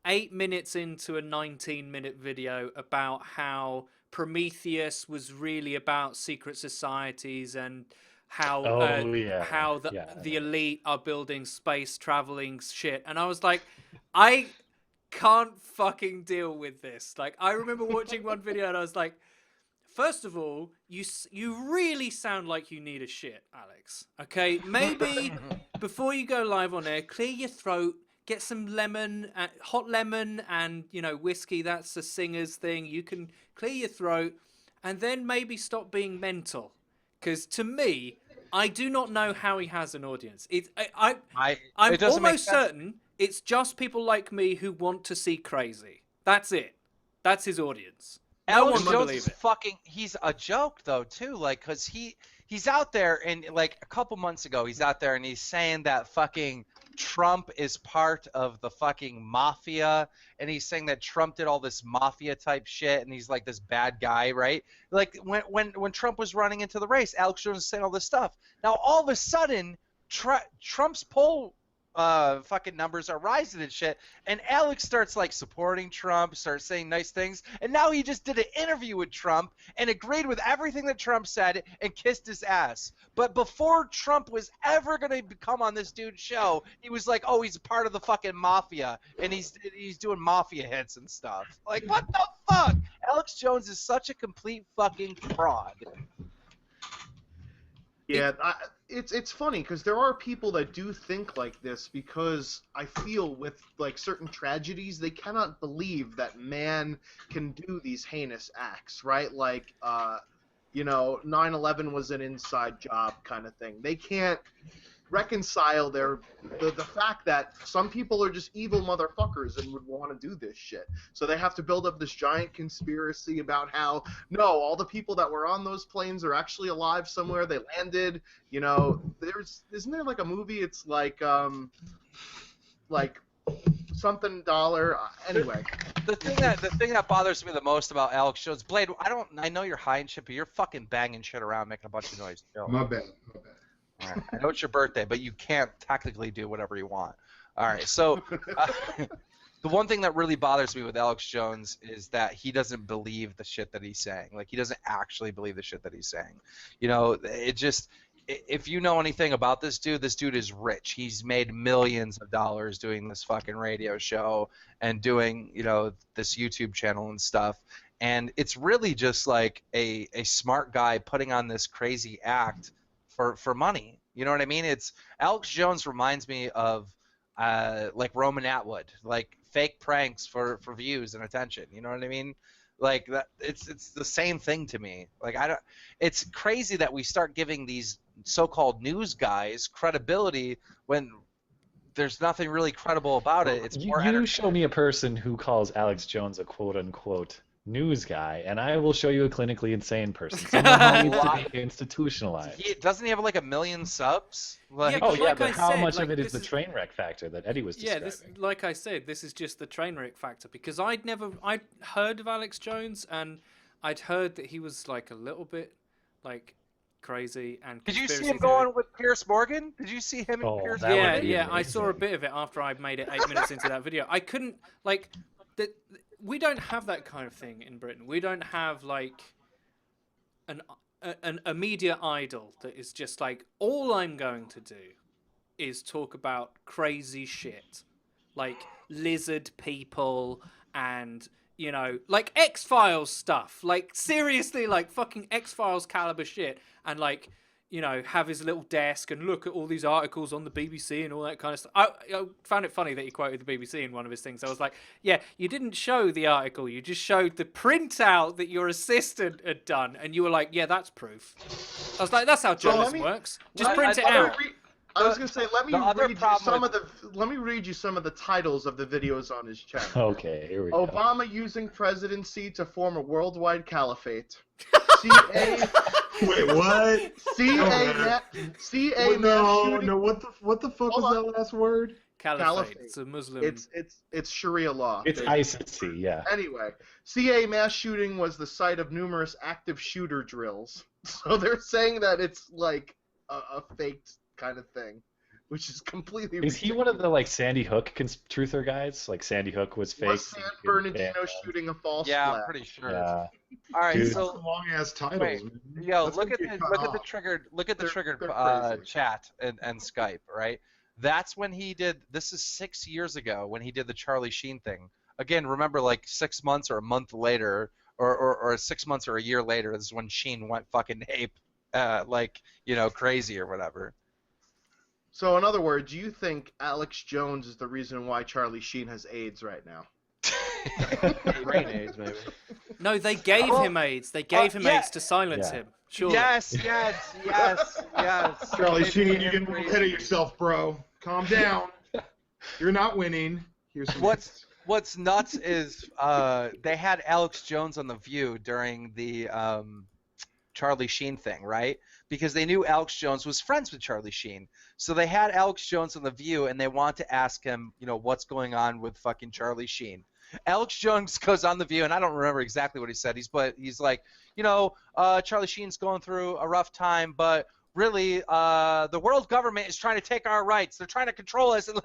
8 minutes into a 19-minute video about how Prometheus was really about secret societies and how Oh yeah, how yeah. I the know. elite are building space traveling shit, and I was like, I can't fucking deal with this. Like, I remember watching one video and I was like, first of all, you really sound like you need a shit, Alex. Okay, maybe before you go live on air, clear your throat, get some lemon, hot lemon, and whiskey. That's a singer's thing. You can clear your throat, and then maybe stop being mental. Because to me, I do not know how he has an audience. I'm It doesn't make almost sense. certain it's just people like me who want to see crazy. That's it. That's his audience. No Alex one can Jones believe is it. fucking. He's a joke though too, like because he's out there and like a couple months ago he's out there and he's saying that fucking Trump is part of the fucking mafia and he's saying that Trump did all this mafia type shit and he's like this bad guy, right? Like when Trump was running into the race, Alex Jones was saying all this stuff. Now all of a sudden, Trump's poll fucking numbers are rising and shit, and Alex starts like supporting Trump, starts saying nice things, and now he just did an interview with Trump and agreed with everything that Trump said and kissed his ass. But before Trump was ever gonna come on this dude's show, he was like, oh, he's part of the fucking mafia and he's doing mafia hits and stuff. Like, what the fuck? Alex Jones is such a complete fucking fraud. Yeah, it's funny because there are people that do think like this because I feel with like certain tragedies they cannot believe that man can do these heinous acts, right? Like 9/11 was an inside job kind of thing. They can't reconcile the fact that some people are just evil motherfuckers and would want to do this shit. So they have to build up this giant conspiracy about how no, all the people that were on those planes are actually alive somewhere. They landed. Isn't there like a movie? It's like something dollar. Anyway. The thing that bothers me the most about Alex Jones, Blade, I know you're high and shit, but you're fucking banging shit around, making a bunch of noise. Chill. My bad. All right. I know it's your birthday, but you can't technically do whatever you want. All right. So the one thing that really bothers me with Alex Jones is that he doesn't believe the shit that he's saying. Like, he doesn't actually believe the shit that he's saying. If you know anything about this dude is rich. He's made millions of dollars doing this fucking radio show and doing, this YouTube channel and stuff. And it's really just like a smart guy putting on this crazy act for money. You know what I mean? Alex Jones reminds me of like Roman Atwood, like fake pranks for views and attention. You know what I mean? Like that, it's the same thing to me. Like it's crazy that we start giving these so-called news guys credibility when there's nothing really credible about it. It's more You show me a person who calls Alex Jones a quote-unquote news guy, and I will show you a clinically insane person. Someone who needs to be institutionalized. Doesn't he have like 1 million subs? Like, Yeah, Oh yeah, like but I how said, much like, of it is this the is- train wreck factor that Eddie was Yeah, describing? like I said, this is just the train wreck factor because I'd heard of Alex Jones and I'd heard that he was like a little bit like crazy and did you see conspiracy him theory. going with Pierce Morgan? Did you see him and Oh, Pierce that would Yeah, be yeah, I saw a amazing. bit of it after I'd made it 8 minutes into that video. I couldn't we don't have that kind of thing in Britain. We don't have like a media idol that is just like, all I'm going to do is talk about crazy shit, like lizard people and like X-Files stuff, like seriously, like fucking X-Files caliber shit, and like have his little desk and look at all these articles on the BBC and all that kind of stuff. I found it funny that he quoted the BBC in one of his things. I was like, yeah, you didn't show the article, you just showed the printout that your assistant had done, and you were like, yeah, that's proof. I was like, that's how journalism works. Just print it out. I was gonna say, let me the other read you problem let me read you some of the titles of the videos on his channel. Okay, here we go. Obama using presidency to form a worldwide caliphate. Wait, what? CA Wait, mass shooting. no. What the fuck Hold was on. that last word? Caliphate. It's a Muslim. It's Sharia law. It's ISIS, yeah. Anyway, CA mass shooting was the site of numerous active shooter drills. So they're saying that it's like a faked kind of thing. which is completely Is he one of the like Sandy Hook truther guys? Like Sandy Hook was fake. Was San Bernardino shooting a false Yeah, flag? I'm pretty sure. Yeah. All right, Dude, so long ass titles. wait, Man. yo, That's look gonna at get the cut off. triggered They're crazy. chat and Skype, right? That's when he did. This is 6 years ago when he did the Charlie Sheen thing. Again, remember, like 6 months or a month later, or 6 months or a year later, this is when Sheen went fucking ape, like crazy or whatever. So, in other words, you think Alex Jones is the reason why Charlie Sheen has AIDS right now? Brain AIDS, maybe. No, they gave him AIDS. They gave him yeah. AIDS to silence Yeah. him. Sure. Yes. Charlie They Sheen, made you're him getting a little crazy. ahead of yourself, bro. Calm down. You're not winning. Here's some What's nuts is they had Alex Jones on The View during the Charlie Sheen thing, right? Because they knew Alex Jones was friends with Charlie Sheen. So they had Alex Jones on The View, and they want to ask him, what's going on with fucking Charlie Sheen. Alex Jones goes on The View, and I don't remember exactly what he said. He's like, Charlie Sheen's going through a rough time, but really, the world government is trying to take our rights. They're trying to control us, and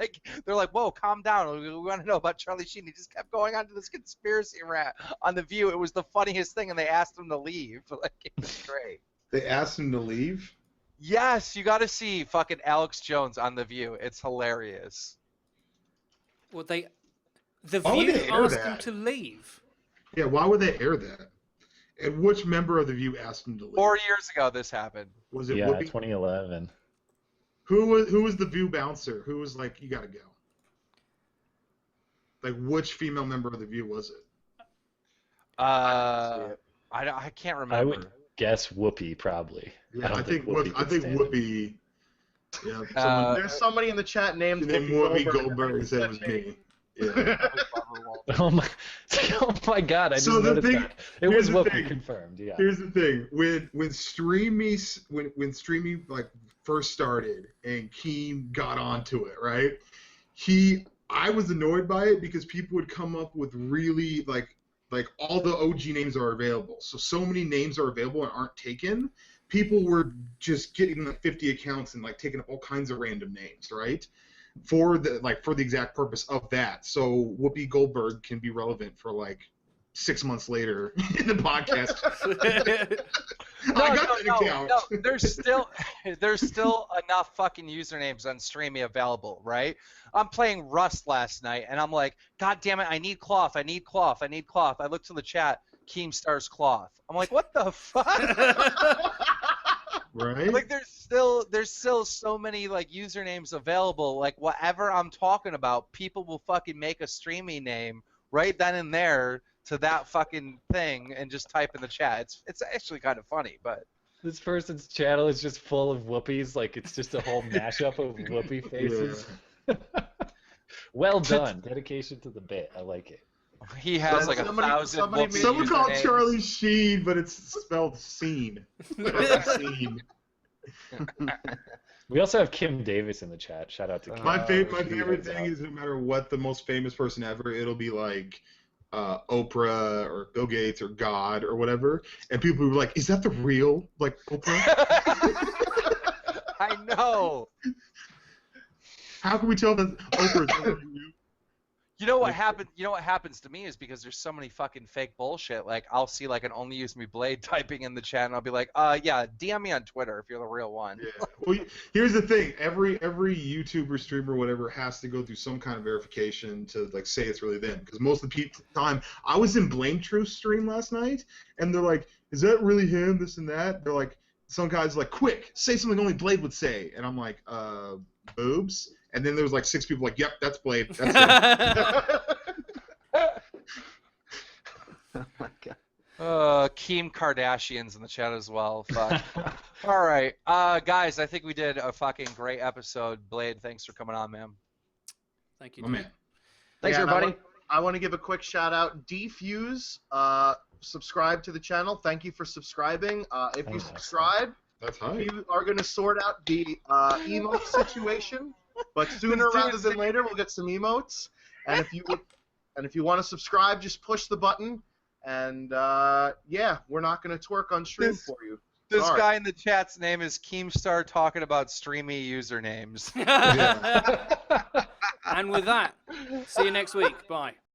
they're like, whoa, calm down. We want to know about Charlie Sheen. He just kept going on to this conspiracy rant on The View. It was the funniest thing, and they asked him to leave. It was great. They asked him to leave. Yes, you got to see fucking Alex Jones on The View. It's hilarious. Well, The Why would View they air asked him that? to leave. Yeah, why would they air that? And which member of the View asked him to leave? 4 years ago, this happened. Was it Yeah, Whoopi? 2011. Who was the View bouncer? Who was like, you gotta go? Like, which female member of the View was it? I can't remember. I would guess Whoopi probably. Yeah, don't I think Whoopi I could think stand it. Whoopi. Yeah, There's somebody in the chat named Whoopi Goldberg said it was me. Yeah. Oh my God! I just So the noticed thing- that. It here's was the Whoopi thing. confirmed. Yeah. Here's the thing: when Streamy like first started and Keen got onto it, right? I was annoyed by it because people would come up with really like all the OG names are available. So many names are available and aren't taken. People were just getting like 50 accounts and like taking up all kinds of random names, right? For the exact purpose of that. So Whoopi Goldberg can be relevant for like 6 months later in the podcast. I got that account. No, there's still enough fucking usernames on Streamy available, right? I'm playing Rust last night, and I'm like, God damn it, I need cloth. I look to the chat, Keemstar's cloth. I'm like, what the fuck? Right? Like there's still so many like usernames available. Like whatever I'm talking about, people will fucking make a Streamy name right then and there to that fucking thing and just type in the chat. It's actually kind of funny, but This person's channel is just full of Whoopies. Like it's just a whole mashup of Whoopi faces. Well done. Dedication to the bit. I like it. he has like Somebody- 1,000 somebody Whoopi made- Someone called usernames. Charlie Sheen, but it's spelled Scene. Scene. We also have Kim Davis in the chat. Shout out to Kim. My She favorite heads thing out. is no matter what the most famous person ever, it'll be like Oprah or Bill Gates or God or whatever, and people will be like, "Is that the real like Oprah? I know. How can we tell that Oprah's not real?" You know what happened? You know what happens to me is because there's so many fucking fake bullshit. Like I'll see like an Only Use Me Blade typing in the chat, and I'll be like, yeah, DM me on Twitter if you're the real one. Yeah. Well, here's the thing: every YouTuber, streamer, whatever, has to go through some kind of verification to like say it's really them. Because most of the time, I was in Blame Truth stream last night, and they're like, "Is that really him?" This and that. They're like, some guys are like, "Quick, say something only Blade would say," and I'm like, boobs. And then there was like 6 people like, "Yep, that's Blade. That's him." Oh my god. Kim Kardashian's in the chat as well. Fuck. All right, guys, I think we did a fucking great episode. Blade, thanks for coming on, man. Thank you. My man. Thanks, Yeah, and everybody. I want to give a quick shout out. Defuse, subscribe to the channel. Thank you for subscribing. If you Oh, subscribe, That's high. you are going to sort out the emote situation. But sooner rather than later, we'll get some emotes. And if you want to subscribe, just push the button. And yeah, we're not going to twerk on stream for you. This Sorry. guy in the chat's name is Keemstar talking about streamy usernames. And with that, see you next week. Bye.